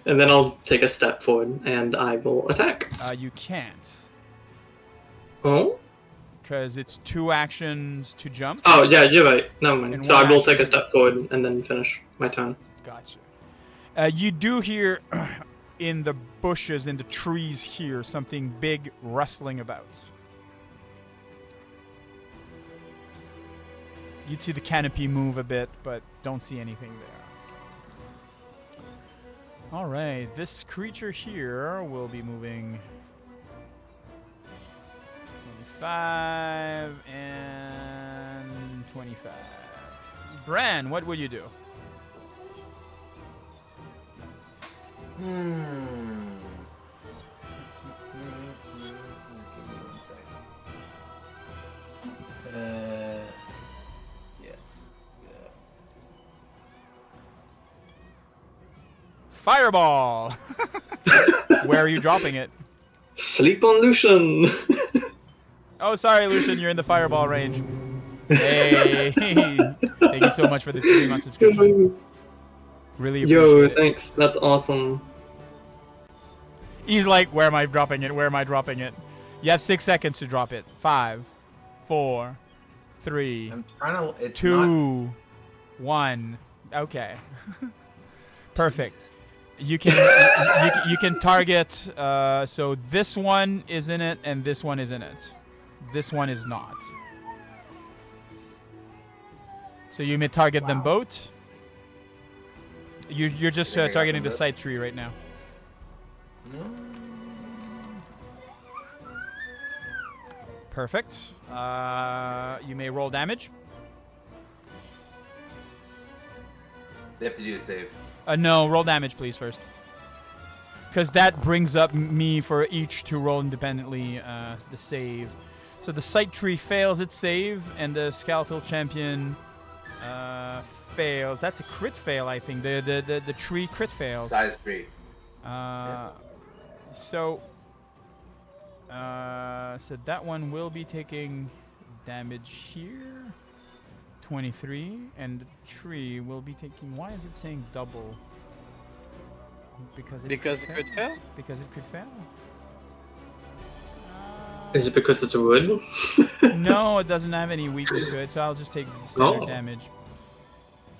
And then I'll take a step forward and I will attack. You can't. Oh? Because it's 2 actions to jump. Oh, yeah, you're right. Never mind. And So I one will action take a step forward and then finish my turn. Gotcha. You do hear in the bushes, in the trees here, something big rustling about. You'd see the canopy move a bit, but don't see anything there. All right, this creature here will be moving 25 and 25. Bran, what would you do? Give me 1 second. Fireball! Where are you dropping it? Sleep on Lucian! Oh, sorry, Lucian, you're in the fireball range. Hey! Thank you so much for the 3-month subscription. Really appreciate it. Yo, thanks. That's awesome. He's like, where am I dropping it? Where am I dropping it? You have 6 seconds to drop it. 5, 4, 3, I'm trying to. 2, 1. Okay. Perfect. Jesus. You can you can target. So this one is in it, and this one is in it. This one is not. So you may target them both. You're just targeting the side tree right now. Perfect. You may roll damage. They have to do a save. No, roll damage, please, first. Because that brings up me for each to roll independently the save. So the sight tree fails its save, and the skeletal champion fails. That's a crit fail, I think. The tree crit fails. Size 3. So that one will be taking damage here. 23, and the tree will be taking. Why is it saying double? Because it could fail. Because it could fail. Is it because it's a wood? No, it doesn't have any weakness to it, so I'll just take standard damage.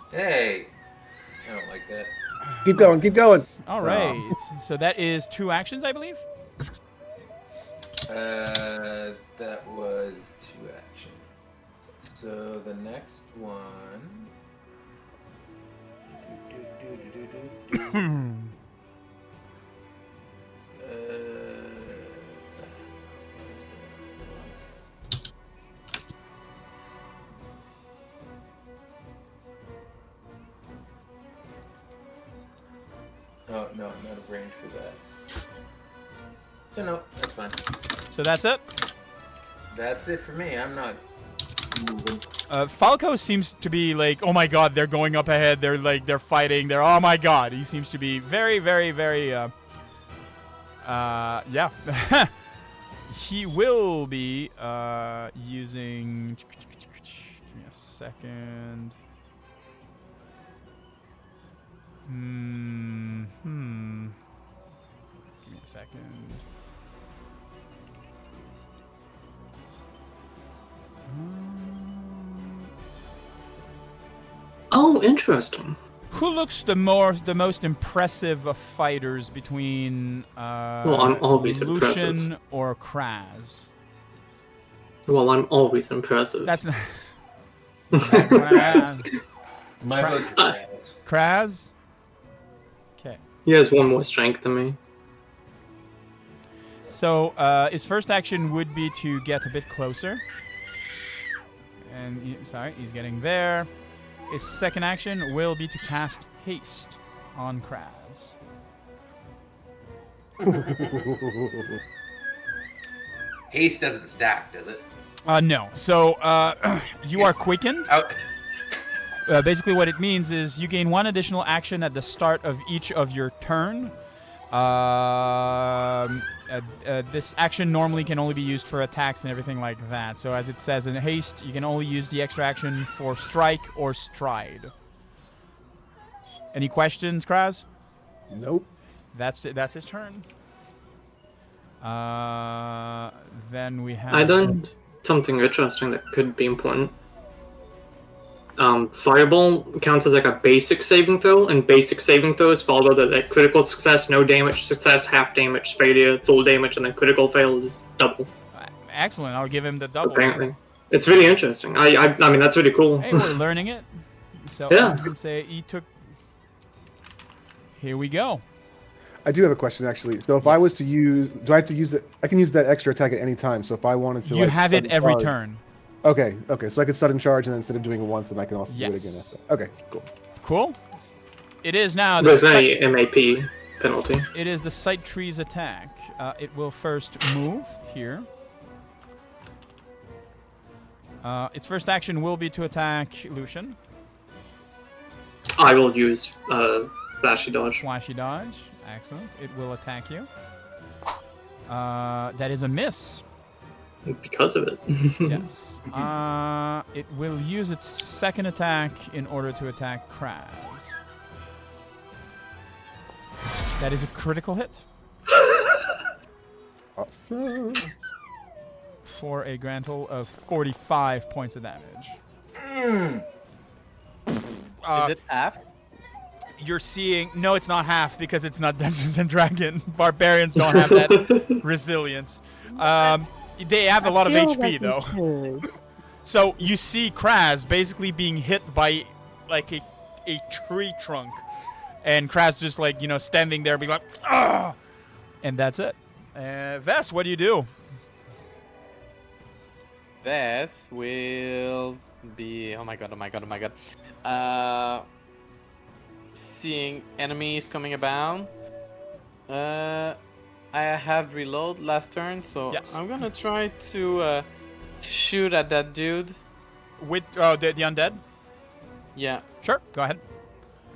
Hey, I don't like that. Keep going, keep going. All right, so that is 2 actions, I believe. That was 2 actions. So the next one. Oh, no, I'm out of range for that. So, no, that's fine. So that's it? That's it for me. I'm not moving. Falco seems to be like, oh my god, they're going up ahead. They're like, they're fighting. They're, oh my god. He seems to be very, very, very, yeah. He will be, using, give me a second. Give me a second. Oh, interesting. Who looks the most impressive of fighters between Well, I'm always Lucian impressive. or Kraz? Well, I'm always impressive. That's not. My vote's for Kraz. Kraz? Okay. He has 1 more strength than me. So his first action would be to get a bit closer. And he's getting there. His second action will be to cast haste on Kraz. Haste doesn't stack, does it? No. So you are quickened. Basically, what it means is you gain 1 additional action at the start of each of your turn. This action normally can only be used for attacks and everything like that. So as it says in haste, you can only use the extra action for strike or stride. Any questions, Kraz? Nope. That's it. That's his turn. Then we have. I done something interesting that could be important. Fireball counts as like a basic saving throw, and basic saving throws follow the critical success, no damage, success, half damage, failure, full damage, and then critical fail is double. Excellent. I'll give him the double. Apparently, it's really interesting. I mean, that's really cool. Hey, we're learning it. So Yeah. I'm gonna say he took. Here we go. I do have a question actually. So if I was to use, do I have to use it? I can use that extra attack at any time. So if I wanted to, You have it sudden every charge- turn. Okay, okay. So I could sudden charge, and then instead of doing it once, then I can also do it again. Yes. After. Okay, cool. Cool. It is now the There's any MAP penalty. It is the sight trees attack. It will first move here. Its first action will be to attack Lucian. I will use flashy dodge. Flashy dodge. Excellent. It will attack you. That is a miss. Because of it. Yes. It will use its second attack in order to attack Kraz. That is a critical hit. Awesome. For a grand total of 45 points of damage. Is it half? You're seeing... No, it's not half because it's not Dungeons & Dragons. Barbarians don't have that resilience. They have a lot of HP, though. So you see Kraz basically being hit by like a tree trunk. And Kraz just like, standing there being like, ah! And that's it. Vess, what do you do? This will be... Oh my god. Seeing enemies coming about. I have reload last turn, so yes. I'm gonna try to shoot at that dude. With the undead? Yeah. Sure, go ahead.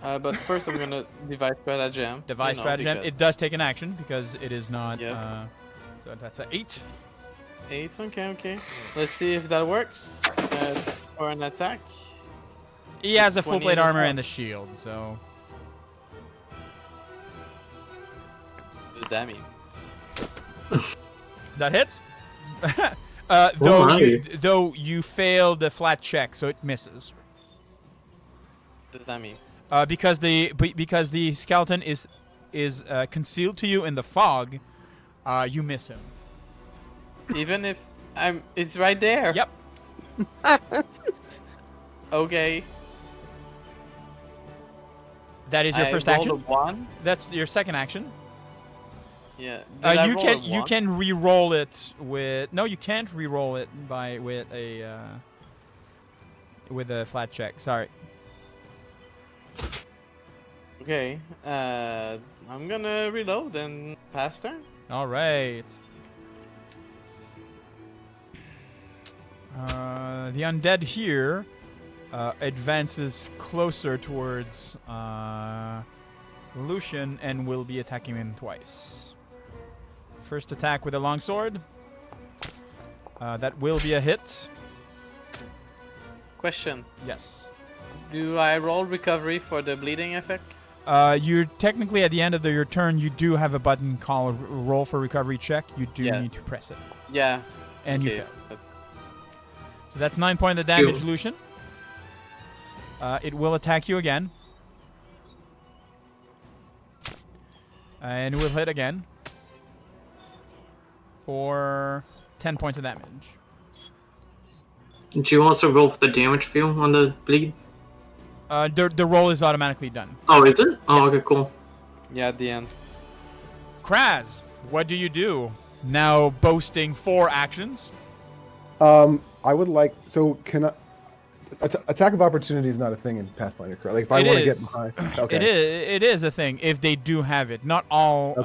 But first I'm gonna device stratagem. Device stratagem. It does take an action because it is not... Yep. So that's an 8. 8, okay. Let's see if that works. For an attack. He has a 20 full plate is a armor hit. and the shield, so. What does that mean? That hits. my. Though you failed the flat check, so it misses. What does that mean? Because the skeleton is concealed to you in the fog, you miss him. Even if it's right there. Yep. Okay. That is your I first rolled action. a 1. That's your second action. Yeah. Did I You roll can a you 1? can re-roll it with you can't re-roll it with a flat check. Sorry. Okay. I'm gonna reload and pass turn. All right. The undead here advances closer towards Lucian and will be attacking him twice. First attack with a longsword. That will be a hit. Question: Yes. Do I roll recovery for the bleeding effect? You're technically at the end of your turn. You do have a button called roll for recovery check. You do Yeah. need to press it, Yeah. and you Okay, fail. but- So that's 9 points of damage, Lucian. It will attack you again. And will hit again. For 10 points of damage. Did you also roll for the damage field on the bleed? The roll is automatically done. Oh, is it? Oh, okay, cool. Yeah, at the end. Kraz, what do you do? Now boasting 4 actions. I would like. So can I? Attack of opportunity is not a thing in Pathfinder, correct? Like if I It want to get is. behind. Okay. It is a thing if they do have it. Not all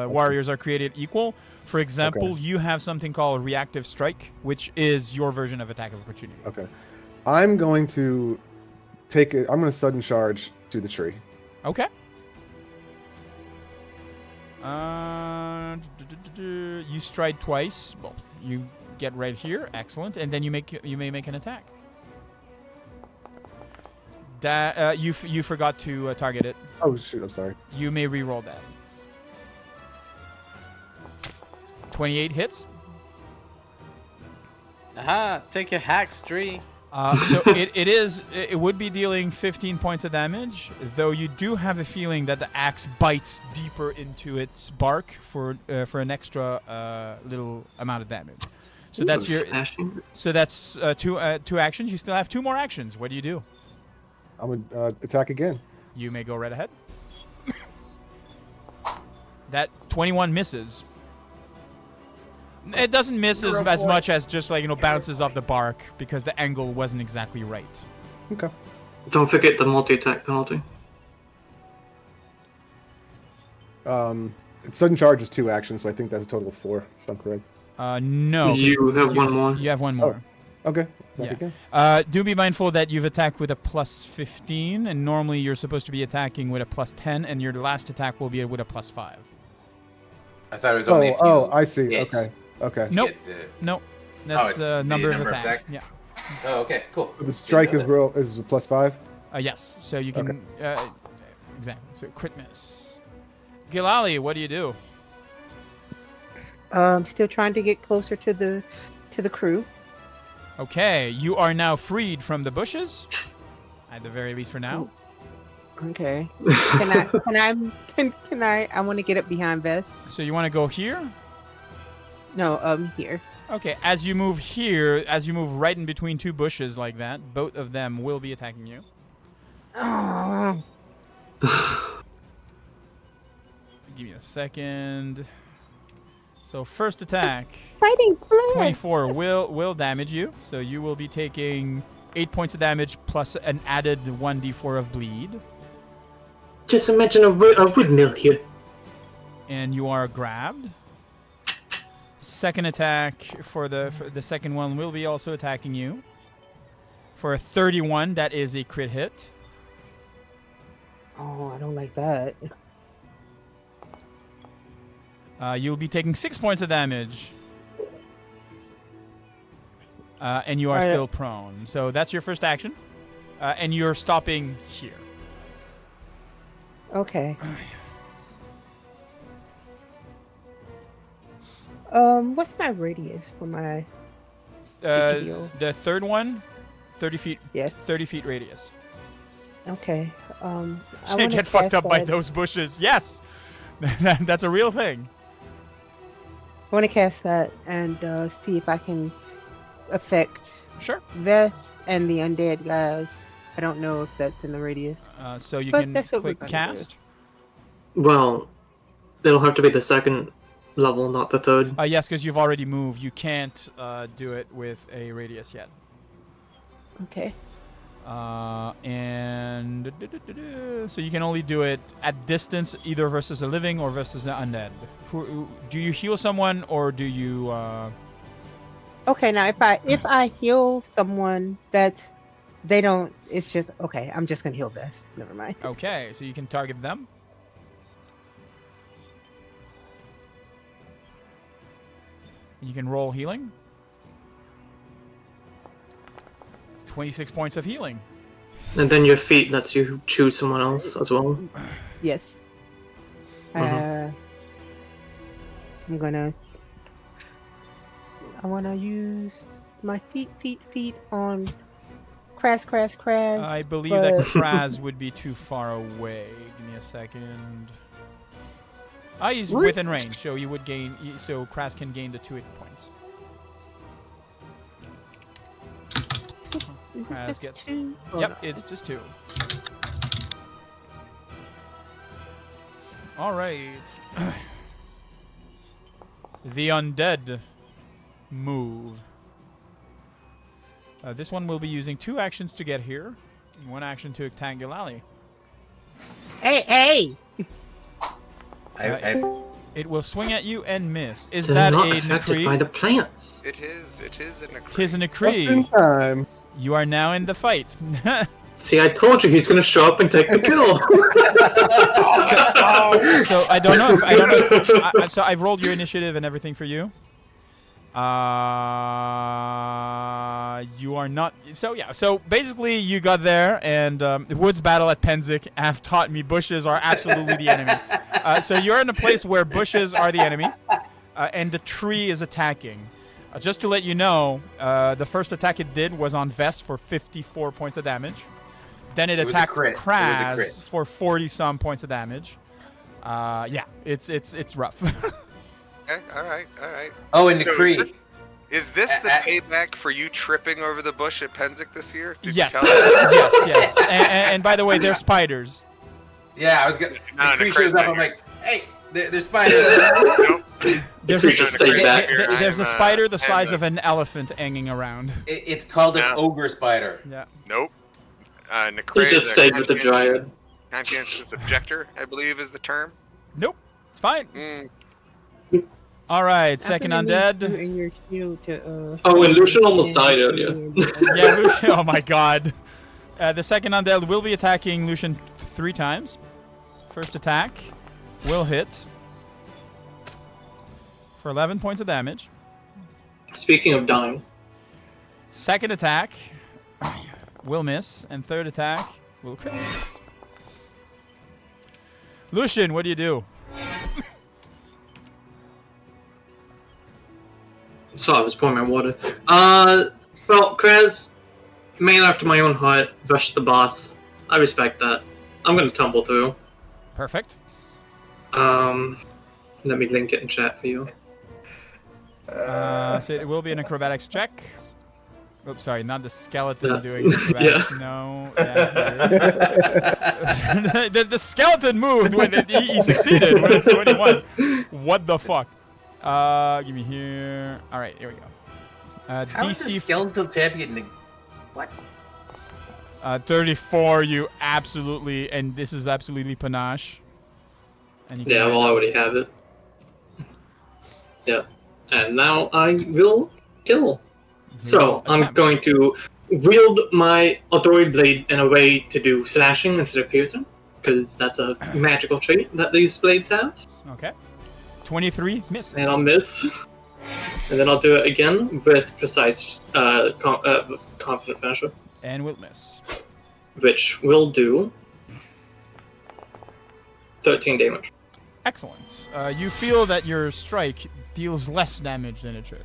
warriors are created equal. For example, you have something called reactive strike, which is your version of attack of opportunity. Okay. I'm going to take it. I'm going to sudden charge to the tree. Okay. You stride twice. Well, you get right here. Excellent, and then you may make an attack. That you forgot to target it. Oh shoot! I'm sorry. You may re-roll that. 28 hits. Aha! Take a hack's tree. So it would be dealing 15 points of damage, though you do have a feeling that the axe bites deeper into its bark for an extra little amount of damage. So that's your. So that's two actions. You still have 2 more actions. What do you do? I'm gonna attack again. You may go right ahead. That 21 misses. It doesn't miss as much as just bounces off the bark because the angle wasn't exactly right. Okay. Don't forget the multi-attack penalty. Sudden charge is 2 actions, so I think that's a total of 4. If I'm correct. No. You have one more. You have one more. Oh, okay. Yeah. Do be mindful that you've attacked with a plus 15, and normally you're supposed to be attacking with a plus 10, and your last attack will be with a plus 5. I thought it was only. I see. hits. Okay. Nope. Get the- Nope. That's it's the the number of number of attack. attack? Yeah. Oh, okay, cool. So the strike Didn't is know that. is plus 5. Yes. So you can exactly. So crit miss. Gilali, what do you do? Still trying to get closer to the crew. Okay, you are now freed from the bushes, at the very least for now. Okay. Can I? I want to get up behind Vess. So you want to go here? No, here. Okay, as you move here, as you move right in between 2 bushes like that, both of them will be attacking you. Oh. Give me a second. So first attack, Fighting plants. 24 will damage you. So you will be taking 8 points of damage plus an added 1d4 of bleed. Just imagine a windmill here. And you are grabbed. Second attack for the second one will be also attacking you. For a 31, that is a crit hit. Oh, I don't like that. You'll be taking 6 points of damage. And you are still prone. So that's your first action. And you're stopping here. Okay. What's my radius for my deal? The third one, 30 feet. Yes. 30 feet radius. Okay. I You wanna get fucked cast up by that- those bushes. Yes, that's a real thing. I want to cast that and see if I can affect Sure. Vest and the undead guys. I don't know if that's in the radius. So you But can that's what we're click gonna do. cast. Well, it'll have to be the second level, not the third. Yes, because you've already moved. You can't do it with a radius yet. Okay. And so you can only do it at distance, either versus a living or versus an undead. Do you heal someone or do you? Okay. Now, if I heal someone, they don't. It's just okay. I'm just gonna heal Vest. Never mind. Okay, so you can target them. You can roll healing. It's 26 points of healing. And then your feat lets you choose someone else as well. Yes. Mhm. I'm gonna. I wanna use my feet on Crass. I believe that Kraz would be too far away. Give me a second. He's What? within range, so you would gain. So Kraz can gain the 2 hit points. Is it Kraz just gets- 2? Oh, Yep, no. it's just 2. All right. The undead move. This one will be using 2 actions to get here, and 1 action to attack Galali. Hey! It will swing at you and miss. Is They're that not a affected by Nakri? the plants. It is a Nakri. Tis a Just Nakri. in time. You are now in the fight. See, I told you he's gonna show up and take the kill. So I don't know. So I've rolled your initiative and everything for you. You are not. So yeah. So basically, you got there, and the woods battle at Penzik have taught me bushes are absolutely the enemy. So you're in a place where bushes are the enemy, and the tree is attacking. Just to let you know, the first attack it did was on Vest for 54 points of damage. Then it It was a attacked crit. It was a crit. Kraz for 40-some points of damage. Yeah, it's rough. Okay, all right. Oh, and So Nakri. Is this the payback for you tripping over the bush at Penzik this year? Did Yes, you tell us? yes. And by the way, they're spiders. Yeah, I was gonna. No, Nakri Nakri's shows up. not I'm here. like, hey, there's spiders. Nope. There's Nakri should stay back. There's a I'm, spider the I'm size a- of an elephant hanging around. It's called an Yeah. ogre spider. Yeah. Nope. He Nakri just is a stayed with the dryad. conscientious objector, I believe is the term. Nope. It's fine. Mm. All right. I'm Second gonna need undead. you and your shield to, Oh, and Lucian almost died earlier. Yeah, Lucian. Oh my god. The second undead will be attacking Lucian 3 times. First attack will hit for 11 points of damage. Speaking of dying, Second attack will miss, and third attack will crit. Lucian, what do you do? so I was pouring my water. Well, Kraz, man after my own heart, rushed the boss. I respect that. I'm gonna tumble through. Perfect. Let me link it in chat for you. So it will be an acrobatics check. Oops, sorry, not the skeleton Yeah. doing the acrobatics. Yeah. No. Yeah, the skeleton moved when he succeeded when he won. What the fuck? Give me here. All right, here we go. How is the DC skeletal champion? What? 34. You absolutely, and this is absolutely panache. And you can Yeah, well, I already have it. Yeah. And now I will kill. So, I'm attempt. going to wield my authority blade in a way to do slashing instead of piercing, because that's a magical trait that these blades have. Okay. 23 misses. And I'll miss. And then I'll do it again with precise, confident finisher. And will miss. which will do 13 damage. Excellent. You feel that your strike deals less damage than it should.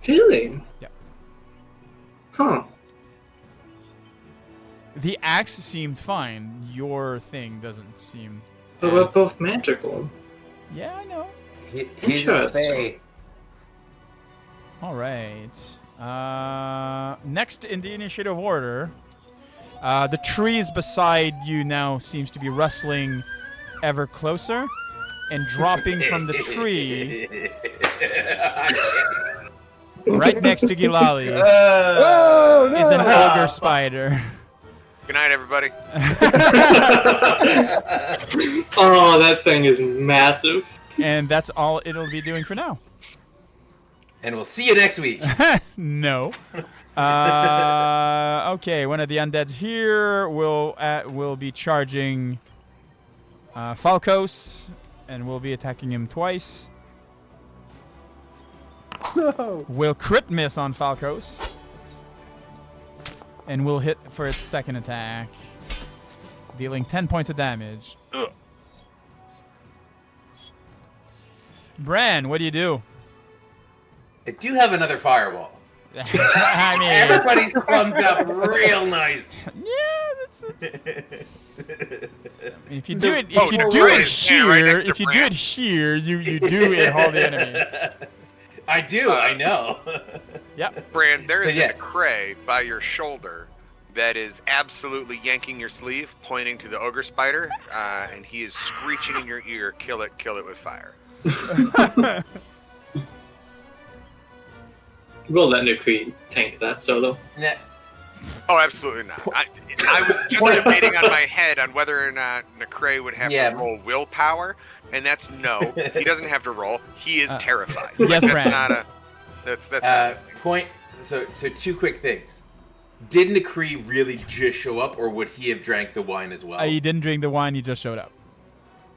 Really? Yeah. Huh. The axe seemed fine. Your thing doesn't seem. But we're both magical. Yeah, I know. He's a fae. All right. Next in the initiative order, the trees beside you now seems to be rustling ever closer, and dropping from the tree right next to Gilali is an ogre spider. Good night, everybody. Oh, that thing is massive. And that's all it'll be doing for now. And we'll see you next week. No. Okay, one of the undeads here will be charging Falcos, and we'll be attacking him twice. No. Will crit miss on Falcos, and will hit for its second attack, dealing 10 points of damage. Ugh. Bran, what do you do? I do have another fireball. I mean, Everybody's clumped up real nice. Yeah, that's if you do it, Oh, if you no, do right. it Yeah, right here, next to if you do Bran. it here, you do it all the enemies. I do, I know. Yep. Bran, there is Yeah. a McCrae by your shoulder that is absolutely yanking your sleeve, pointing to the ogre spider, and he is screeching in your ear, kill it with fire. We'll let Nukri tank that solo. Nah, Oh, absolutely not. I was just debating on my head on whether or not McCrae would have Yeah. to roll willpower, and that's no. He doesn't have to roll. He is terrified. yes, that's Bran. not a. That's not a thing. point. So two quick things. Did Nakri really just show up, or would he have drank the wine as well? He didn't drink the wine; he just showed up.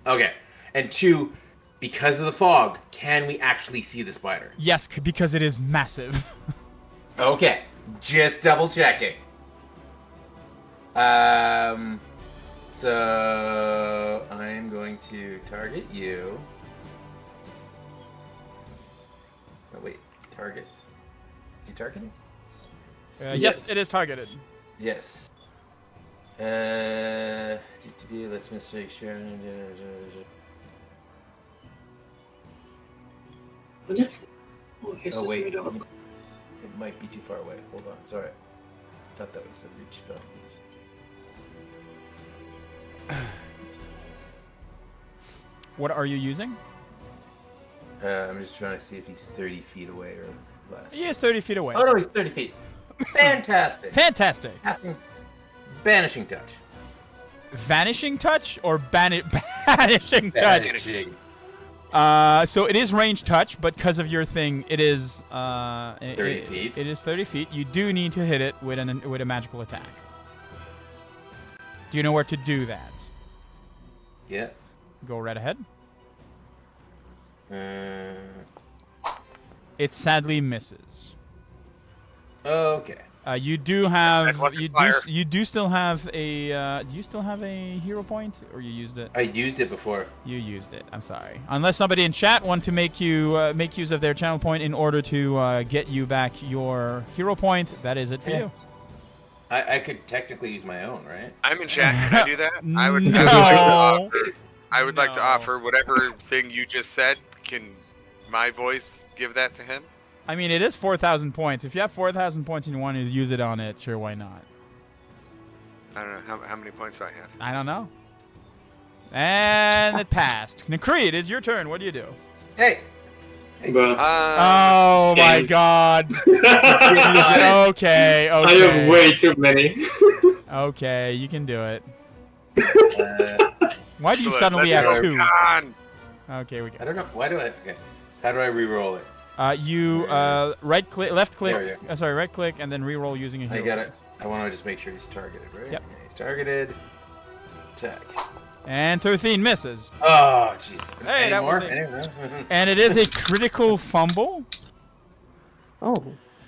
Okay. And two, because of the fog, can we actually see the spider? Yes, because it is massive. Okay. Just double checking. So I'm going to target you. Oh wait, target. Is he targeting? Yes, it is targeted. Yes. Let's make sure. What is it? Oh, here's Oh the wait, freedom. it might be too far away. Hold on, sorry. I thought that was a reach spell. What are you using? I'm just trying to see if he's 30 feet away or less. He is 30 feet away. Oh no, he's 30 feet. Fantastic. Fantastic. Banishing touch. Vanishing touch or banishing touch? Banishing. So it is range touch, but because of your thing, it is 30 feet. It is 30 feet. You do need to hit it with a magical attack. Do you know where to do that? Yes. Go right ahead. Uh, It sadly misses. okay. You do have wasn't fire. you do still have a do you still have a hero point, or you used it? I used it before. You used it. I'm sorry. Unless somebody in chat want to make you make use of their channel point in order to get you back your hero point, that is it for you. I could technically use my own, right? I'm in chat. Can I do that? I would. No. I would like to No. offer whatever thing you just said. Can my voice give that to him? I mean, it is 4,000 points. If you have 4,000 points and you want to use it on it, sure, why not? I don't know how many points do I have. I don't know. And it passed. Nakri, it is your turn. What do you do? Hey. But Oh my Scan. god. Okay, I okay. have way too many. Okay, you can do it. Uh, Why do you Let's suddenly go. have two? Con. Okay, we I go. don't know. Why do I? Okay. How do I re-roll it? You right click, left click. There we Sorry, right click, and then re-roll using a hero. I got it. point. I want to just make sure he's targeted, right? Yep. Yeah, he's targeted. Attack. And Terthine misses. Oh, jeez. Hey, Any that more? was it. Any more? And it is a critical fumble. Oh,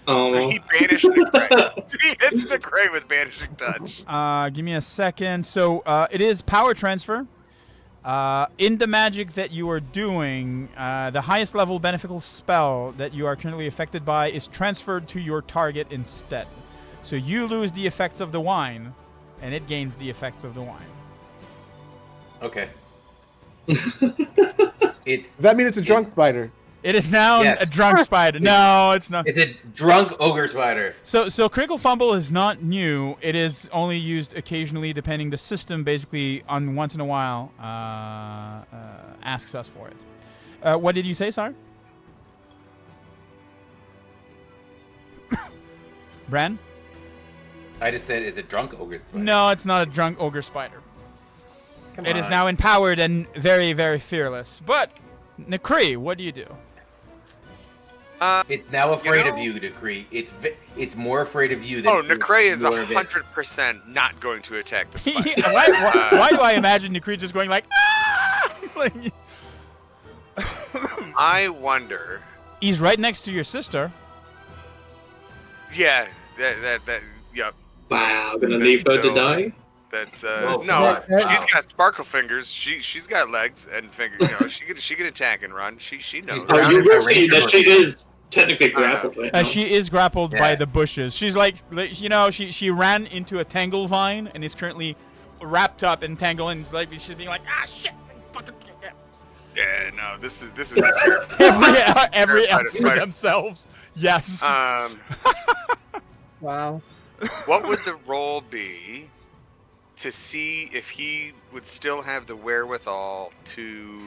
Oh. He banished Necray. He hits Necray with Banishing Touch. Give me a second. So it is power transfer. In the magic that you are doing, the highest level beneficial spell that you are currently affected by is transferred to your target instead. So you lose the effects of the wine, and it gains the effects of the wine. Okay. Does that mean it's a drunk spider? It is now Yes. a drunk spider. No, it's not. It's a drunk ogre spider. So Critical Fumble is not new. It is only used occasionally, depending the system. Basically, on once in a while, asks us for it. What did you say, Sar? Bran? I just said it's a drunk ogre spider. No, it's not a drunk ogre spider. Come It is on. now empowered and very, very fearless. But Necree, what do you do? It's now afraid You of know- you, Decree. It's more afraid of you than Oh, Necray is your bits. 100% not going to attack the spider. why do I imagine Necree just going like, ah! Like, I wonder. he's right next to your sister. Yeah, yep. Wow, gonna leave her to die? That's Whoa, no. wow. She's got sparkle fingers. She's got legs and fingers. You know, she can attack and run. She knows. She's Oh, you Surrounded will by see ranger that she is technically grappled right now. She is grappled by Yeah. the bushes. She's like, you know, she ran into a tangle vine and is currently wrapped up in tangle and like she's being like, ah shit. Yeah, no. This is every elf for Spider. themselves. Yes. Wow. What would the roll be to see if he would still have the wherewithal to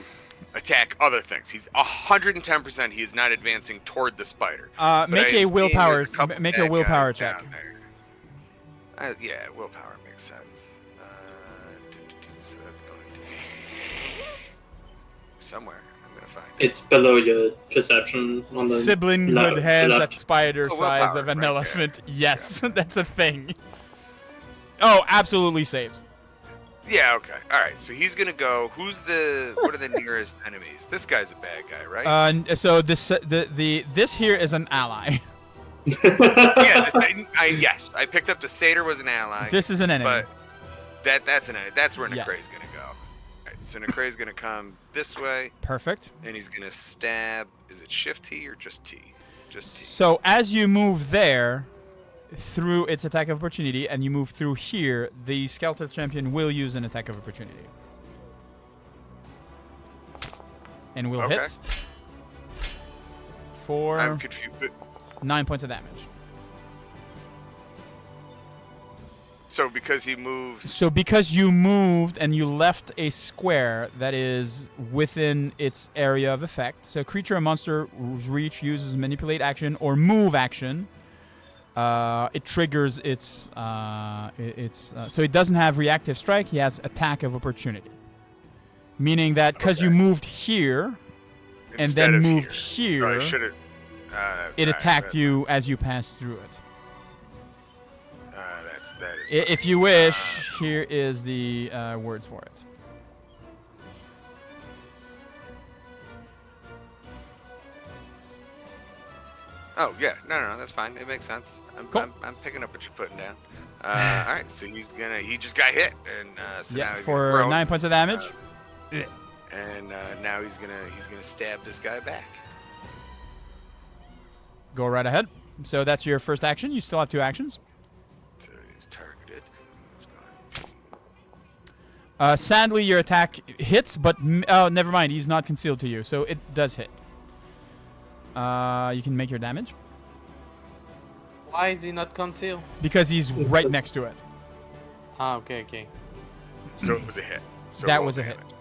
attack other things? He's 110%. He is not advancing toward the spider. But Make I a am seeing willpower. there's a couple Make a bad willpower guys check. down there. Yeah, willpower makes sense. So that's going to be somewhere. I'm gonna find it. It's below your perception on the Sibling left- hood hands left. at spider Oh, size willpower, of an right there. elephant. Yes, that's a thing. Oh, absolutely saves. Yeah. Okay. All right. So he's gonna go. What are the nearest enemies? This guy's a bad guy, right? So this this here is an ally. Yeah. Yes. I picked up the satyr was an ally. This is an enemy. But that's where Yes. Necray's gonna go. Alright, so Necray's gonna come this way, Perfect. and he's gonna stab. Is it Shift T or just T? Just T. So as you move there, through its attack of opportunity, and you move through here, the Skeletal Champion will use an attack of opportunity. And will Okay. hit for I'm confused. 9 points of damage. So because he moved, So because you moved and you left a square that is within its area of effect, so creature or monster reach uses manipulate action or move action. It triggers its so it doesn't have reactive strike. He has attack of opportunity, meaning that because you moved here and instead then of moved here, here, I should have. it attacked you as you passed through it. That is. If you wish, here is the words for it. Oh yeah, no, that's fine. It makes sense. Cool. I'm picking up what you're putting down. All right, so he just got hit, and so now Yeah, he's for gonna throw it. 9 points of damage. And now he's gonna stab this guy back. Go right ahead. So that's your first action. You still have 2 actions. So he's targeted. Let's go. Sadly, your attack hits, but never mind. He's not concealed to you, so it does hit. You can make your damage Why is he not concealed? because he's right next to it. Ah, okay. So it was a hit. So That roll was a hit. damage.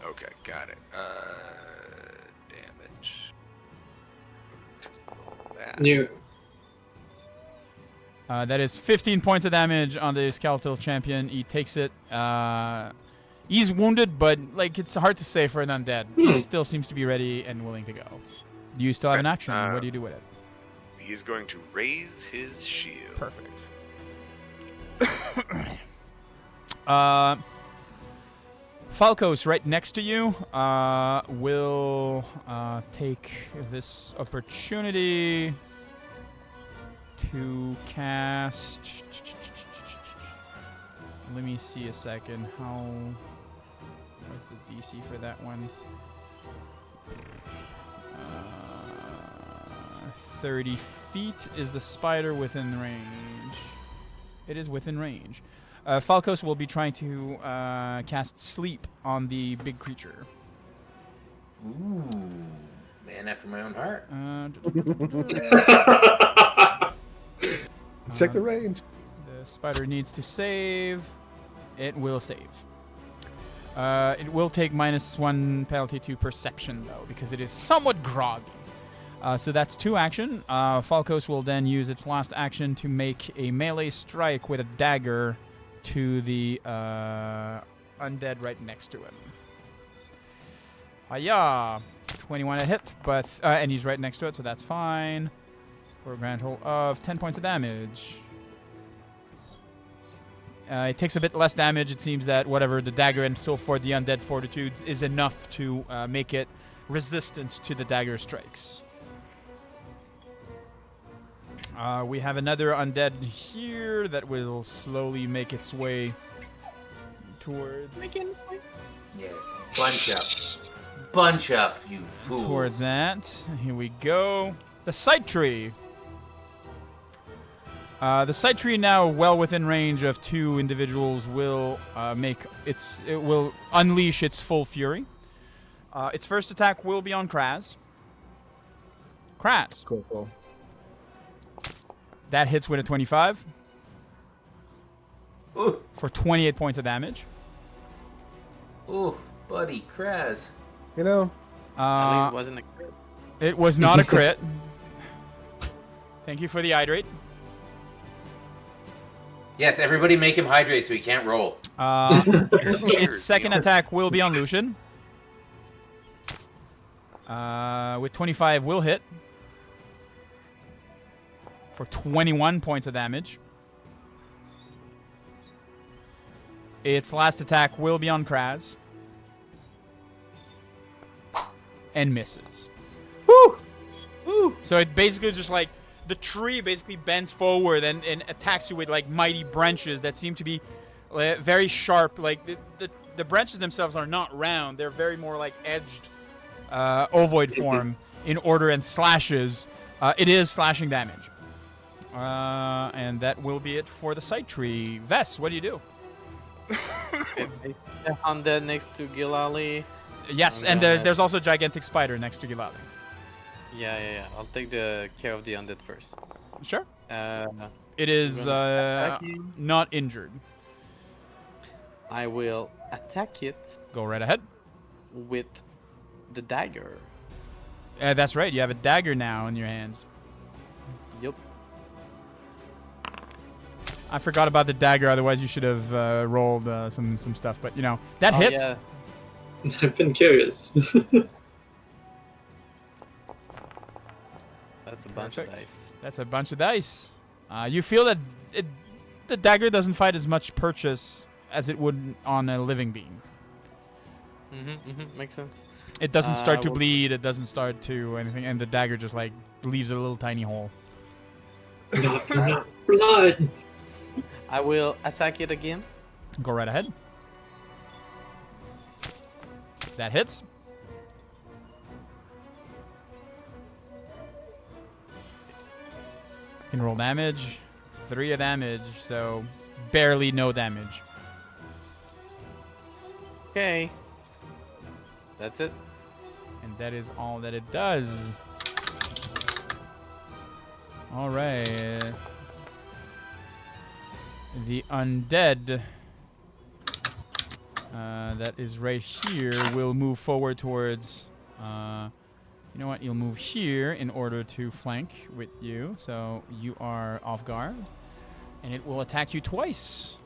Okay, got it. Damage. That. You That is 15 points of damage on the Skeletal Champion. He takes it. He's wounded, but like it's hard to say for an undead. He still seems to be ready and willing to go. You still have an Okay, action. What do you do with it? He's going to raise his shield. Perfect. Falco's right next to you. Will take this opportunity to cast. Let me see a second. What's the DC for that one? 30 feet. Is the spider within range? It is within range. Falcos will be trying to cast sleep on the big creature. Ooh, man after my own heart. Check the range. The spider needs to save. It will save. It will take -1 penalty to perception, though, because it is somewhat groggy. So that's 2 action. Falcos will then use its last action to make a melee strike with a dagger to the undead right next to him. Hiya! 21 to hit, but and he's right next to it, so that's fine. For a grand total of 10 points of damage. It takes a bit less damage. It seems that whatever the dagger and so forth, the undead fortitudes, is enough to make it resistant to the dagger strikes. We have another undead here that will slowly make its way towards... Yes. Bunch up, you fools. Towards that. Here we go. The sight tree. The sight tree, now well within range of 2 individuals, will it will unleash its full fury. Its first attack will be on Kraz. Kraz. Cool. That hits with a 25. Ooh. For 28 points of damage. Ooh, buddy, Kraz. You know, At least it wasn't a crit. It was not a crit. Thank you for the hydrate. Yes, everybody make him hydrate so he can't roll. Its second attack will be on Lucian. With 25 will hit. For 21 points of damage. Its last attack will be on Kraz. And misses. Woo! Woo! So it basically just like the tree basically bends forward and attacks you with like mighty branches that seem to be very sharp. Like the branches themselves are not round; they're very more like edged, ovoid form in order and slashes. It is slashing damage, and that will be it for the sight tree. Vess, what do you do? It's undead next to Gilali. Yes, and there's also a gigantic spider next to Gilali. Yeah. I'll take the care of the undead first. Sure. It You're is gonna attack him. not injured. I will attack it Go right ahead. with the dagger. That's right. You have a dagger now in your hands. Yup. I forgot about the dagger. Otherwise, you should have rolled some stuff. But you know that hits. Yeah. I've been curious. That's a bunch of Perfect. dice. That's a bunch of dice. You feel that the dagger doesn't fight as much purchase as it would on a living being. Makes sense. It doesn't start to well- bleed. It doesn't start to anything, and the dagger just like leaves a little tiny hole. Not enough blood. I will attack it again. Go right ahead. That hits. You can roll damage. 3 of damage, so barely no damage. Okay. That's it. And that is all that it does. All right. The undead that is right here will move forward towards... you know what? You'll move here in order to flank with you. So you are off guard. And it will attack you twice.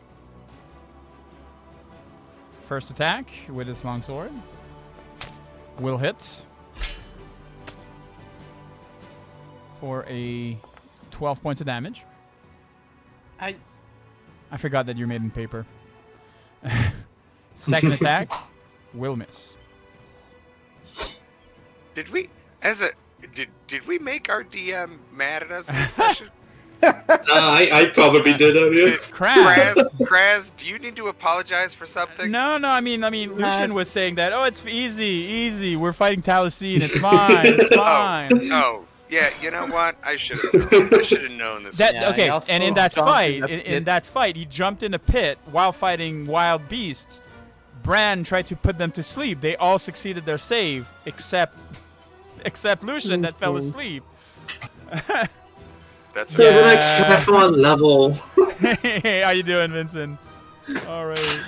First attack with its longsword. Will hit. For a 12 points of damage. I forgot that you're made in paper. Second attack will miss. Did we make our DM mad at us this session? I probably did earlier. Kraz, do you need to apologize for something? No. I mean, Lucian was saying that. Oh, it's easy. We're fighting Taliesin. It's fine. It's fine. Oh, yeah. You know what? I should have known. I should have known this. Okay. And in that fight, he jumped in a pit while fighting wild beasts. Bran tried to put them to sleep. They all succeeded their save, except Lucian that fell asleep. That's like half on level. Hey, how you doing, Vincent? All right.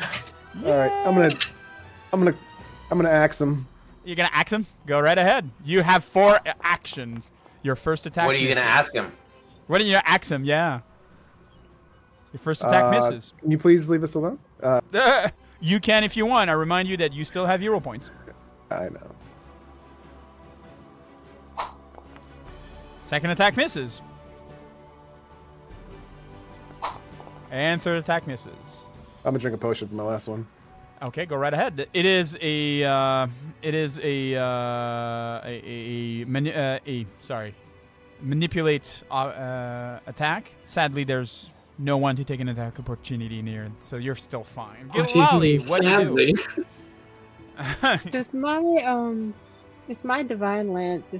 All right. I'm gonna axe him. You're gonna axe him? Go right ahead. You have 4 actions. Your first attack. What are you misses. gonna ask him? What are you gonna axe him? Yeah. Your first attack misses. Can you please leave us alone? You can if you want. I remind you that you still have hero points. I know. Second attack misses. And third attack misses. I'm gonna drink a potion for my last one. Okay, go right ahead. It is a manipulate attack. Sadly, there's no one to take an attack opportunity near, so you're still fine. Gilali, what do you do? Does my divine lance,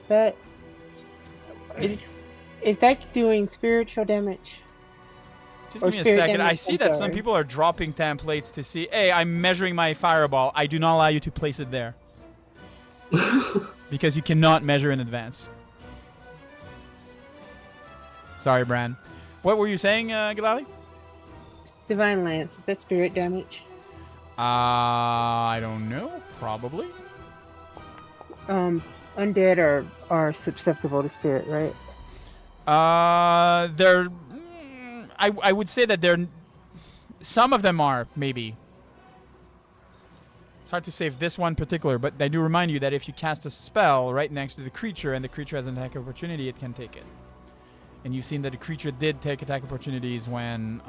is that doing spiritual damage? Just give me a second. I see that some people are dropping templates to see, hey, I'm measuring my fireball. I do not allow you to place it there. Because you cannot measure in advance. Sorry, Bran. What were you saying, Gilali? Divine lance, is that spirit damage? I don't know. Probably. Undead are susceptible to spirit, right? They're... I would say that they're... Some of them are, maybe. It's hard to say if this one particular, but I do remind you that if you cast a spell right next to the creature and the creature has an attack opportunity, it can take it. And you've seen that the creature did take attack opportunities when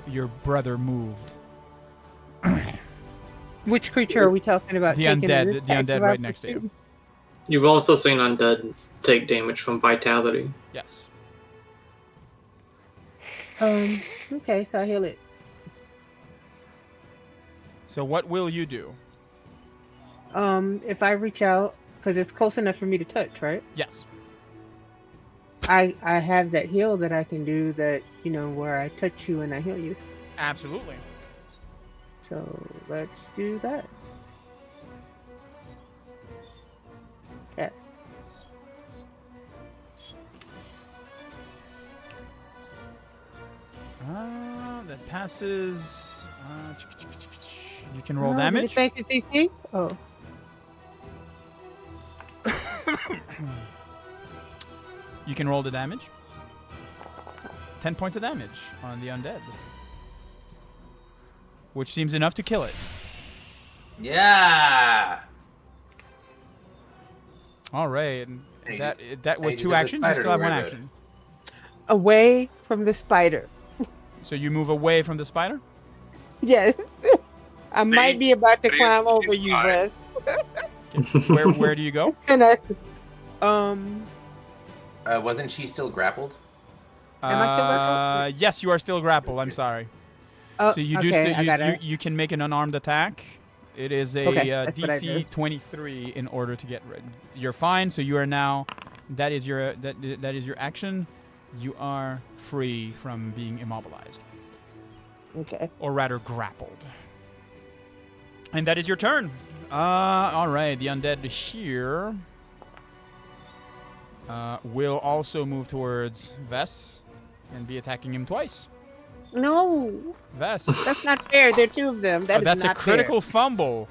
your brother moved. Which creature are we talking about? The undead right next to you. You've also seen undead take damage from vitality. Yes. Okay, so I heal it. So what will you do? If I reach out, because it's close enough for me to touch, right? Yes. I have that heal that I can do that, where I touch you and I heal you. Absolutely. So let's do that. Yes. That passes. You can roll damage. Affected DC? Oh. You can roll the damage. 10 points of damage on the undead. Which seems enough to kill it. Yeah. All right. That was 2 actions. You still have 1 action. Away from the spider. So you move away from the spider? Yes. I might be about to climb over you, Wes. Okay. Where do you go? And wasn't she still grappled? Am I still grappled? Yes, you are still grappled. I'm sorry. Oh, so you you can make an unarmed attack. It is a DC 23 in order to get rid. You're fine. So you are now. That is your action. You are free from being immobilized. Okay. Or rather, grappled. And that is your turn. All right. The undead here will also move towards Vess and be attacking him twice. No. Vess. That's not fair. There are 2 of them. That's a critical fumble.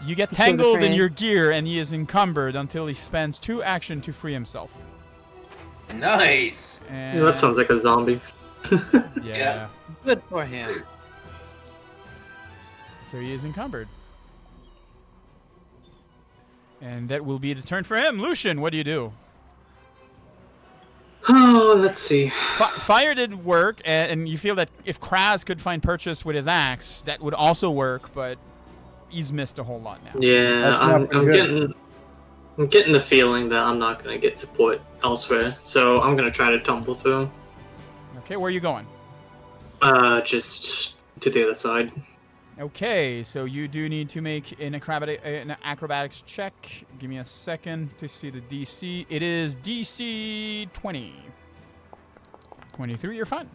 You get tangled in your gear, and he is encumbered until he spends 2 action to free himself. Nice. Yeah, that sounds like a zombie. Yeah. Good for him. So he is encumbered. And that will be the turn for him. Lucian, what do you do? Oh, let's see. Fire did work, and you feel that if Kraz could find purchase with his axe, that would also work, but he's missed a whole lot now. Yeah, I'm getting I'm getting the feeling that I'm not gonna get support elsewhere, so I'm gonna try to tumble through. Okay, where are you going? Just to the other side. Okay, so you do need to make an acrobatics check. Give me a second to see the DC. It is DC 20. 23, you're fine.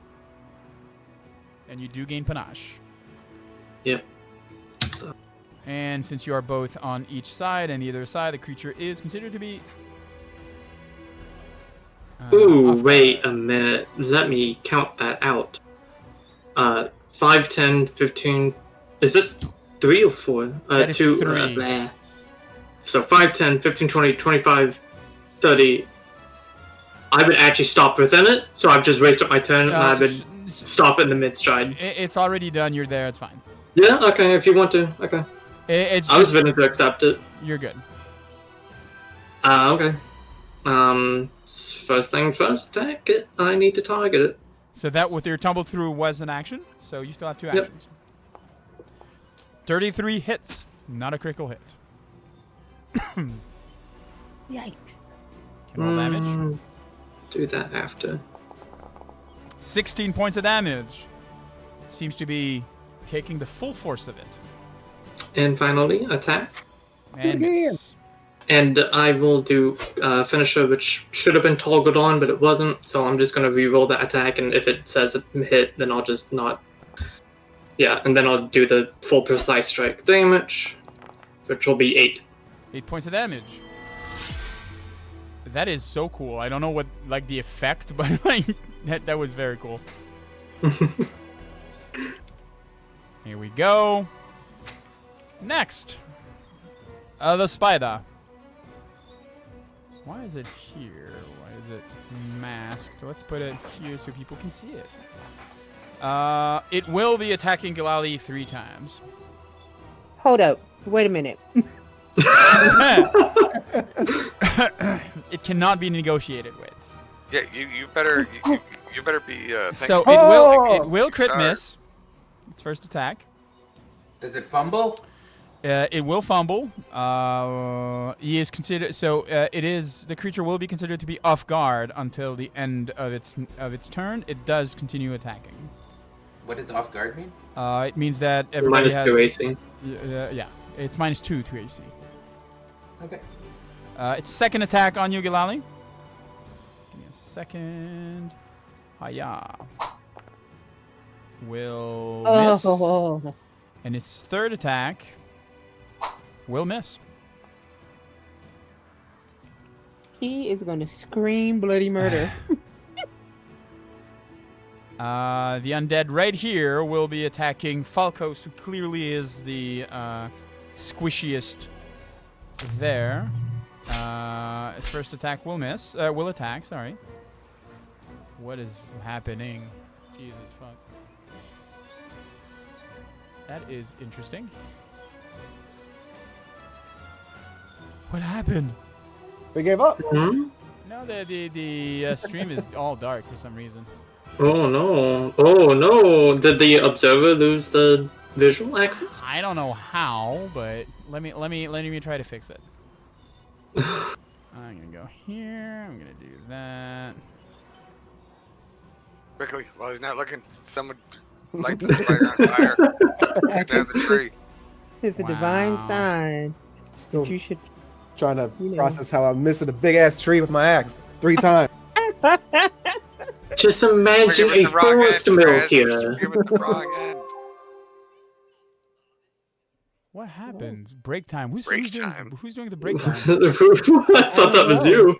And you do gain panache. Yep. So. And since you are both on each side and either side, the creature is considered to be... Ooh, wait a minute. Let me count that out. 5, 10, 15... Is this 3 or 4? That is 2. 3. So 5, 10, 15, 20, 25, 30. I would actually stop within it, so I've just raised up my turn and I would stop in the mid-stride. It's already done. You're there. It's fine. Yeah, okay, if you want to. Okay. I was willing to accept it. You're good. Okay. First things first, attack it. I need to target it. So that with your tumble through was an action, so you still have 2 actions. 33 hits, not a critical hit. Yikes. Can roll damage. Do that after. 16 points of damage. Seems to be taking the full force of it. And finally, attack. And miss. And I will do finisher, which should have been toggled on, but it wasn't. So I'm just going to re-roll that attack, and if it says it hit, then I'll just not. Yeah, and then I'll do the full precise strike damage, which will be 8. 8 points of damage. That is so cool. I don't know what like the effect, but like that was very cool. Here we go. Next, the spider. Why is it here? Why is it masked? Let's put it here so people can see it. It will be attacking Galali 3 times. Hold up. Wait a minute. It cannot be negotiated with. Yeah, you better you better be. So it will crit miss. Its first attack. Does it fumble? It will fumble. He is considered it is the creature will be considered to be off guard until the end of its turn. It does continue attacking. What does off guard mean? It means that everybody -2 has AC. Yeah, it's -2 to AC. Okay. Its second attack on you, Gilali. Give me a second. Hiya. Will miss. And its third attack will miss. He is going to scream bloody murder. The undead right here will be attacking Falcos, who clearly is the squishiest there. Its first attack will miss. Will attack, sorry. What is happening? Jesus fuck. That is interesting. What happened? We gave up. Hmm? No, the stream is all dark for some reason. Oh no! Oh no! Did the observer lose the visual access? I don't know how, but let me try to fix it. I'm gonna go here. I'm gonna do that. Quickly, while he's not looking, someone light the spider on fire. Get down the tree. It's a divine sign. Still You should. trying to You know. process how I'm missing a big ass tree with my axe 3 times. Just imagine Swing it a with the wrong forest end, mill Chris. here. Swing it with the wrong end. What happened? Break time. Who's Break doing time. who's doing the break time? I thought that was you.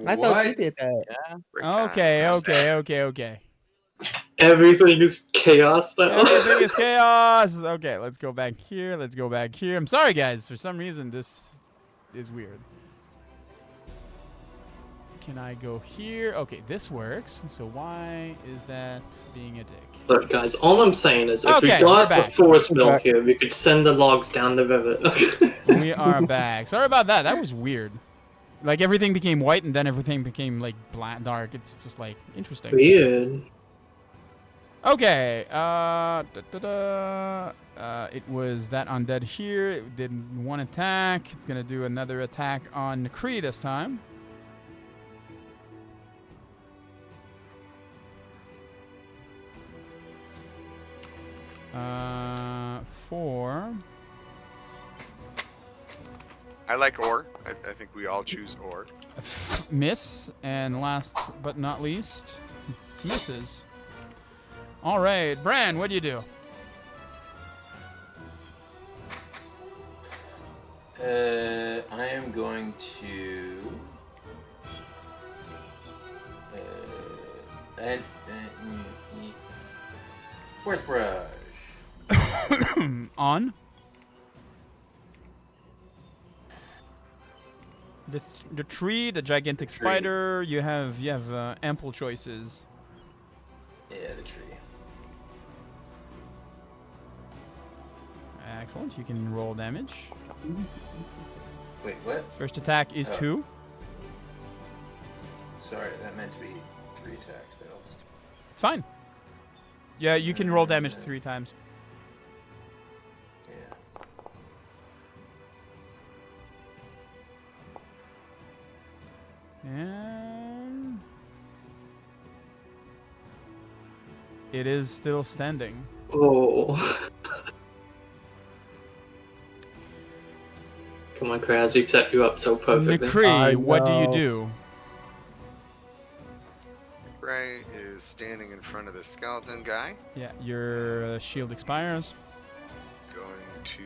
I thought you did that. Break time. Okay. Everything is chaos now. Everything is chaos. Okay, let's go back here. I'm sorry, guys. For some reason, this is weird. Can I go here? Okay, this works. So why is that being a dick? Look, guys, all I'm saying is if Okay, we got we're a back. forest We're mill back. here, we could send the logs down the river. We are back. Sorry about that. That was weird. Like everything became white and then everything became like black, dark. It's just like interesting. Weird. Okay. It was that undead here. It did one attack. It's gonna do another attack on Kree this time. Four. I like or. I think we all choose or. Miss, and last but not least, misses. All right, Bran, what do you do? I am going to. Force brush. On. The tree, the gigantic spider. You have ample choices. Yeah, the tree. Excellent. You can roll damage. Wait, what? First attack is 2. Sorry, that meant to be 3 attacks, but I'll just. It's fine. Yeah, you can roll damage 3 times. Yeah. And it is still standing. Oh. Come on, Kraz, we've set you up so perfectly. McCree, what do you do? Ray is standing in front of the skeleton guy. Yeah, your shield expires. Going to.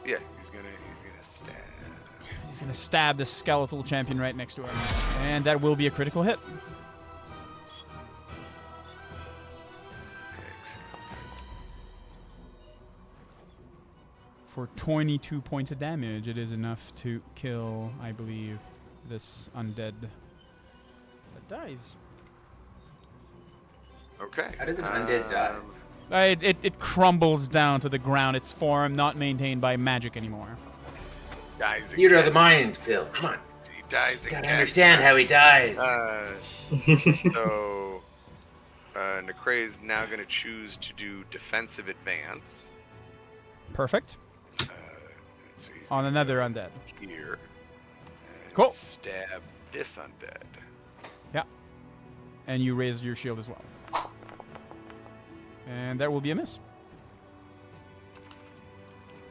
Yeah, he's gonna stab. He's gonna stab the skeletal champion right next to him, and that will be a critical hit. For 22 points of damage, it is enough to kill, I believe, this undead that dies. Okay. How did an undead die? It crumbles down to the ground. Its form not maintained by magic anymore. Dies again. Theater of the mind, Phil. Come on. He dies again. Gotta understand how he dies. So, Necray is now going to choose to do defensive advance. Perfect. So he's On gonna another go undead. Here. And Cool. Stab this undead. Yeah. And you raise your shield as well. And that will be a miss.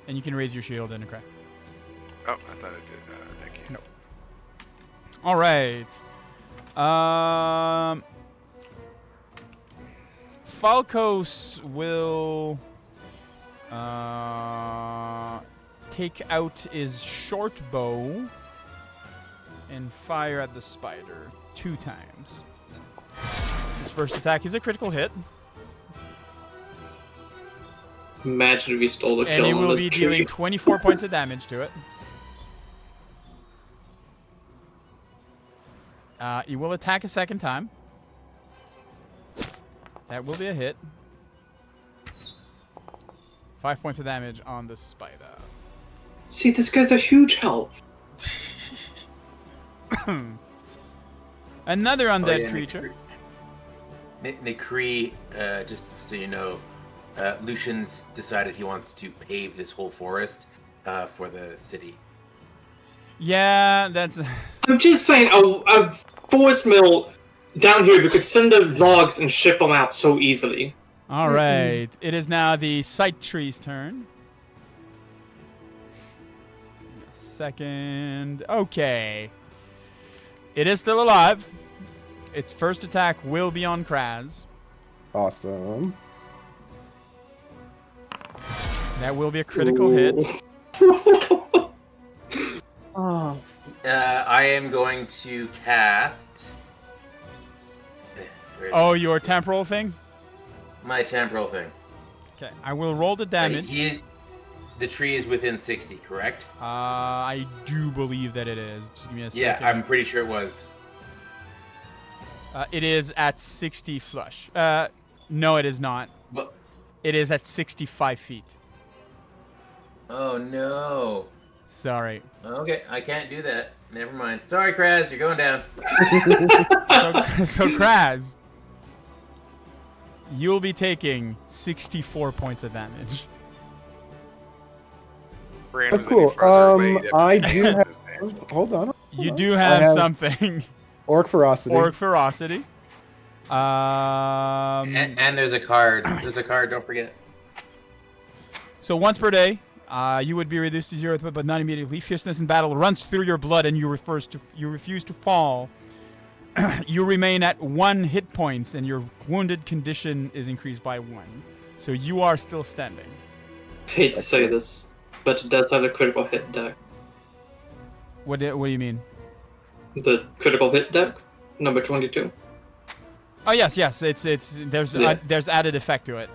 And you can raise your shield and a crack. Oh, I thought I did. Thank you. Nope. All right. Falcos will take out his short bow and fire at the spider 2 times. His first attack is a critical hit. Imagine if we stole the kill. And he on will the be tree. dealing 24 points of damage to it. He will attack a second time. That will be a hit. 5 points of damage on the spider. See, this guy's a huge help. Another undead creature. Necree, just so you know, Lucian's decided he wants to pave this whole forest for the city. Yeah, that's... I'm just saying, a force mill down here, we could send the logs and ship them out so easily. All right. It is now the sight tree's turn. Second. Okay. It is still alive. Its first attack will be on Kraz. Awesome. That will be a critical hit. Oh. I am going to cast. Oh, your temporal thing? My temporal thing. Okay. I will roll the damage. The tree is within 60, correct? I do believe that it is. Just give me a second. Yeah, I'm pretty sure it was. It is at 60 flush. No, it is not. But It is at 65 feet. oh no. Sorry. Okay, I can't do that. Never mind. Sorry, Kraz, you're going down. So Kraz, you'll be taking 64 points of damage. Bran Oh, was cool. any further away, he'd have I to do take have. his damage. Hold on. You do have, something. Orc ferocity. Orc ferocity. And there's a card. There's a card, don't forget. So once per day, you would be reduced to 0, but not immediately. Fierceness in battle runs through your blood, and you refuse to fall. You remain at 1 hit points, and your wounded condition is increased by 1. So you are still standing. Hate to say this, but it does have the critical hit deck. What do you mean? The critical hit deck, number 22. Oh yes. There's added effect to it.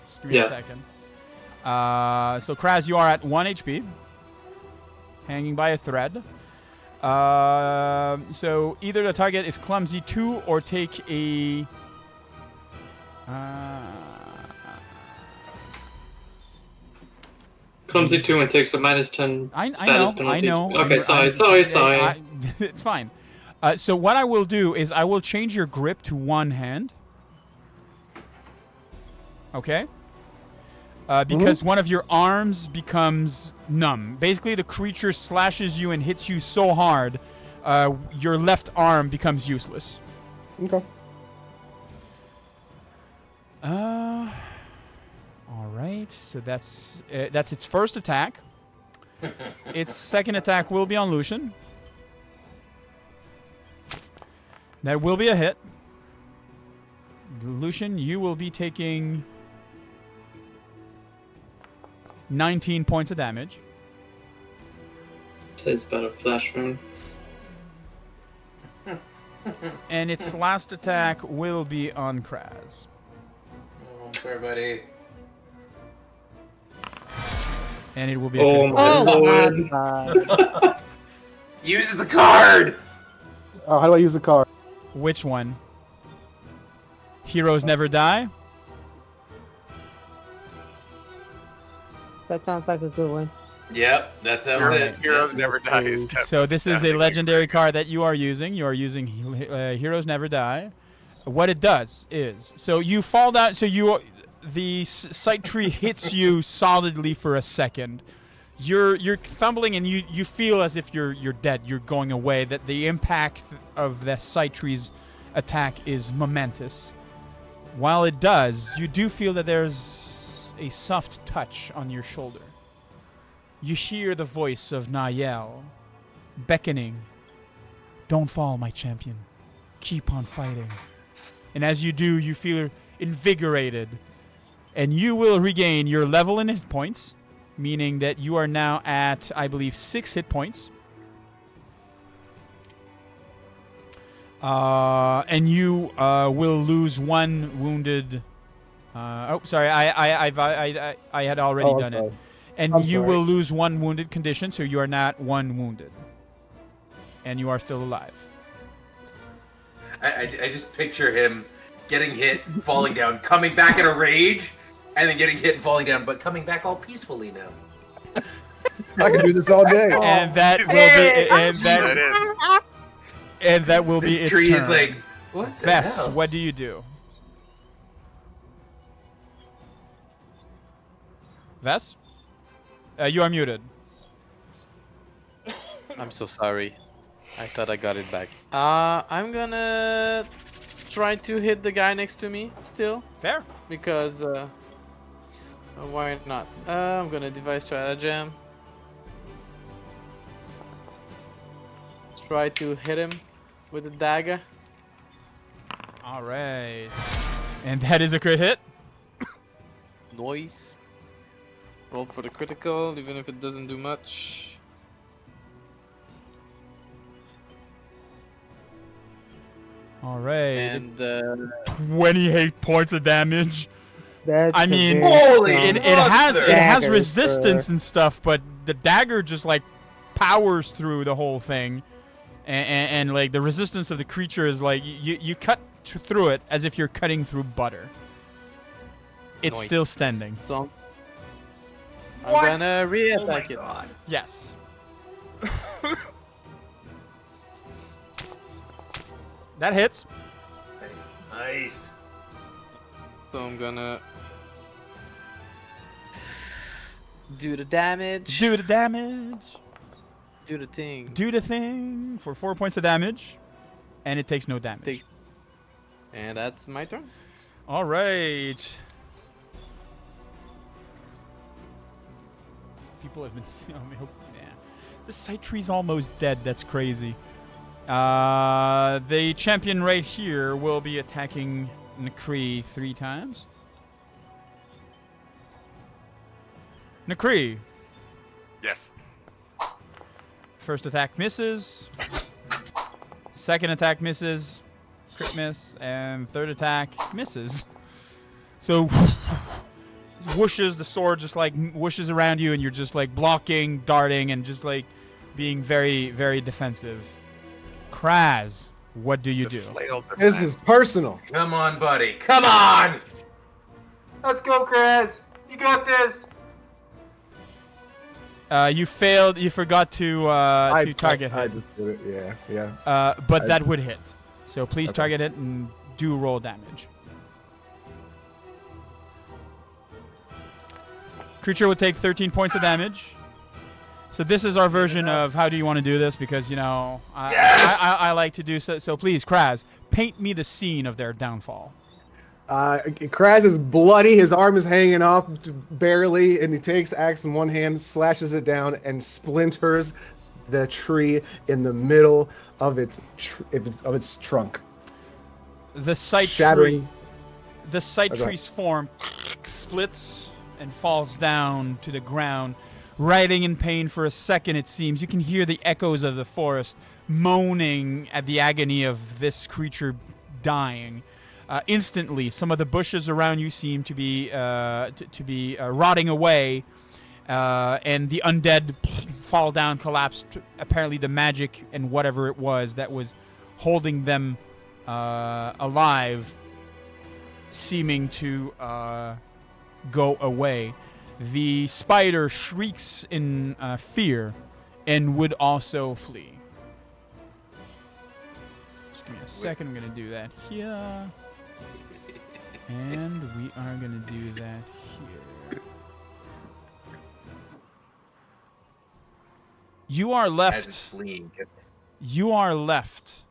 Just give me a second. So Kraz, you are at 1 HP, hanging by a thread. So either the target is clumsy 2 or take a. Clumsy 2 and takes a -10 status penalty. I know. Okay, sorry. It's fine. So what I will do is I will change your grip to 1 hand. Okay? Because one of your arms becomes numb. Basically, the creature slashes you and hits you so hard, your left arm becomes useless. Okay. All right. So that's its first attack. Its second attack will be on Lucian. That will be a hit. Lucian, you will be taking 19 points of damage. It's about a flash wound. And its last attack will be on Kraz. Oh, sorry, buddy. And it will be a Oh critical my hit. lord. God. Use the card! Oh, how do I use the card? Which one? Heroes never die? That sounds like a good one. Yep, that sounds it. Heroes never die. So this is a legendary card that you are using. You are using Heroes Never Die. What it does is, so you fall down, so the sight tree hits you solidly for a second. You're fumbling and you feel as if you're dead. You're going away. That the impact of the sight tree's attack is momentous. While it does, you do feel that there's a soft touch on your shoulder. You hear the voice of Nayel beckoning. Don't fall, my champion. Keep on fighting. And as you do, you feel invigorated. And you will regain your level in hit points, meaning that you are now at, I believe, 6 hit points. And you will lose 1 wounded. Sorry, I had already done it. And I'm you sorry. will lose 1 wounded condition, so you are not 1 wounded. And you are still alive. I just picture him getting hit, falling down, coming back in a rage, and then getting hit and falling down, but coming back all peacefully now. I can do this all day. And that will be and that will be This its tree turn. is like, what the Vess, hell? what do you do? Vess? You are muted. I'm so sorry. I thought I got it back. I'm gonna try to hit the guy next to me still. Fair. Because, why not? I'm gonna devise stratagem. Try to hit him with a dagger. All right. And that is a crit hit. Noise. Roll for the critical, even if it doesn't do much. All right. And 28 points of damage. That's I a mean, very Holy strong- it has Daggers, resistance and stuff, but the dagger just like powers through the whole thing, and like the resistance of the creature is like you cut through it as if you're cutting through butter. It's Nice. still standing. So I'm What? gonna Oh my re-attack it. god. Yes. That hits. Nice. So I'm gonna do the damage. Do the damage. Do the thing. Do the thing for 4 points of damage, and it takes no damage. And that's my turn. All right. People have been. Yeah. The site tree's almost dead. That's crazy. The champion right here will be attacking Nakri 3 times. Nakri. Yes. First attack misses. Second attack misses. Crit miss. And third attack misses. So whooshes, the sword just like whooshes around you, and you're just like blocking, darting, and just like being very, very defensive. Kraz, what do you do? This is personal. Come on, buddy. Come on! Let's go, Kraz. You got this. You failed. You forgot to target I hit. just did it. Yeah. But that would hit. So please target it and do roll damage. Creature will take 13 points of damage. So this is our version of how do you want to do this, because, you know, I like to do so. So please, Kraz, paint me the scene of their downfall. Kraz is bloody. His arm is hanging off barely, and he takes axe in one hand, slashes it down, and splinters the tree in the middle of its trunk. The site shattering. The site tree's form splits and falls down to the ground. Writhing in pain for a second, it seems. You can hear the echoes of the forest moaning at the agony of this creature dying. Instantly, some of the bushes around you seem to be rotting away, and the undead fall down, collapse. Apparently, the magic and whatever it was that was holding them alive, seeming to go away. The spider shrieks in fear and would also flee. Just give me a second. I'm going to do that here. And we are going to do that here. You are left. You are left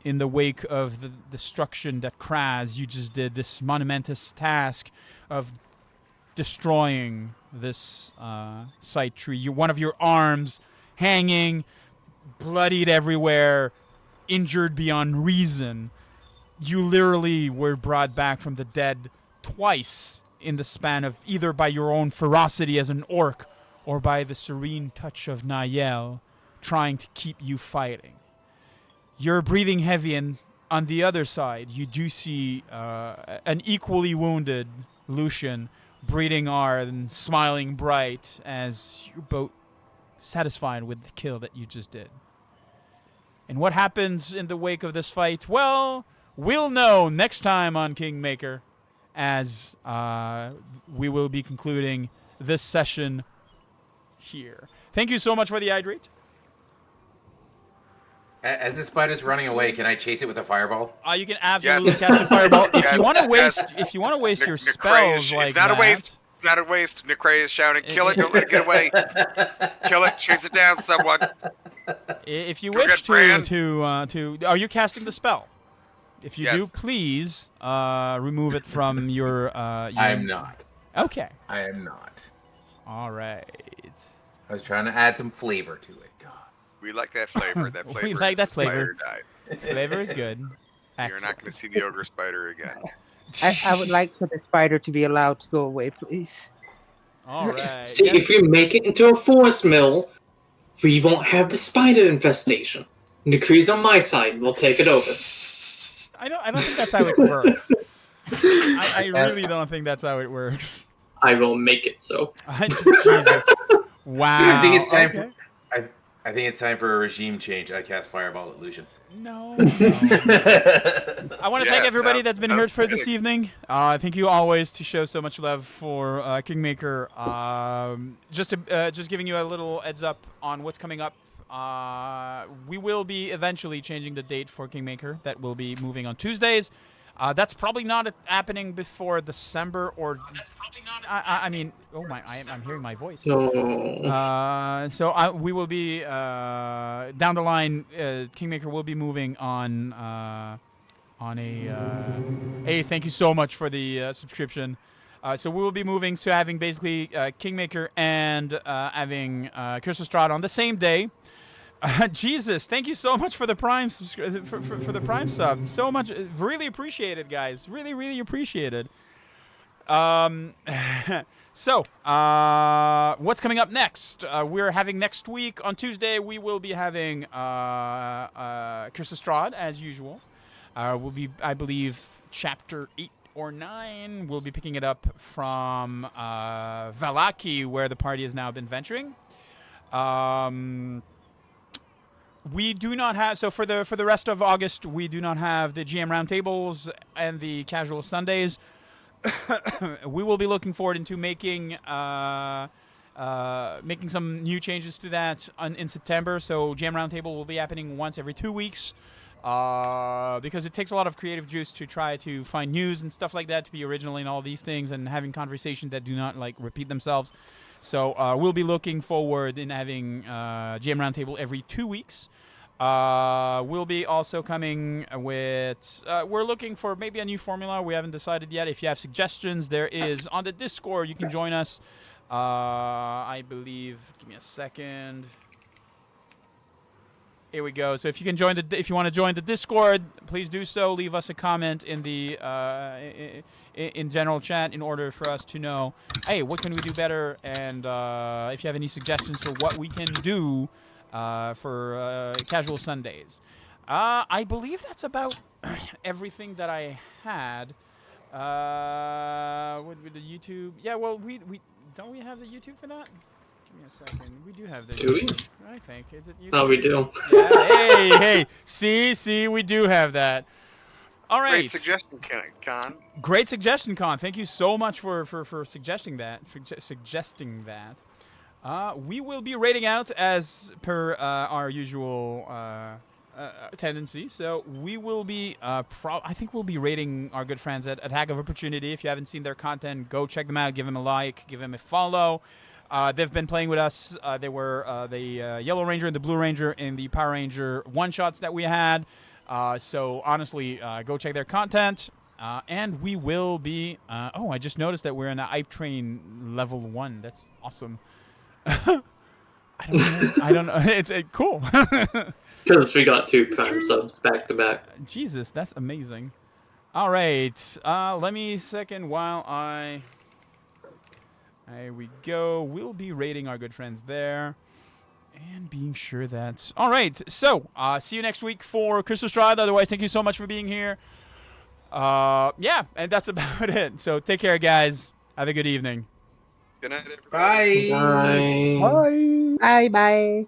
in the wake of the destruction that Kraz, you just did, this monumentous task of destroying this site tree. One of your arms hanging, bloodied everywhere, injured beyond reason. You literally were brought back from the dead twice in the span of either by your own ferocity as an orc or by the serene touch of Nayel trying to keep you fighting. You're breathing heavy, and on the other side, you do see an equally wounded Lucian breathing hard and smiling bright as you're both satisfied with the kill that you just did. And what happens in the wake of this fight? Well, we'll know next time on Kingmaker, as we will be concluding this session here. Thank you so much for the hydrate. As the spider's running away, can I chase it with a fireball? You can absolutely catch a fireball. If you want to waste, your spells like that. It's not a waste. Necray is shouting, "Kill it! Don't let it get away! Kill it! Chase it down, someone!" If you wish to, are you casting the spell? If you do, please remove it from your. I am not. Okay. I am not. All right. I was trying to add some flavor to it. God. We like that flavor. That flavor. We like that flavor. Died. Flavor is good. You're not going to see the ogre spider again. I would like for the spider to be allowed to go away, please. All right. See, if you make it into a forest mill, we won't have the spider infestation. Decrees on my side. We'll take it over. I don't think that's how it works. I really don't think that's how it works. I will make it so. Jesus. Wow. I think it's time. I think it's time for a regime change. I cast fireball at Lucian. No. I want to thank everybody that's been here for this evening. Thank you always to show so much love for KINGMAKER. Just giving you a little heads up on what's coming up. We will be eventually changing the date for KINGMAKER. That will be moving on Tuesdays. That's probably not happening before December or. I mean, oh my! I'm hearing my voice. No. We will be down the line. KINGMAKER will be moving on a. Hey, thank you so much for the subscription. So we will be moving to having basically KINGMAKER and having Crystal Strahd on the same day. Jesus, thank you so much for the Prime for the Prime sub. So much, really appreciate it, guys. Really, really appreciate it. So, what's coming up next? We're having next week on Tuesday. We will be having Crystal Strahd as usual. Will be, I believe, chapter 8 or 9. We'll be picking it up from Valaki, where the party has now been venturing. We do not have, so for the rest of August, we do not have the GM roundtables and the casual Sundays. We will be looking forward into making some new changes to that in September. So GM roundtable will be happening once every 2 weeks. Because it takes a lot of creative juice to try to find news and stuff like that, to be original in all these things and having conversations that do not like repeat themselves. So we'll be looking forward in having GM Roundtable every 2 weeks. We'll be also coming with, we're looking for maybe a new formula. We haven't decided yet. If you have suggestions, there is on the Discord. You can join us. I believe, give me a second. Here we go. So if you can join if you want to join the Discord, please do so. Leave us a comment in the in general chat in order for us to know, hey, what can we do better? And if you have any suggestions for what we can do for casual Sundays. I believe that's about everything that I had. With the YouTube, yeah. Well, we don't we have the YouTube for that? Give me a second. We do have the. Do we? I think. Is it YouTube? Oh, we do. Yeah, hey. See, we do have that. All right. Great suggestion, Con. Great suggestion, Con. Thank you so much for suggesting that. We will be rating out as per our usual tendency. So we will be, I think we'll be rating our good friends at Hack of Opportunity. If you haven't seen their content, go check them out. Give them a like. Give them a follow. They've been playing with us. They were the Yellow Ranger and the Blue Ranger in the Power Ranger one-shots that we had. So honestly, go check their content. And we will be... I just noticed that we're in the Hype Train level 1. That's awesome. I don't know. It's cool. Because we got 2 Prime subs back to back. Jesus, that's amazing. All right. Let me second while I... There we go. We'll be rating our good friends there. And being sure that... All right. So, see you next week for Crystal Strahd. Otherwise, thank you so much for being here. Yeah, and that's about it. So, take care, guys. Have a good evening. Good night, everybody. Bye. Bye. Bye bye.